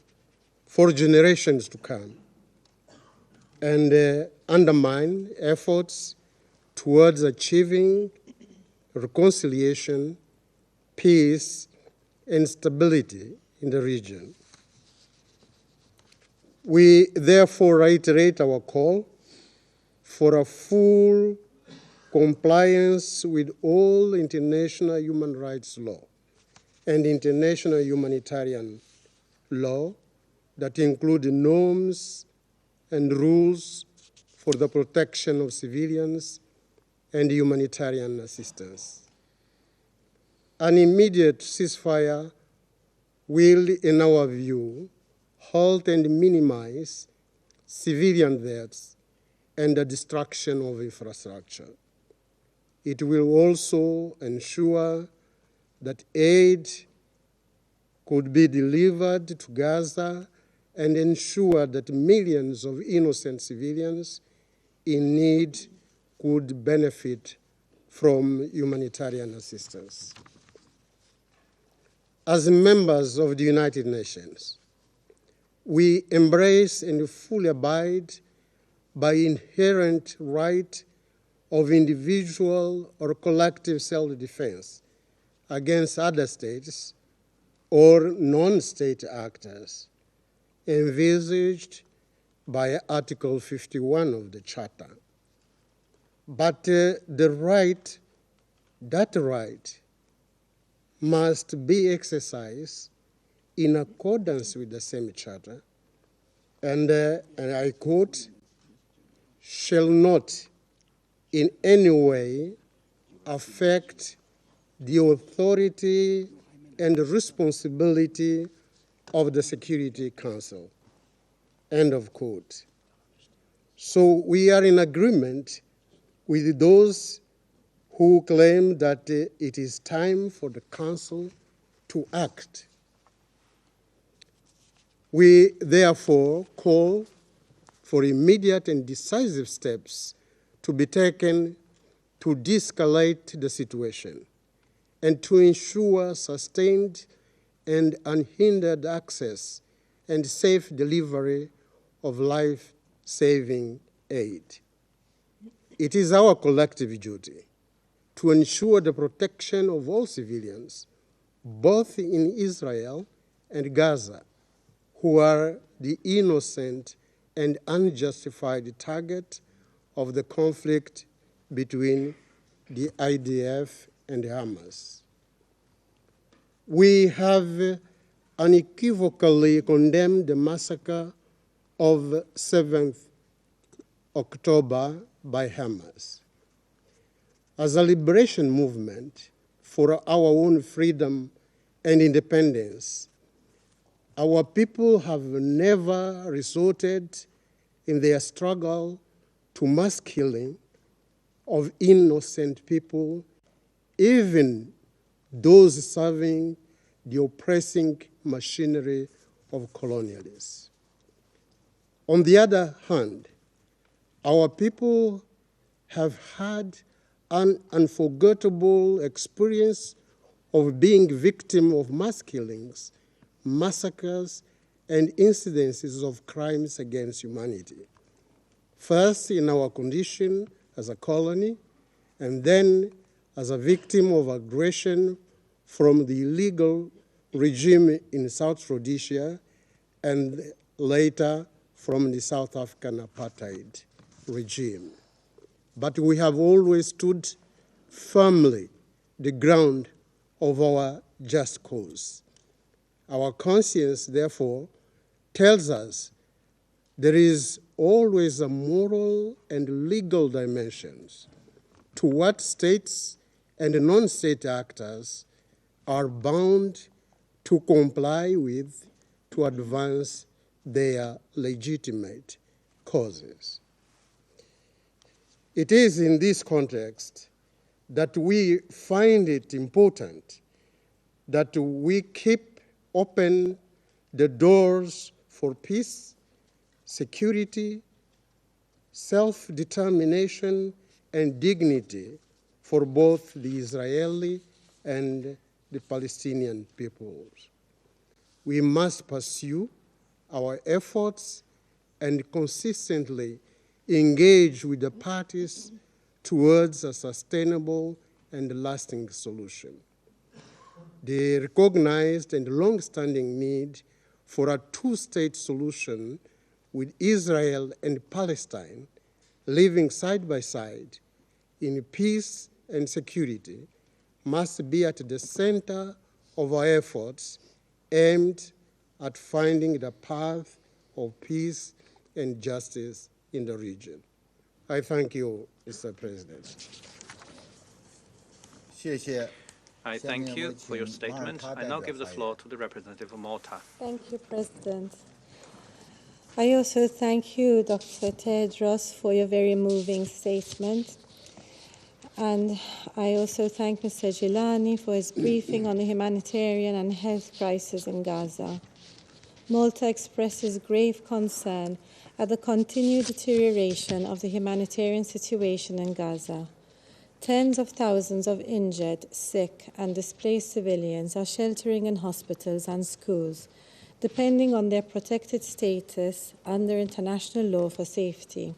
for generations to come and undermine efforts towards achieving reconciliation, peace, and stability in the region. We therefore reiterate our call for a full compliance with all international human rights law and international humanitarian law that include norms and rules for the protection of civilians and humanitarian assistance. An immediate ceasefire will, in our view, halt and minimize civilian deaths and the destruction of infrastructure. It will also ensure that aid could be delivered to Gaza and ensure that millions of innocent civilians in need could benefit from humanitarian assistance. As members of the United Nations, we embrace and fully abide by inherent right of individual or collective self-defense against other states or non-state actors envisaged by Article 51 of the Charter. But that right must be exercised in accordance with the same Charter and I quote, shall not in any way affect the authority and responsibility of the Security Council, end of quote. So we are in agreement with those who claim that it is time for the Council to act. We therefore call for immediate and decisive steps to be taken to de-escalate the situation and to ensure sustained and unhindered access and safe delivery of life-saving aid. It is our collective duty to ensure the protection of all civilians, both in Israel and Gaza, who are the innocent and unjustified target of the conflict between the IDF and Hamas. We have unequivocally condemned the massacre of 7th October by Hamas. As a liberation movement for our own freedom and independence, our people have never resorted in their struggle to mass killing of innocent people, even those serving the oppressing machinery of colonialists. On the other hand, our people have had an unforgettable experience of being victim of mass killings, massacres, and incidences of crimes against humanity. First, in our condition as a colony, and then as a victim of aggression from the illegal regime in South Rhodesia, and later from the South African apartheid regime. But we have always stood firmly the ground of our just cause. Our conscience, therefore, tells us there is always a moral and legal dimensions to what states and non-state actors are bound to comply with to advance their legitimate causes. It is in this context that we find it important that we keep open the doors for peace, security, self-determination, and dignity for both the Israeli and the Palestinian peoples. We must pursue our efforts and consistently engage with the parties towards a sustainable and lasting solution. The recognized and long-standing need for a two-state solution with Israel and Palestine living side by side in peace and security must be at the center of our efforts aimed at finding the path of peace and justice in the region. I thank you, Mr. President. I thank you for your statement. I now give the floor to the representative of Malta. Thank you, President. I also thank you, Dr. Tedros, for your very moving statement. And I also thank Mr. Gilani for his briefing on the humanitarian and health crisis in Gaza. Malta expresses grave concern at the continued deterioration of the humanitarian situation in Gaza. Tens of thousands of injured, sick, and displaced civilians are sheltering in hospitals and schools, depending on their protected status under international law for safety.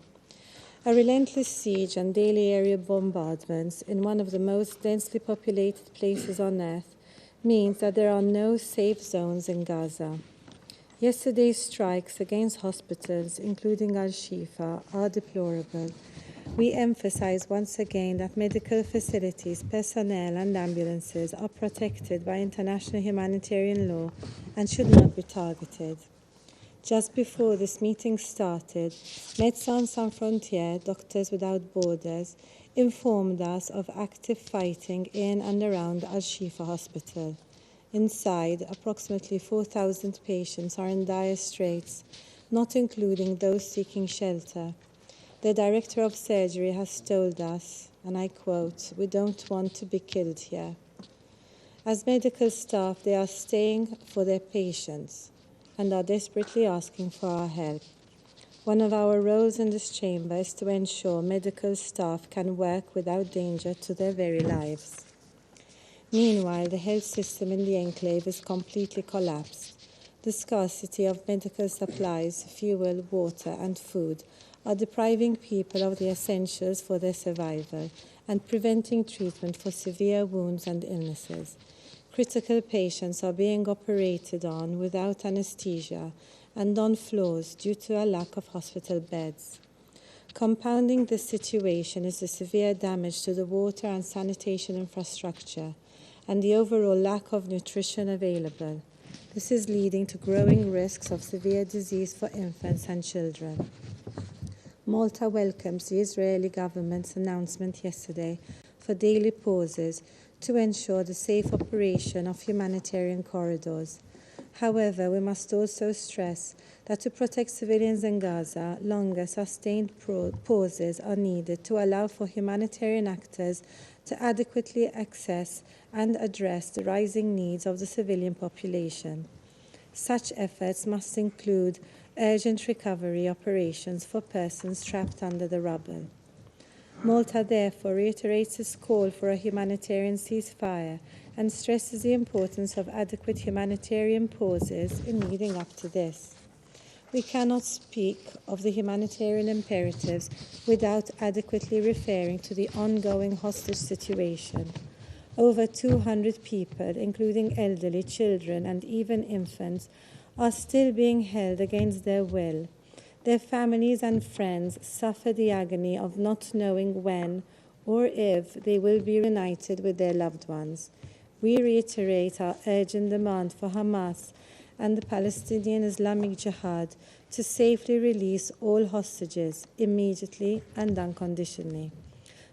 A relentless siege and daily aerial bombardments in one of the most densely populated places on earth means that there are no safe zones in Gaza. Yesterday's strikes against hospitals, including Al-Shifa, are deplorable. We emphasize once again that medical facilities, personnel, and ambulances are protected by international humanitarian law and should not be targeted. Just before this meeting started, Médecins Sans Frontières, Doctors Without Borders, informed us of active fighting in and around Al-Shifa Hospital. Inside, approximately 4,000 patients are in dire straits, not including those seeking shelter. The director of surgery has told us, and I quote, "We don't want to be killed here." As medical staff, they are staying for their patients and are desperately asking for our help. One of our roles in this chamber is to ensure medical staff can work without danger to their very lives. Meanwhile, the health system in the enclave is completely collapsed. The scarcity of medical supplies, fuel, water, and food are depriving people of the essentials for their survival and preventing treatment for severe wounds and illnesses. Critical patients are being operated on without anesthesia and on floors due to a lack of hospital beds. Compounding this situation is the severe damage to the water and sanitation infrastructure and the overall lack of nutrition available. This is leading to growing risks of severe disease for infants and children. Malta welcomes the Israeli government's announcement yesterday for daily pauses to ensure the safe operation of humanitarian corridors. However, we must also stress that to protect civilians in Gaza, longer sustained pauses are needed to allow for humanitarian actors to adequately access and address the rising needs of the civilian population. Such efforts must include urgent recovery operations for persons trapped under the rubble. Malta therefore reiterates its call for a humanitarian ceasefire and stresses the importance of adequate humanitarian pauses in leading up to this. We cannot speak of the humanitarian imperatives without adequately referring to the ongoing hostage situation. Over 200 people, including elderly, children, and even infants, are still being held against their will. Their families and friends suffer the agony of not knowing when or if they will be reunited with their loved ones. We reiterate our urgent demand for Hamas and the Palestinian Islamic Jihad to safely release all hostages immediately and unconditionally.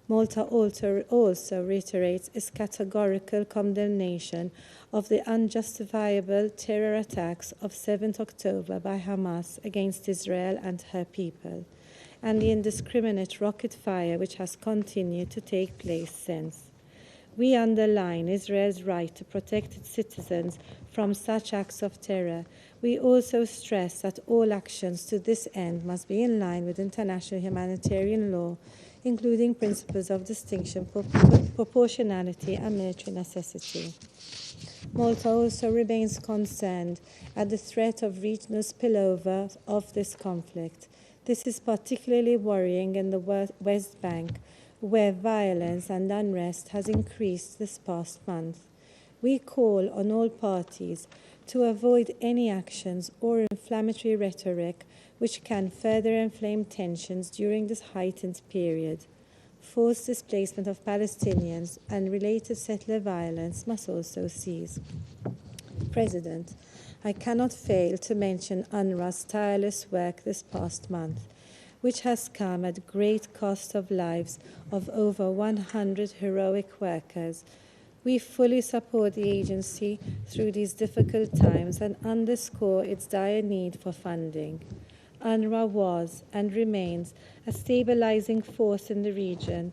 Malta also reiterates its categorical condemnation of the unjustifiable terror attacks of 7th October by Hamas against Israel and her people, and the indiscriminate rocket fire which has continued to take place since. We underline Israel's right to protect its citizens from such acts of terror. We also stress that all actions to this end must be in line with international humanitarian law, including principles of distinction, proportionality, and military necessity. Malta also remains concerned at the threat of regional spillover of this conflict. This is particularly worrying in the West Bank, where violence and unrest has increased this past month. We call on all parties to avoid any actions or inflammatory rhetoric which can further inflame tensions during this heightened period. Forced displacement of Palestinians and related settler violence must also cease. President, I cannot fail to mention UNRWA's tireless work this past month, which has come at great cost of lives of over 100 heroic workers. We fully support the agency through these difficult times and underscore its dire need for funding. UNRWA was and remains a stabilizing force in the region.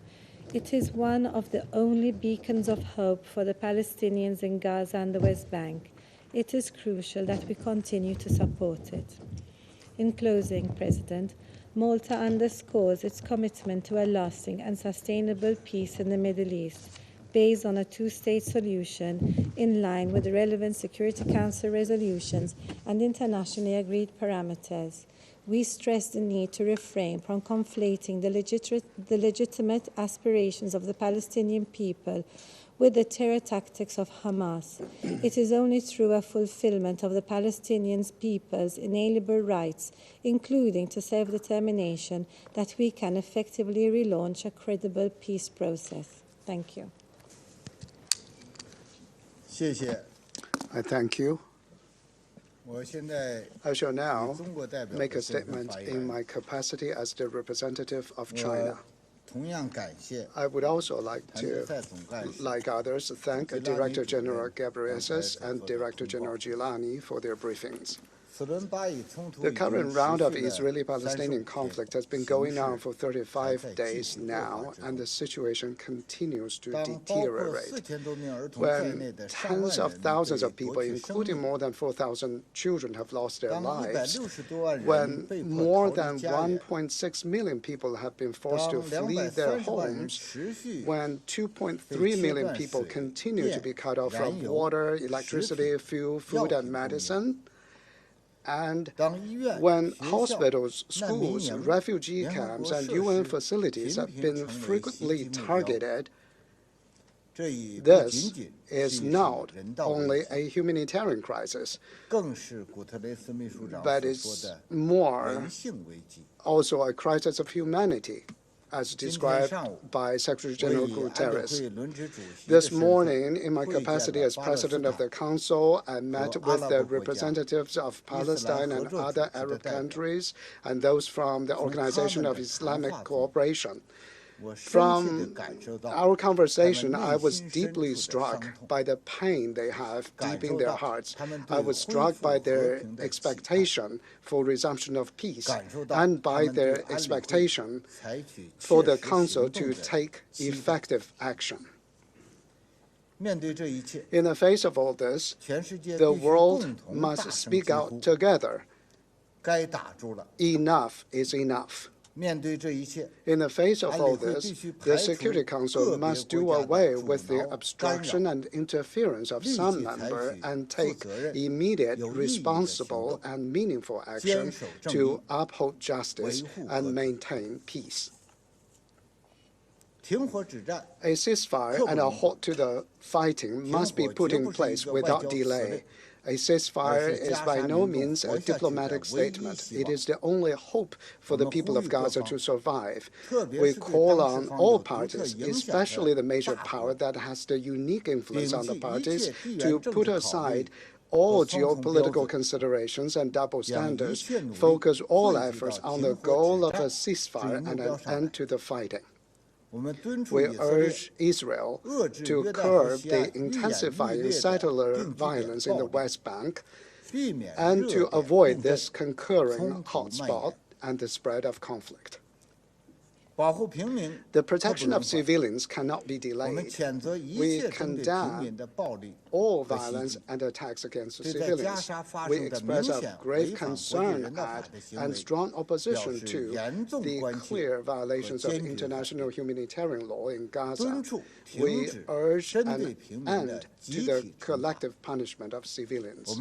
It is one of the only beacons of hope for the Palestinians in Gaza and the West Bank. It is crucial that we continue to support it. In closing, President, Malta underscores its commitment to a lasting and sustainable peace in the Middle East, based on a two-state solution in line with the relevant Security Council resolutions and internationally agreed parameters. We stress the need to refrain from conflating the legitimate aspirations of the Palestinian people with the terror tactics of Hamas. It is only through a fulfillment of the Palestinian people's inalienable rights, including to self-determination, that we can effectively relaunch a credible peace process. Thank you. I thank you. I shall now make a statement in my capacity as the representative of China. I would also like to, like others, thank Director General Ghebreyesus and Director General Gilani for their briefings. The current round of Israeli-Palestinian conflict has been going on for 35 days now, and the situation continues to deteriorate. When tens of thousands of people, including more than 4,000 children, have lost their lives, when more than 1.6 million people have been forced to flee their homes, when 2.3 million people continue to be cut off from water, electricity, fuel, food, and medicine, and when hospitals, schools, refugee camps, and UN facilities have been frequently targeted, this is not only a humanitarian crisis, but it's more also a crisis of humanity, as described by Secretary General Guterres. This morning, in my capacity as President of the Council, I met with the representatives of Palestine and other Arab countries and those from the Organization of Islamic Cooperation. From our conversation, I was deeply struck by the pain they have deep in their hearts. I was struck by their expectation for resumption of peace and by their expectation for the Council to take effective action. In the face of all this, the world must speak out together. Enough is enough. In the face of all this, the Security Council must do away with the obstruction and interference of some members and take immediate, responsible, and meaningful action to uphold justice and maintain peace. A ceasefire and a halt to the fighting must be put in place without delay. A ceasefire is by no means a diplomatic statement. It is the only hope for the people of Gaza to survive. We call on all parties, especially the major power that has the unique influence on the parties, to put aside all geopolitical considerations and double standards, focus all efforts on the goal of a ceasefire and an end to the fighting. We urge Israel to curb the intensifying settler violence in the West Bank and to avoid this concurring hotspot and the spread of conflict. The protection of civilians cannot be delayed. We condemn all violence and attacks against civilians. We express our grave concern at and strong opposition to the clear violations of international humanitarian law in Gaza. We urge an end to the collective punishment of civilians.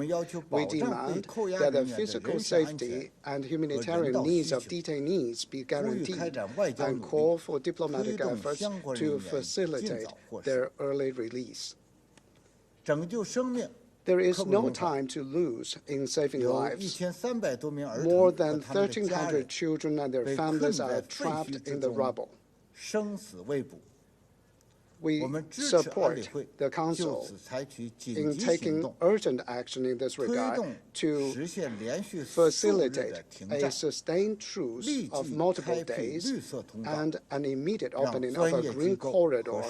We demand that the physical safety and humanitarian needs of detainees be guaranteed and call for diplomatic efforts to facilitate their early release. There is no time to lose in saving lives. More than 1,300 children and their families are trapped in the rubble. We support the Council in taking urgent action in this regard to facilitate a sustained truce of multiple days and an immediate opening of a green corridor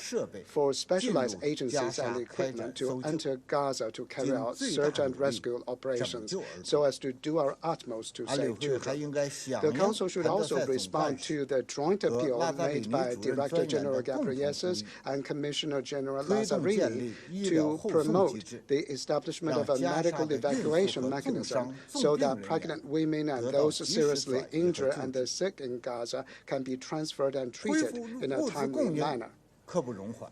for specialized agencies and equipment to enter Gaza to carry out search and rescue operations so as to do our utmost to save children. The Council should also respond to the joint appeal made by Director General Ghebreyesus and Commissioner General Lazzarini to promote the establishment of a medical evacuation mechanism so that pregnant women and those seriously injured and the sick in Gaza can be transferred and treated in a timely manner.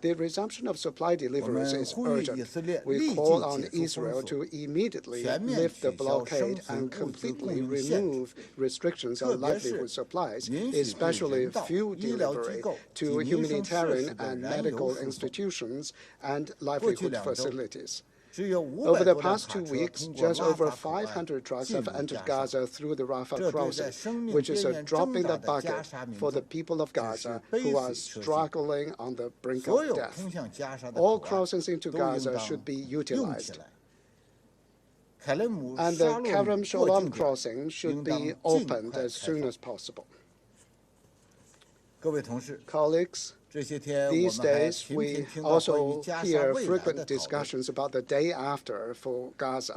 The resumption of supply deliveries is urgent. We call on Israel to immediately lift the blockade and completely remove restrictions on livelihood supplies, especially fuel delivery to humanitarian and medical institutions and livelihood facilities. Over the past 2 weeks, just over 500 trucks have entered Gaza through the Rafah crossing, which is a drop in the bucket for the people of Gaza who are struggling on the brink of death. All crossings into Gaza should be utilized. and the Kerem Shalom crossing should be opened as soon as possible. Colleagues, these days we also hear frequent discussions about the day after for Gaza.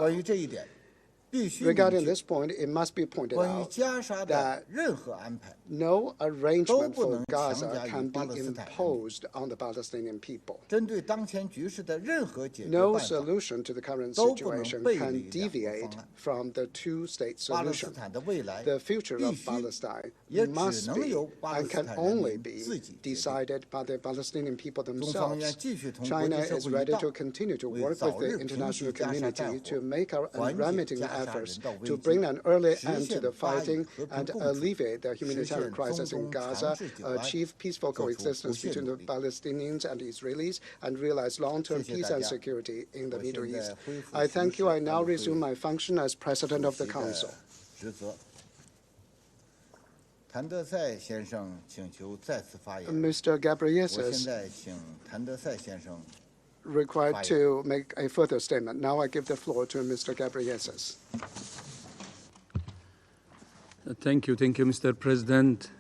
Regarding this point, it must be pointed out that no arrangement for Gaza can be imposed on the Palestinian people. No solution to the current situation can deviate from the two-state solution. The future of Palestine must be and can only be decided by the Palestinian people themselves. China is ready to continue to work with the international community to make our unremitting efforts to bring an early end to the fighting and alleviate the humanitarian crisis in Gaza, achieve peaceful coexistence between the Palestinians and Israelis, and realize long-term peace and security in the Middle East. I thank you. I now resume my function as President of the Council. Mr. Ghebreyesus required to make a further statement. Now I give the floor to Mr. Ghebreyesus. Thank you, Mr. President.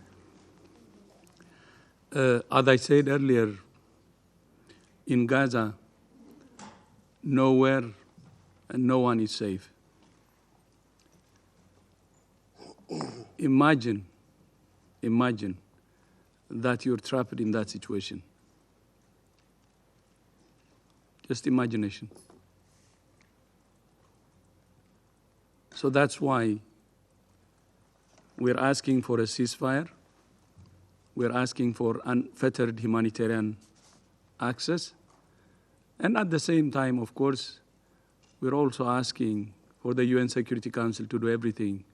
As I said earlier, in Gaza, nowhere and no one is safe. Imagine that you're trapped in that situation. Just imagination. So that's why we're asking for a ceasefire. We're asking for unfettered humanitarian access. And at the same time, of course, we're also asking for the UN Security Council to do everything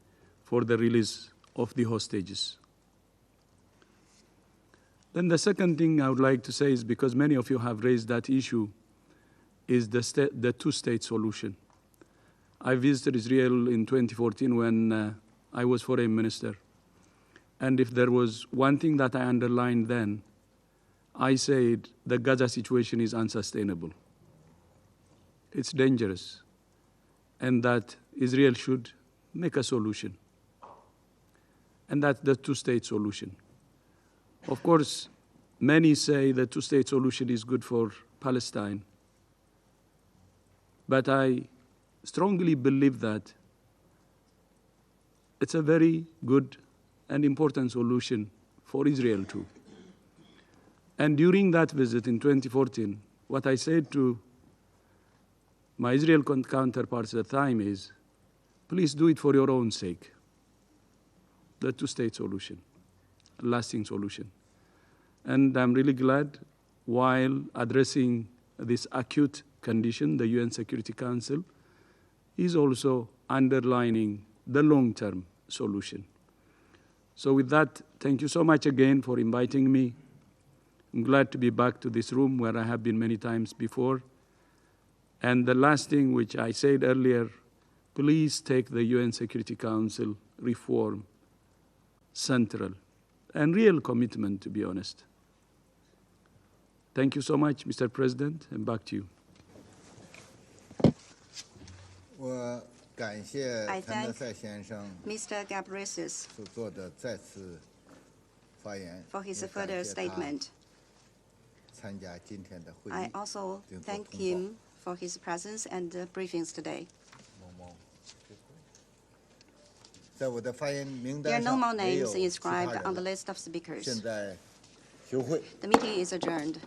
for the release of the hostages. Then the second thing I would like to say is, because many of you have raised that issue, is the two-state solution. I visited Israel in 2014 when I was foreign minister. And if there was one thing that I underlined then, I said the Gaza situation is unsustainable. It's dangerous. And that Israel should make a solution. And that's the two-state solution. Of course, many say the two-state solution is good for Palestine. But I strongly believe that it's a very good and important solution for Israel too. And during that visit in 2014, what I said to my Israeli counterparts at the time is, please do it for your own sake. The two-state solution, a lasting solution. And I'm really glad, while addressing this acute condition, the UN Security Council is also underlining the long-term solution. So with that, thank you so much again for inviting me. I'm glad to be back to this room where I have been many times before. And the last thing which I said earlier, please take the UN Security Council reform central and real commitment, to be honest. Thank you so much, Mr. President, and back to you. I thank Mr. Ghebreyesus for his further statement. I also thank him for his presence and briefings today. There are no more names inscribed on the list of speakers. The meeting is adjourned.